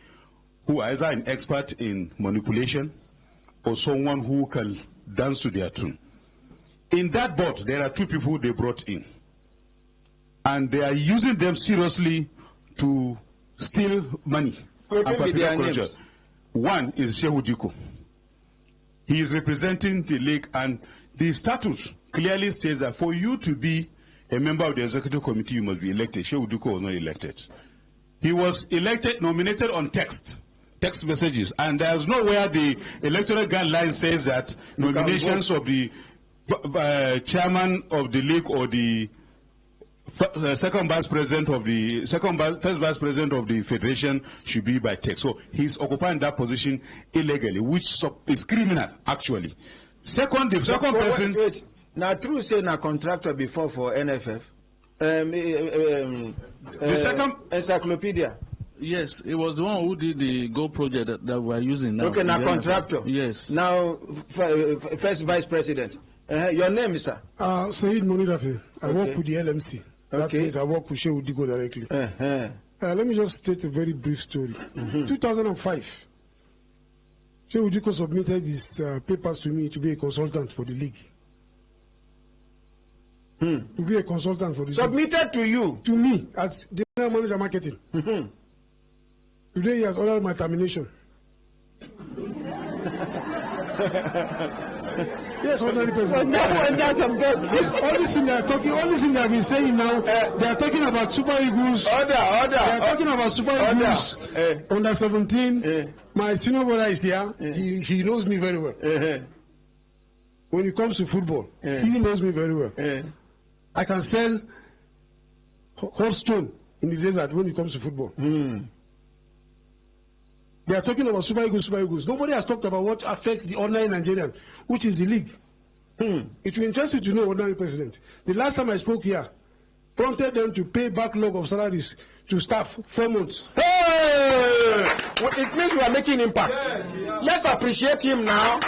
who is either an expert in manipulation or someone who can dance to their tune. In that board, there are two people they brought in. And they are using them seriously to steal money. What will be their names? One is Shehu Diko. He is representing the league, and the statute clearly states that for you to be a member of the executive committee, you must be elected. Shehu Diko was not elected. He was nominated on text messages, and there's nowhere the electoral guideline says that nominations of the chairman of the league or the first vice president of the federation should be by text. So he's occupying that position illegally, which is criminal actually. Second, the second person. Wait. Now, true say na contractor before for NFF. The second encyclopedia. Yes, it was the one who did the Go project that we're using now. Okay, now contractor. Yes. Now, first vice president. Your name, sir? Saeed Monirafi. I work with the LMC. That means I work with Shehu Diko directly. Let me just state a very brief story. 2005, Shehu Diko submitted his papers to me to be a consultant for the league. To be a consultant for the submitted league. To you? To me, as general manager marketing. Today he has ordered my termination. Yes, ordinary president. All this thing they are talking, all this thing they have been saying now, they are talking about Super Eagles. They are talking about Super Eagles under 17. My senior brother is here. He knows me very well. When it comes to football, he knows me very well. I can sell hot stone in the desert when it comes to football. They are talking about Super Eagles, Super Eagles. Nobody has talked about what affects the ordinary Nigerian, which is the league. It will interest you to know, ordinary president. The last time I spoke here, prompted them to pay backlog of salaries to staff 4 months. Hey! Well, it means we are making impact. Let's appreciate him now.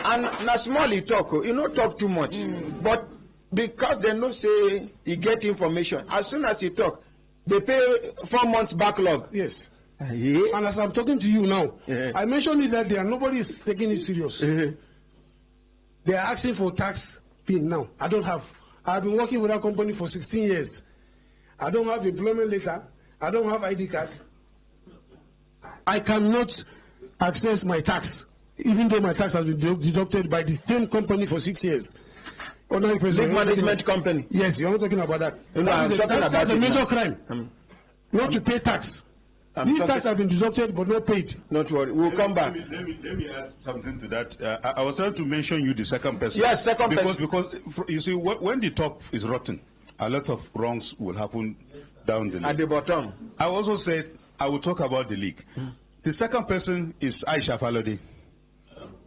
And na small he talk, you know, talk too much. But because they know say he get information, as soon as he talk, they pay 4 months backlog. Yes. And as I'm talking to you now, I mentioned it that day and nobody is taking it serious. They are asking for tax pin now. I don't have. I've been working with that company for 16 years. I don't have employment letter. I don't have ID card. I cannot access my tax, even though my tax has been deducted by the same company for 6 years. Big management company. Yes, you're not talking about that. That's a major crime. Not to pay tax. These taxes have been deducted but not paid. Not worry. We'll come back. Let me add something to that. I was trying to mention you the second person. Yes, second person. Because you see, when the top is rotten, a lot of wrongs will happen down the league. At the bottom. I also said I will talk about the league. The second person is Aisha Falode,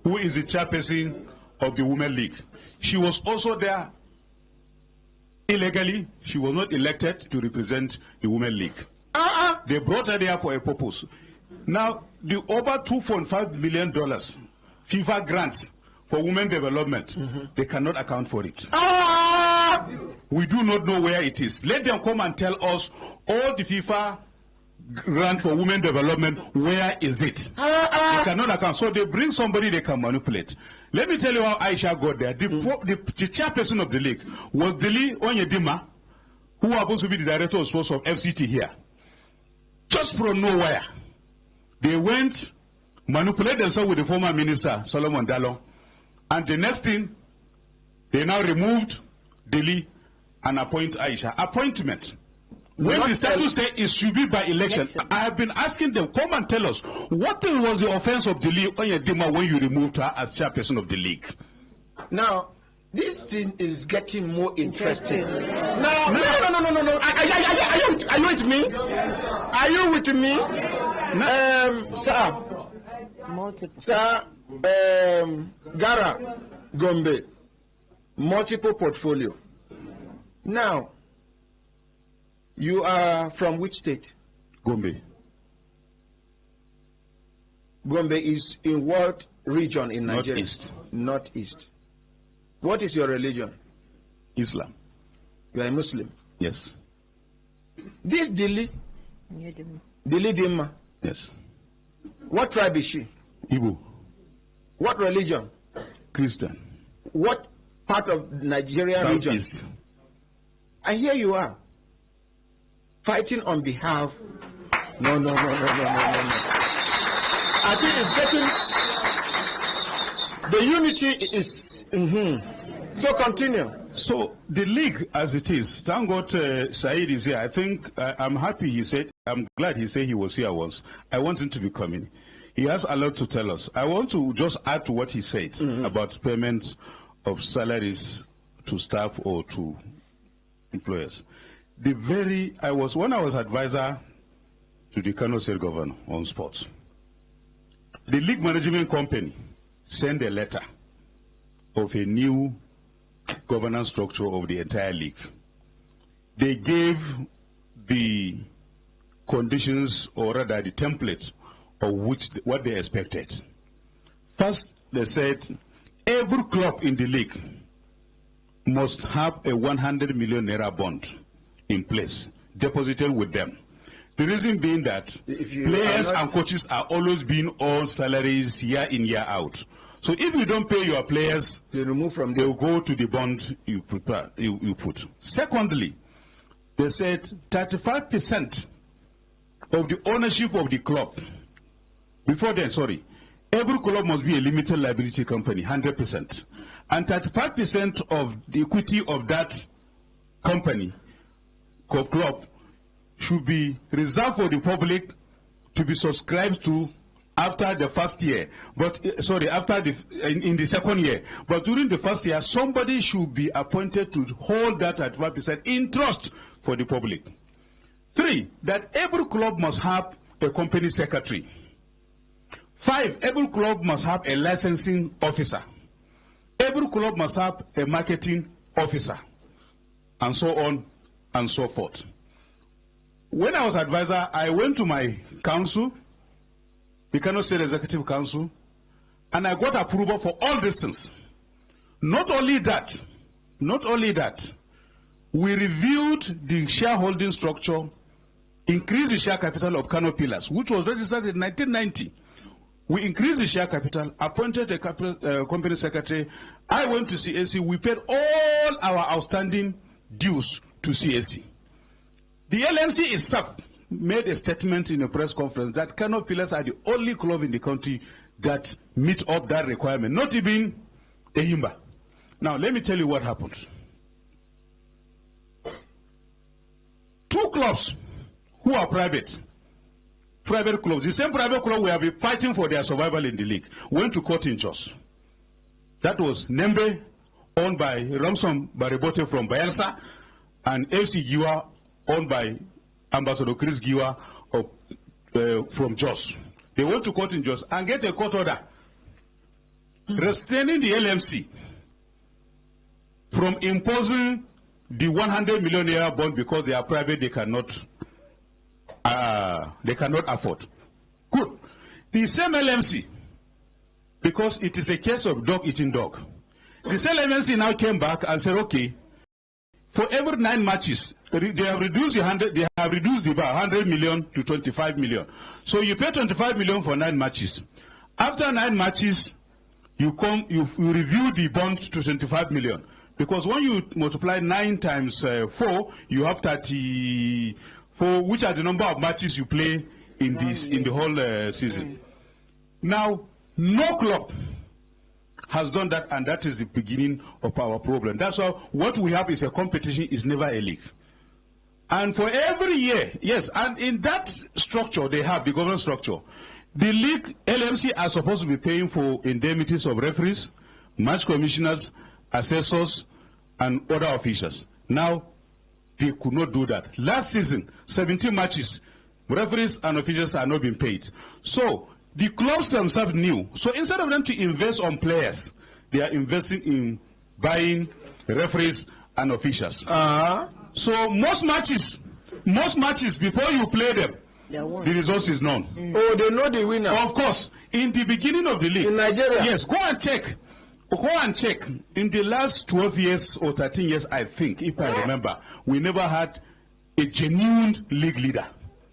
who is the chairperson of the Women League. She was also there illegally. She was not elected to represent the Women League. They brought her there for a purpose. Now, the over $2.5 million FIFA grants for women development, they cannot account for it. We do not know where it is. Let them come and tell us all the FIFA grant for women development, where is it? They cannot account. So they bring somebody they can manipulate. Let me tell you how Aisha got there. The chairperson of the league was Dili Onyedima, who happens to be the director of sports of FCT here. Just from nowhere, they went, manipulate themselves with the former minister, Solomon Dalon, and the next thing, they now removed Dili and appoint Aisha. Appointment When the statute says it should be by election, I have been asking them, come and tell us, what was the offense of the league when you removed her as chairperson of the league? Now, this thing is getting more interesting. No. Are you with me? Are you with me? Sir. Multiple. Sir, Gara, Gombe, multiple portfolio. Now, you are from which state? Gombe. Gombe is in what region in Nigeria? Northeast. Northeast. What is your religion? Islam. You are a Muslim? Yes. This Dili Dimma. Yes. What tribe is she? Igbo. What religion? Christian. What part of Nigeria region? Southeast. And here you are, fighting on behalf. No. I think it's getting. The unity is. So continue. So the league as it is, thank God Said is here. I think I'm happy he said, I'm glad he said he was here once. I want him to be coming. He has a lot to tell us. I want to just add to what he said about payments of salaries to staff or to employers. When I was advisor to the Kano State Governor on sports, the league management company sent a letter of a new governance structure of the entire league. They gave the conditions, or rather the template of what they expected. First, they said every club in the league must have a 100 million naira bond in place, deposited with them. The reason being that players and coaches are always being on salaries year in, year out. So if you don't pay your players, they will go to the bond you put. Secondly, they said 35% of the ownership of the club. Before then, every club must be a limited liability company, 100%. And 35% of the equity of that company, club, should be reserved for the public to be subscribed to after the first year, in the second year. But during the first year, somebody should be appointed to hold that at 5% in trust for the public. 3, that every club must have a company secretary. 5, every club must have a licensing officer. Every club must have a marketing officer, and so on and so forth. When I was advisor, I went to my council, the Kano State Executive Council, and I got approval for all these things. Not only that, we reviewed the shareholding structure, increased the share capital of Kano Pillars, which was registered in 1990. We increased the share capital, appointed a company secretary. I went to CAC. We paid all our outstanding dues to CAC. The LMC itself made a statement in a press conference that Kano Pillars are the only club in the country that meet up that requirement, not even Eyimba. Now, let me tell you what happened. 2 clubs who are private clubs, the same private club we have been fighting for their survival in the league, went to court in Jos. That was Nembe, owned by Ramson Barebote from Bayelsa, and FC Giwa, owned by Ambassador Chris Giwa from Jos. They went to court in Jos and get a court order restraining the LMC from imposing the 100 million naira bond because they are private, they cannot afford. Good. The same LMC, because it is a case of dog eating dog, the same LMC now came back and said, okay, for every 9 matches, they have reduced the 100 million to 25 million. So you pay 25 million for 9 matches. After 9 matches, you review the bond to 25 million. Because when you multiply 9 times 4, you have 34, which are the number of matches you play in the whole season. Now, no club has done that, and that is the beginning of our problem. That's why what we have is a competition, is never a league. And for every year, yes, and in that structure they have, the government structure, the league LMC are supposed to be paying for indemnities of referees, match commissioners, assessors, and other officials. Now, they could not do that. Last season, 17 matches, referees and officials are not being paid. So, the clubs themselves knew. So, instead of them to invest on players, they are investing in buying referees and officials. So, most matches, before you play them, the result is known. Oh, they know the winner. Of course, in the beginning of the league. In Nigeria? Yes, go and check. Go and check. In the last 12 years or 13 years, I think, if I remember, we never had a genuine league leader.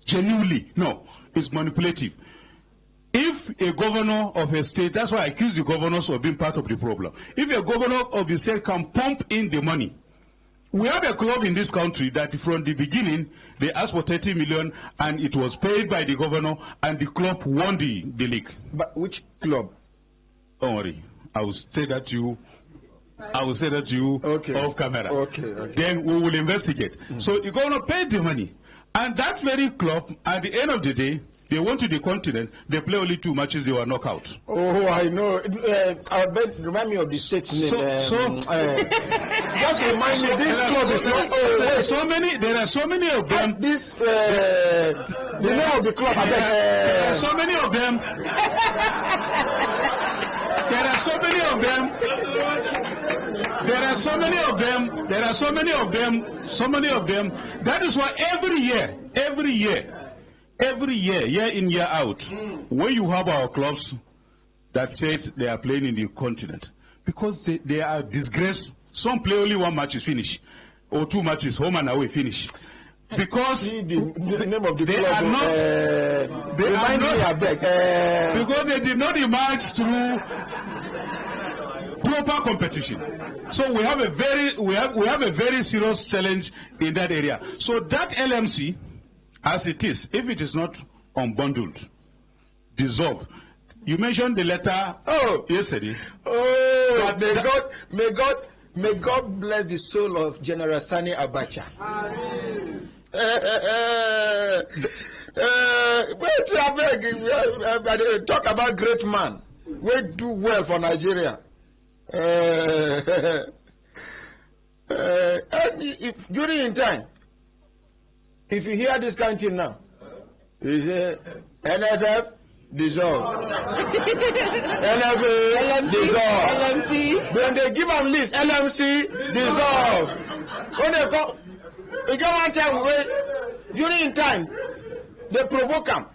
Genuinely. No, it's manipulative. If a governor of a state, that's why I accuse the governors of being part of the problem. If a governor of the state can pump in the money, we have a club in this country that from the beginning, they asked for 30 million and it was paid by the governor and the club won the league. But which club? Don't worry. I will say that to you. I will say that to you off camera. Okay. Then we will investigate. So the governor paid the money. And that very club, at the end of the day, they went to the continent, they play only 2 matches, they were knocked out. Oh, I know. I bet, remind me of the state's name. Just remind me, this club is not... there are so many of them. The name of the club, there are so many of them. There are so many of them. There are so many of them. There are so many of them. So many of them. That is why every year, year in, year out, when you have our clubs that said they are playing in the continent, because they are disgraced. Some play only 1 match is finished, or 2 matches, home and away finish. Because the name of the they club, are not. They are not. Because they did not emerge through proper competition. So we have a very serious challenge in that area. So that LMC, as it is, if it is not unbundled, dissolved. You mentioned the letter yesterday. Oh, may God bless the soul of General Sani Abacha. Talk about great man. We do well for Nigeria. And if during in time, if you hear this kind of thing now, you say NFF dissolve, NFA dissolve, LMC. When they give them list, LMC dissolve. When they come, you get one time during in time, they provoke them.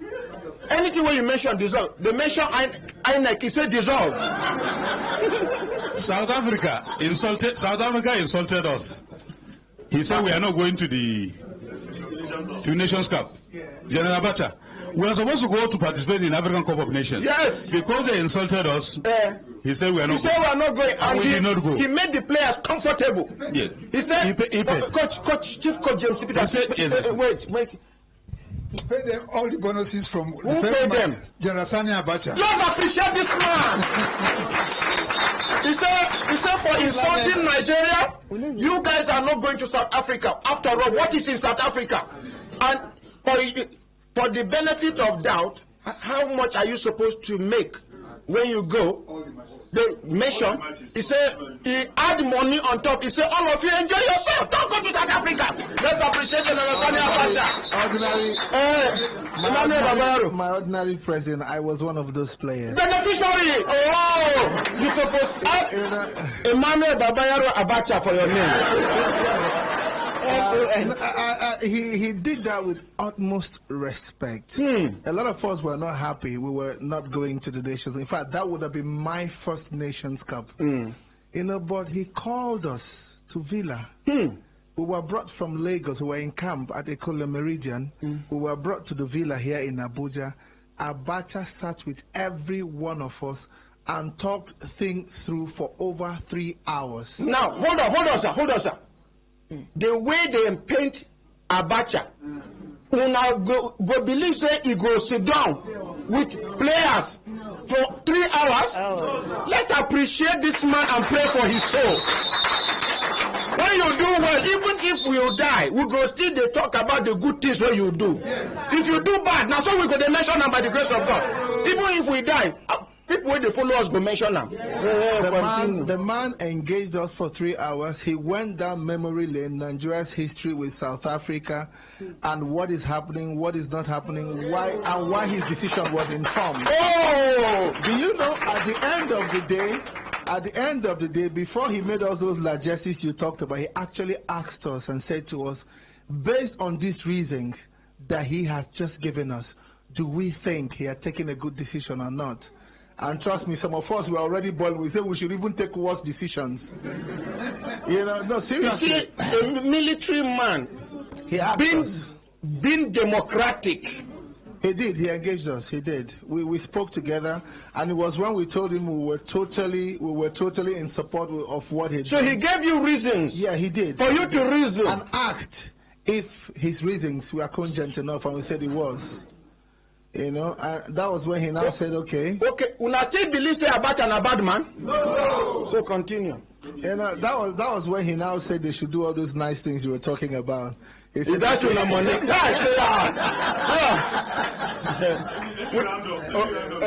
Anything where you mention dissolve, they mention INEC, he said dissolve. South Africa insulted us. He said we are not going to the Nations Cup. General Abacha, we are supposed to go to participate in African Cup of Nations. Yes. Because they insulted us, he said we are not going. He said we are not going. And we did not go. He made the players comfortable. Yes. He said, Chief Coach James Peter said, wait. Pay them all the bonuses from who paid them? General Sani Abacha. Let's appreciate this man. He said for insulting Nigeria, you guys are not going to South Africa. After all, what is in South Africa? And for the benefit of doubt, how much are you supposed to make when you go? The mission, he said, he add money on top. He said, all of you enjoy yourself. Don't go to South Africa. Let's appreciate the My ordinary president, I was one of those players. Beneficiary. Oh, you supposed to add Emmanuel Babayaro Abacha for your name. He did that with utmost respect. A lot of us were not happy. We were not going to the Nations. In fact, that would have been my first Nations Cup. But he called us to Villa. We were brought from Lagos. We were in camp at Ekole Meridian. We were brought to the Villa here in Abuja. Abacha sat with every one of us and talked things through for over 3 hours. Now, hold on, sir. The way they paint Abacha, who now go believe say he go sit down with players for 3 hours. Let's appreciate this man and pray for his soul. When when you do well, even if we die, we go still dey talk about the good things wey you do. Yes. If you do bad, now so we go dey mention am by the grace of God. Even if we die, people wey dey follow us go mention them. The man engaged us for 3 hours. He went down memory lane, Nigeria's history with South Africa, and what is happening, what is not happening, why his decision was informed. Oh! Do you know, at the end of the day, before he made all those largesses you talked about, he actually asked us and said to us, based on these reasons that he has just given us, do we think he had taken a good decision or not? And trust me, some of us were already boiled. We say we should even take worse decisions. You know, no, seriously. You see, a military man, being democratic. He did. He engaged us. He did. We spoke together, and it was when we told him we were totally in support of what he did. So he gave you reasons. Yeah, he did. For you to reason. And asked if his reasons were cogent enough, and we said it was. You know, that was when he now said, okay. Okay, una still believe say Abacha na bad man? No. So continue. You know, that was when he now said they should do all those nice things you were talking about. He said, that's your money.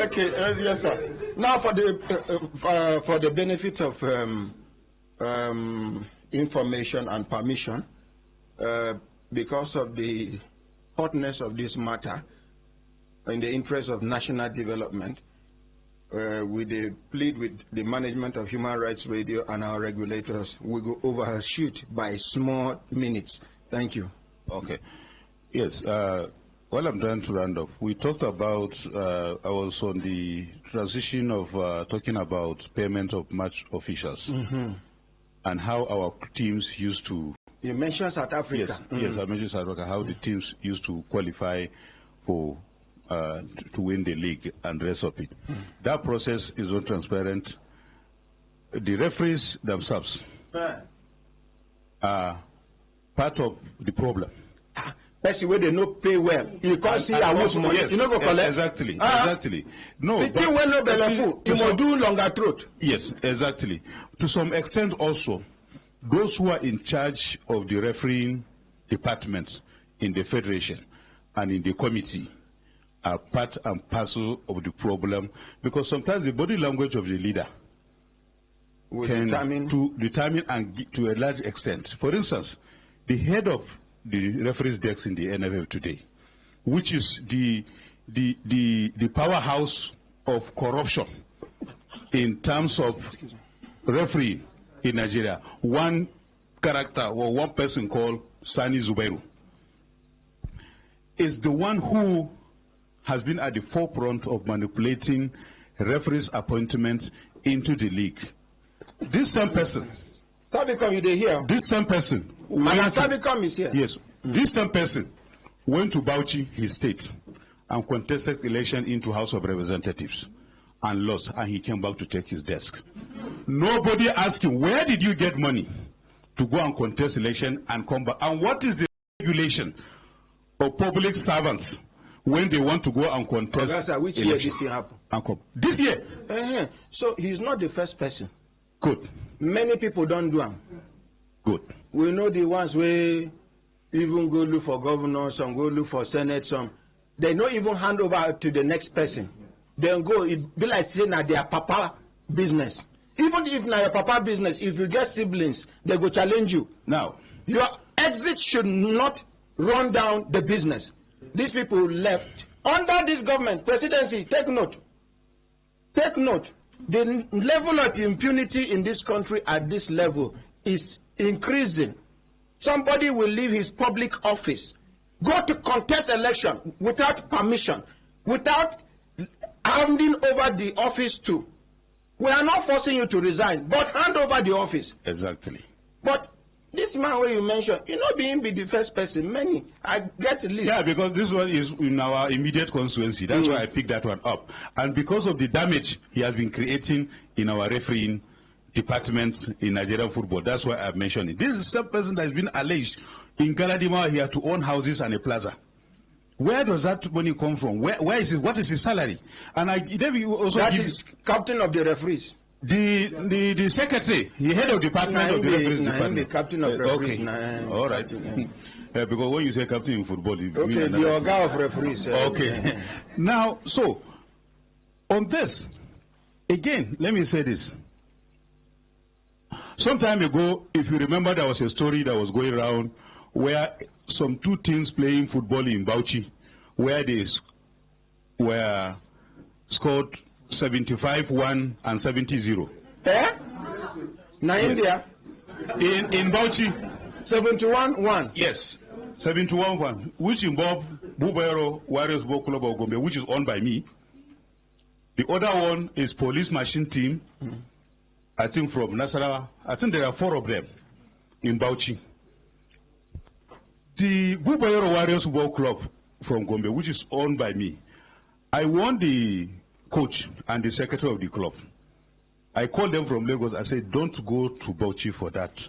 Okay, yes, sir. Now for the benefit of information and permission, because of the hotness of this matter, in the interest of national development, we plead with the management of Human Rights Radio and our regulators. We go overshoot by small minutes. Thank you. Okay. Yes. While I'm trying to round up, we talked about, I was on the transition of talking about payment of match officials and how our teams used to. You mentioned South Africa. Yes, yes, I mentioned South Africa, how the teams used to qualify for to win the league and the rest of it. That process is not transparent. The referees themselves are part of the problem. Person where they no pay well, you can't see a watch money. Yes, you know go collect. Exactly, exactly. No, the thing when no belly you must do longer throat. Yes, exactly. To some extent also, those who are in charge of the refereeing department in the federation and in the committee are part and parcel of the problem, because sometimes the body language of the leader can determine and to a large extent. For instance, the head of the referees desk in the NFF today, which is the powerhouse of corruption in terms of referee in Nigeria, one character or one person called Sani Zubairu is the one who has been at the forefront of manipulating referees' appointments into the league. This same person. This same person. Is here. Yes. This same person went to Bauchi, his state, and contested election into House of Representatives and lost, and he came back to take his desk. Nobody asked him, where did you get money to go and contest election and come back? And what is the regulation of public servants when they want to go and contest which election? Year this thing happen? This year. So he's not the first person. Good. Many people don't do them. Good. We know the ones where even go look for governor, some go look for senate, some they don't even hand over to the next person. Then go, it be like saying that their papa business. Even if now your papa business, if you get siblings, they go challenge you. Now, your exit should not run down the business. These people left under this government presidency. Take note. Take note. The level of impunity in this country at this level is increasing. Somebody will leave his public office, go to contest election without permission, without handing over the office to. We are not forcing you to resign, but hand over the office. Exactly. But this man where you mentioned, you know, being be the first person. Many, I get the list. Yeah, because this one is in our immediate constituency. That's why I picked that one up. And because of the damage he has been creating in our refereeing department in Nigerian football, that's why I've mentioned it. This is the same person that has been alleged in Galadima here to own houses and a plaza. Where does that money come from? Where is it? What is his salary? And I also that is captain of the referees. The secretary, the head of department of the referees department. The captain of referees. Okay. All right. Because when you say captain in football, you mean the organ of referees. Okay. Now, so on this, again, let me say this. Some time ago, if you remember, there was a story that was going around where some two teams playing football in Bauchi, where they were scored 75-1 and 70-0. Eh? Na India? In Bauchi. 71-1? Yes, 71-1, which involved Bubayoro Warriors Ball Club of Gombe, which is owned by me. The other one is police machine team, I think from Nasarawa. I think there are 4 of them in Bauchi. The Bubayoro Warriors Ball Club from Gombe, which is owned by me, I warned the coach and the secretary of the club. I called them from Lagos. I said, don't go to Bauchi for that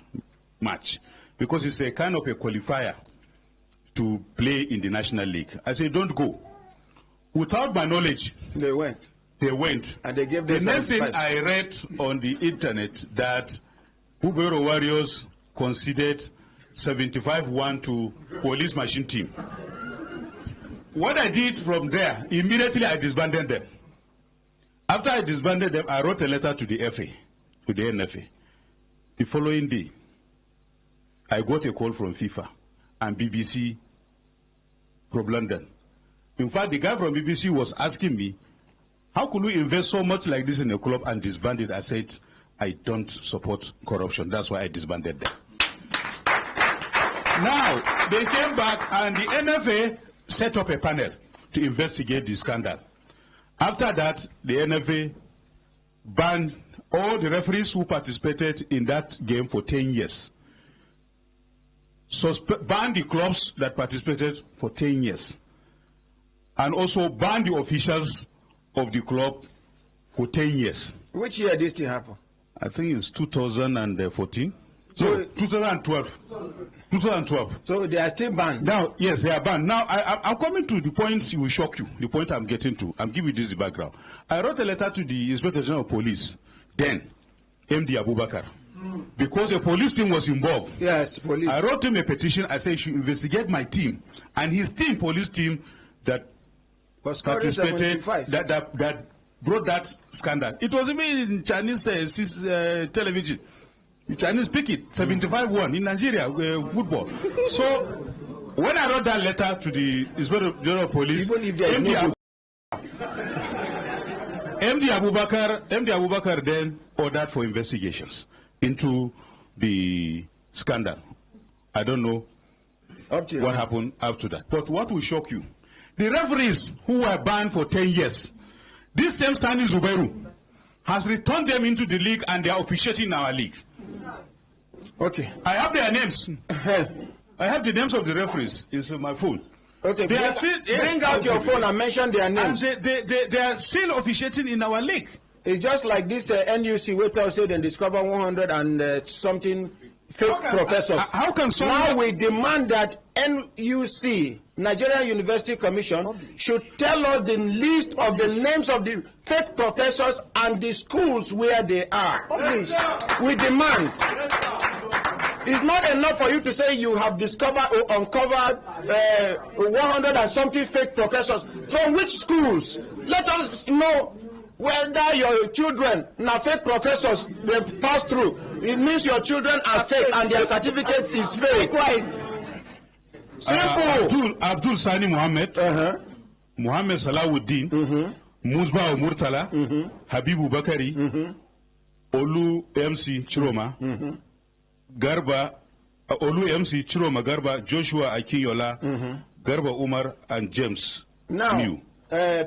match, because it's a kind of a qualifier to play in the National League. I said, don't go. Without my knowledge, they went. They went. And they gave them the next thing I read on the internet that Bubayoro Warriors conceded 75-1 to police machine team. What I did from there, immediately I disbanded them. After I disbanded them, I wrote a letter to the FA, to the NFA. The following day, I got a call from FIFA and BBC from London. In fact, the guy from BBC was asking me, how could we invest so much like this in a club and disband it? I said, I don't support corruption. That's why I disbanded them. Now, they came back and the NFA set up a panel to investigate the scandal. After that, the NFA banned all the referees who participated in that game for 10 years. So banned the clubs that participated for 10 years. And also banned the officials of the club for 10 years. Which year this thing happened? I think it's 2014. So 2012. 2012. So they are still banned? Now, yes, they are banned. Now, I'm coming to the point will shock you, the point I'm getting to. I'm giving you this background. I wrote a letter to the Inspector General of Police, then MD Abubakar, because a police team was involved. Yes, police. I wrote him a petition. I said he should investigate my team and his team, police team, that was participated, that brought that scandal. It was even in Chinese television. The Chinese pick it, 75-1 in Nigeria, football. So, when I wrote that letter to the Inspector General of Police, MD Abubakar then ordered for investigations into the scandal. I don't know what happened after that. But what will shock you, the referees who were banned for 10 years, this same Sani Zubairu has returned them into the league and they are officiating in our league. Okay. I have their names. I have the names of the referees. It's on my phone. Okay, bring out your phone and mention their names. And they are still officiating in our league. It's just like this NUC waiter said and discover 100 and something fake professors. How can someone... Now we demand that NUC, Nigerian University Commission, should tell us the list of the names of the fake professors and the schools where they are. We demand. It's not enough for you to say you have discovered or uncovered 100 and something fake professors. From which schools? Let us know whether your children are fake professors they pass through. It means your children are fake and their certificates is fake. Simple. Abdul Sani Mohammed, Mohammed Salawuddin, Musba Murtala, Habibu Bakari, Olu MC Chiroma, Garba, Olu MC Chiroma Garba, Joshua Akiyola, Garba Umar, and James New.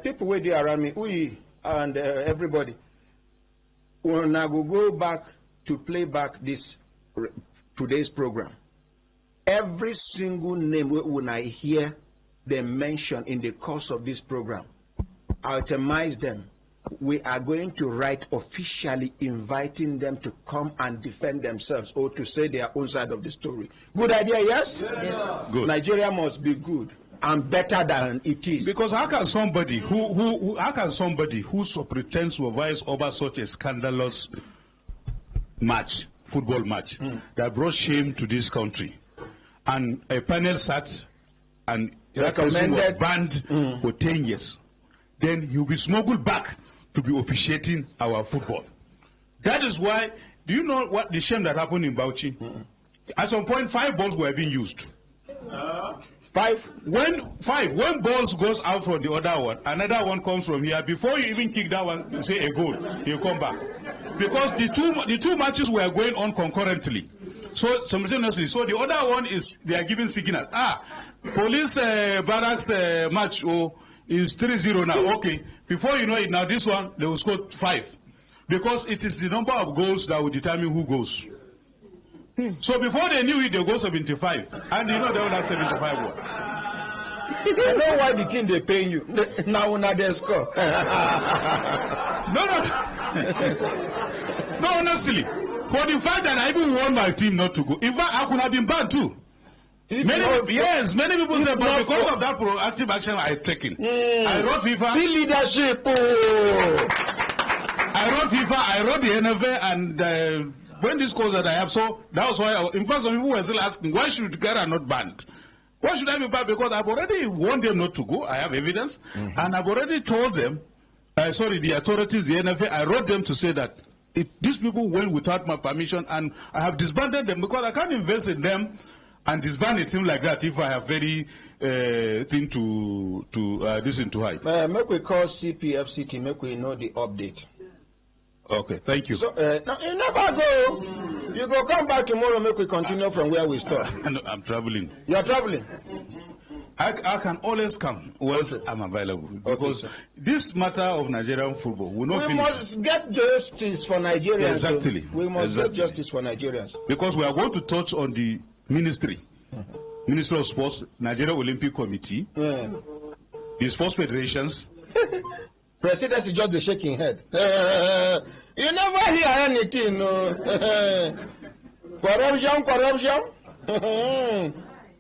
People wait there around me, we and everybody, when I will go back to play back this today's program, every single name when I hear them mentioned in the course of this program, I'll itemize them. We are going to write officially inviting them to come and defend themselves or to say their own side of the story. Good idea, yes? Yes. Good. Nigeria must be good. and better than it is. Because how can somebody who pretends to advise over such a scandalous match, football match, that brought shame to this country, and a panel sat and that person was banned for 10 years, then he'll be smuggled back to be officiating our football. That is why, do you know what the shame that happened in Bauchi? At some point, 5 balls were being used. When balls goes out from the other one, another one comes from here. Before you even kick that one, you say a goal, he'll come back. Because the two matches were going on concurrently. So simultaneously, so the other one is they are giving signal. Police barracks match is 3-0 now. Okay, before you know it, now this one they will score 5, because it is the number of goals that will determine who goes. So before they knew it, they go 75, and you know they will have 75 one. I know why the team they paying you now. Now they score. No, honestly, for the fact that I even want my team not to go, in fact, I could have been banned too. Many people say, but because of that proactive action I've taken, I wrote FIFA. See leadership. I wrote FIFA, I wrote the NFA, and when this cause that I have, so that was why, in fact, some people were still asking, why should Ghana not banned? Why should I be banned? Because I've already warned them not to go. I have evidence, and I've already told them, the authorities, the NFA, I wrote them to say that these people went without my permission, and I have disbanded them because I can't invest in them and disband a team like that if I have very thing to listen to hide. Make we call CPFCT, make we know the update. Okay, thank you. So, now you never go. You go come back tomorrow, make we continue from where we stop. No, I'm traveling. You are traveling? I can always come once I'm available. Because this matter of Nigerian football will not finish. We must get justice for Nigerians. Exactly. We must get justice for Nigerians. Because we are going to touch on the ministry. Ministry of Sports, Nigeria Olympic Committee, the sports federations. Presidency is just the shaking head. You never hear anything. Corruption.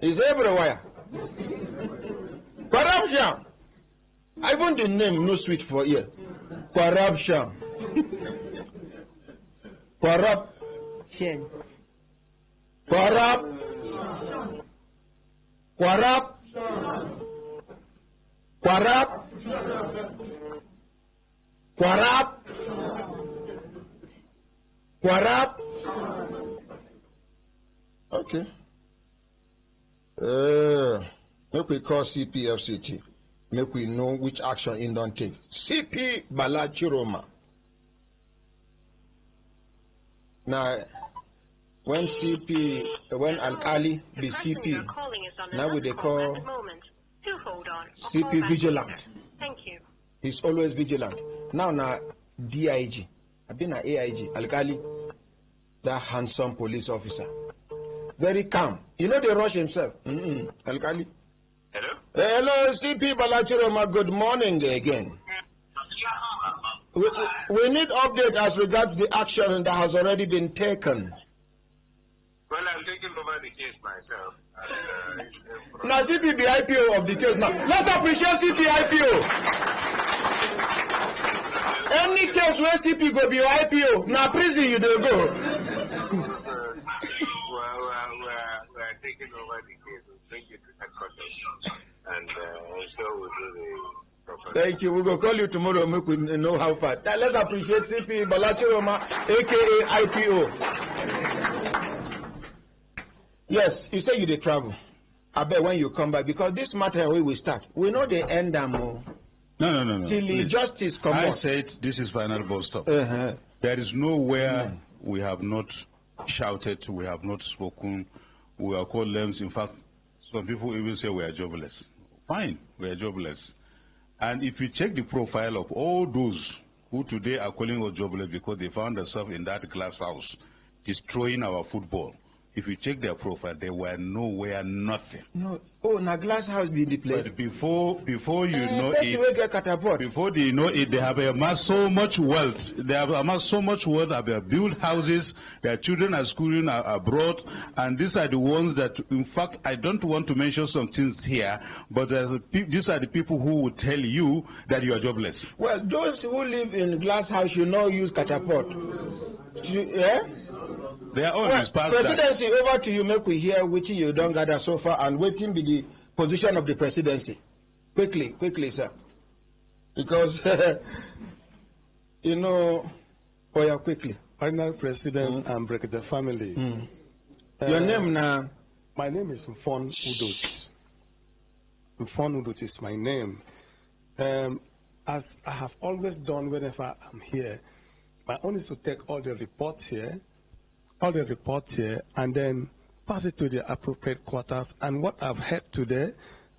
It's everywhere. Corruption. Even the name no sweet for you. Corruption. Corruption. Okay. Make we call CPFCT. Make we know which action in don't take. CP Balachiroma. Now, when Alkali be CP, now they call CP Vigilant. Thank you. He's always vigilant. Now DIG. I've been at AIG. Alkali, that handsome police officer. Very calm. You know they rush himself. Alkali. Hello? Hello, CP Balachiroma. Good morning again. We need update as regards the action that has already been taken. Well, I'm taking over the case myself. Now CP the IPO of the case now. Let's appreciate CP IPO. Any case where CP go be your IPO, now prison you don't go. We're taking over the case. We'll take it to headquarters. And so we'll do the proper. Thank you. We will call you tomorrow. Make we know how far. Now, let's appreciate CP Balachiroma, aka IPO. Yes, you say you dey travel. I bet when you come back, because this matter we will start. We know the end and more. No. Till the justice come I out. said this is final bus stop. There is nowhere we have not shouted, we have not spoken, we are called names. In fact, some people even say we are jobless. Fine, we are jobless. And if you check the profile of all those who today are calling us jobless because they found themselves in that glass house, destroying our football, if you check their profile, they were nowhere, nothing. No. Oh, na glass house be the place. But before you know person will get it, catapult. before they know it, they have amassed so much wealth. They have amassed so much wealth. They have built houses. Their children are schooling abroad, and these are the ones that, in fact, I don't want to mention some things here, but these are the people who will tell you that you are jobless. Well, those who live in glass house should not use catapult. Yeah. They are always past presidency, that. Over to you, make we hear which you don't gather so far and waiting be the position of the presidency. Quickly, sir. Because, you know, quickly. Final President and Brekete family. Your name now? My name is Mfon Udot. Mfon Udot is my name. As I have always done whenever I'm here, my own is to take all the reports here, and then pass it to the appropriate quarters. And what I've heard today,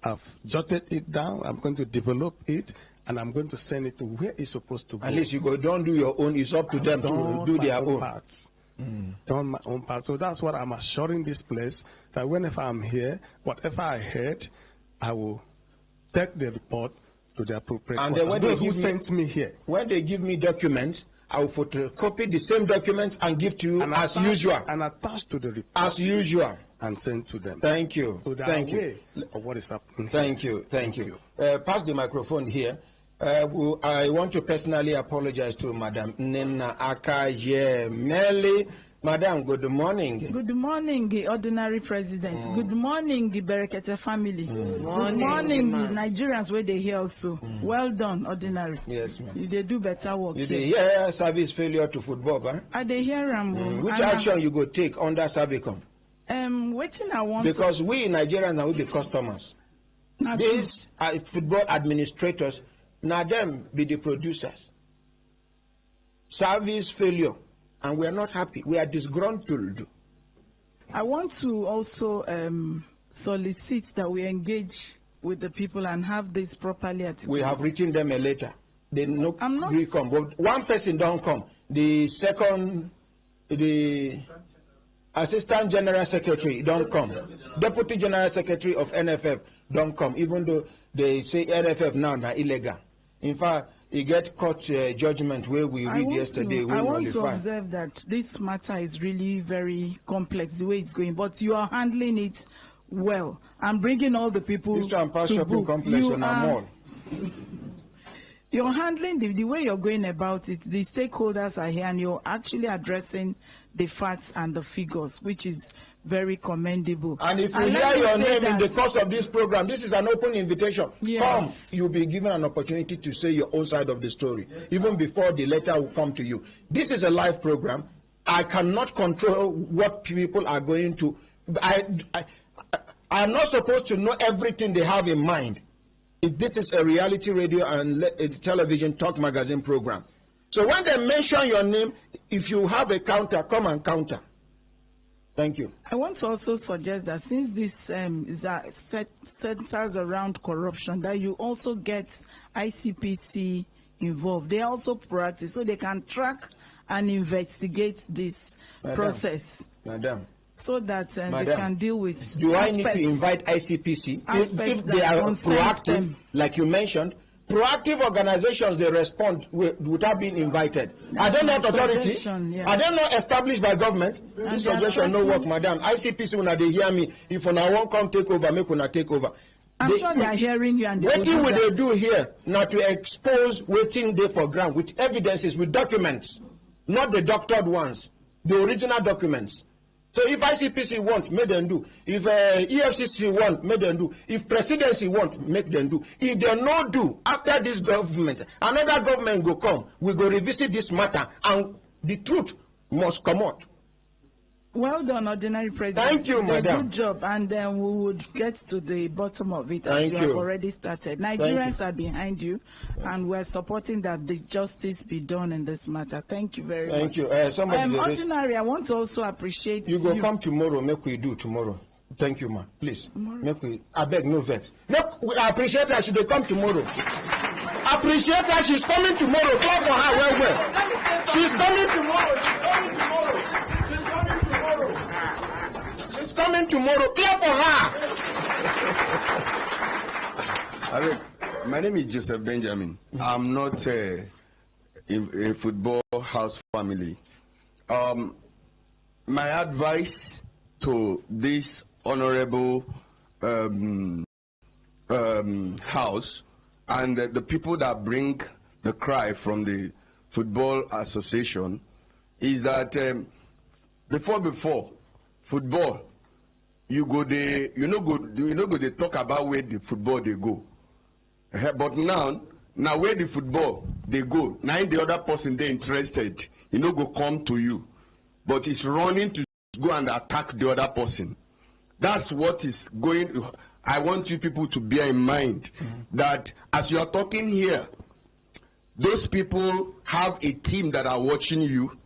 I've jotted it down. I'm going to develop it, and I'm going to send it to where it's supposed to go. At least you go, don't do your own. It's up to them to do their own part. Done my own part. So that's what I'm assuring this place, that whenever I'm here, whatever I heard, I will take the report to the appropriate and quarters. Then when who sent me here. When they give me documents, I will photocopy the same documents and give to you as usual. And attach to the report. As usual. And send to them. Thank you. So Thank you. Of what is happening. Thank you. Pass the microphone here. I want to personally apologize to Madam Nena Akaye Meli. Madam, good morning. Good morning, the ordinary president. Good morning, the Brekete family. Good morning, the Nigerians where they hear also. Well done, ordinary. Yes, ma'am. They do better work. You hear service failure to football, huh? I they hear Which action you go take under Servicom? Waiting I want. Because we Nigerians are with the customers. These football administrators, now them be the producers. Service failure. And we are not happy. We are disgruntled. I want to also solicit that we engage with the people and have this properly articulated. We have written them a letter. They no come. But one person don't come. The Assistant General Secretary don't come. Deputy General Secretary of NFF don't come, even though they say NFF now are illegal. In fact, you get court judgment where we read yesterday. I want to observe that this matter is really very complex, the way it's going, but you are handling it well and bringing all the people to book. You're handling the way you're going about it. The stakeholders are here and you're actually addressing the facts and the figures, which is very commendable. And if you hear your name in the course of this program, this is an open invitation. Yes. Come, you'll be given an opportunity to say your own side of the story, even before the letter will come to you. This is a live program. I cannot control what people are going to. I'm not supposed to know everything they have in mind. This is a reality radio and television talk magazine program. So when they mention your name, if you have a counter, come and counter. Thank you. I want to also suggest that since this centers around corruption, that you also get ICPC involved. They are also proactive, so they can track and investigate this process. Madam. So that they can deal with. Do I need to invite ICPC? If they are proactive, like you mentioned, proactive organizations, they respond without being invited. Are they not authority? Yeah. Are they not established by government? This suggestion no work, madam. ICPC, when they hear me, if una won't come take over, make una take over. I'm sure they are hearing you. And what will they do here? Now to expose waiting there for ground with evidences, with documents, not the doctored ones, the original documents. So if ICPC want, make them do. If EFCC want, make them do. If presidency want, make them do. If they no do, after this government, another government go come, we go revisit this matter, and the truth must come out. Well done, ordinary president. Thank you, madam. It's a good job, and then we would get to the bottom of it as you have already started. Nigerians are behind you, and we're supporting that the justice be done in this matter. Thank you very much. Thank you. Ordinary, I want to also appreciate you. Go come tomorrow, make we do tomorrow. Thank you, ma. Please. Make we, I beg, no vex. Look, I appreciate her. She will come tomorrow. Appreciate her. She's coming tomorrow. Clap for her well. She's coming tomorrow. She's coming tomorrow. She's coming tomorrow. tomorrow. Clap for her. My name is Joseph Benjamin. I'm not a football house family. My advice to this honorable house and the people that bring the cry from the Football Association is that before football, you go there, you know go they talk about where the football they go. But now where the football they go, now the other person they interested, go come to you, but it's running to go and attack the other person. That's what is going. I want you people to bear in mind that as you are talking here, those people have a team that are watching you,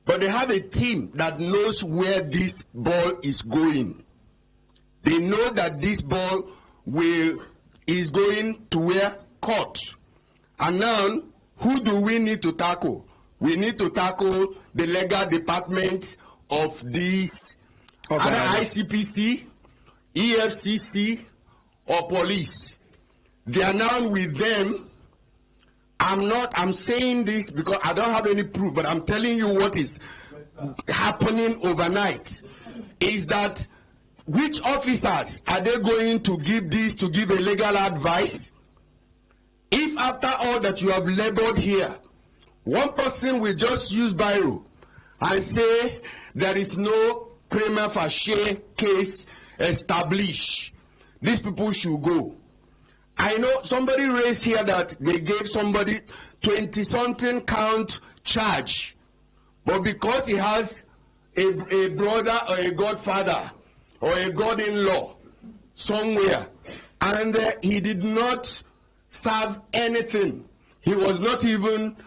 but they have a team that knows where this ball is going. They know that this ball is going to where court. And now, who do we need to tackle? We need to tackle the legal department of this either ICPC, EFCC, or police. They are now with them. I'm saying this because I don't have any proof, but I'm telling you what is happening overnight is that which officers are they going to give a legal advice? If after all that you have labeled here, one person will just use biro and say there is no prima facie case established, these people should go. I know somebody raised here that they gave somebody 20-something count charge, but because he has a brother or a godfather or a god-in-law somewhere, and he did not serve anything, he was not even,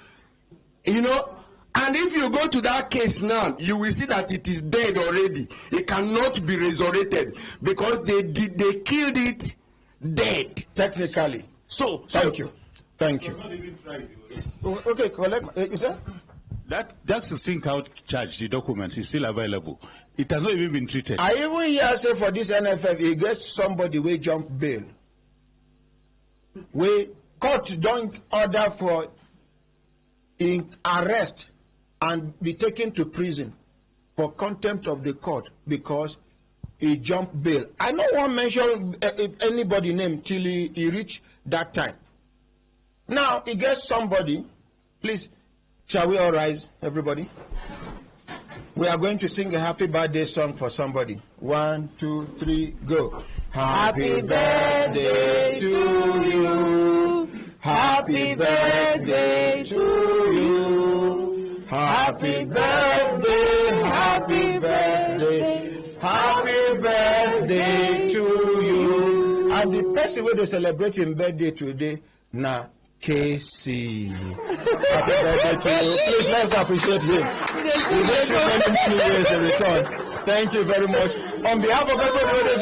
and if you go to that case now, you will see that it is dead already. It cannot be resurrected because they killed it dead technically. So thank you. Okay, collect. Is that? That 16 count charge, the document is still available. It has not even been treated. I even hear say for this NFF, he gets somebody will jump bail. We court don't order for arrest and be taken to prison for contempt of the court because he jumped bail. I don't want to mention anybody name till he reach that time. Now he gets somebody. Please, shall we all rise, everybody? We are going to sing a happy birthday song for somebody. 1, 2, 3, go. Happy birthday to you. Happy birthday to you. Happy birthday, happy birthday, happy birthday to you. And the person where they celebrate his birthday today, now Casey. Happy birthday to you. Please let's appreciate him. We wish you many years in return. Thank you very much. On behalf of everybody,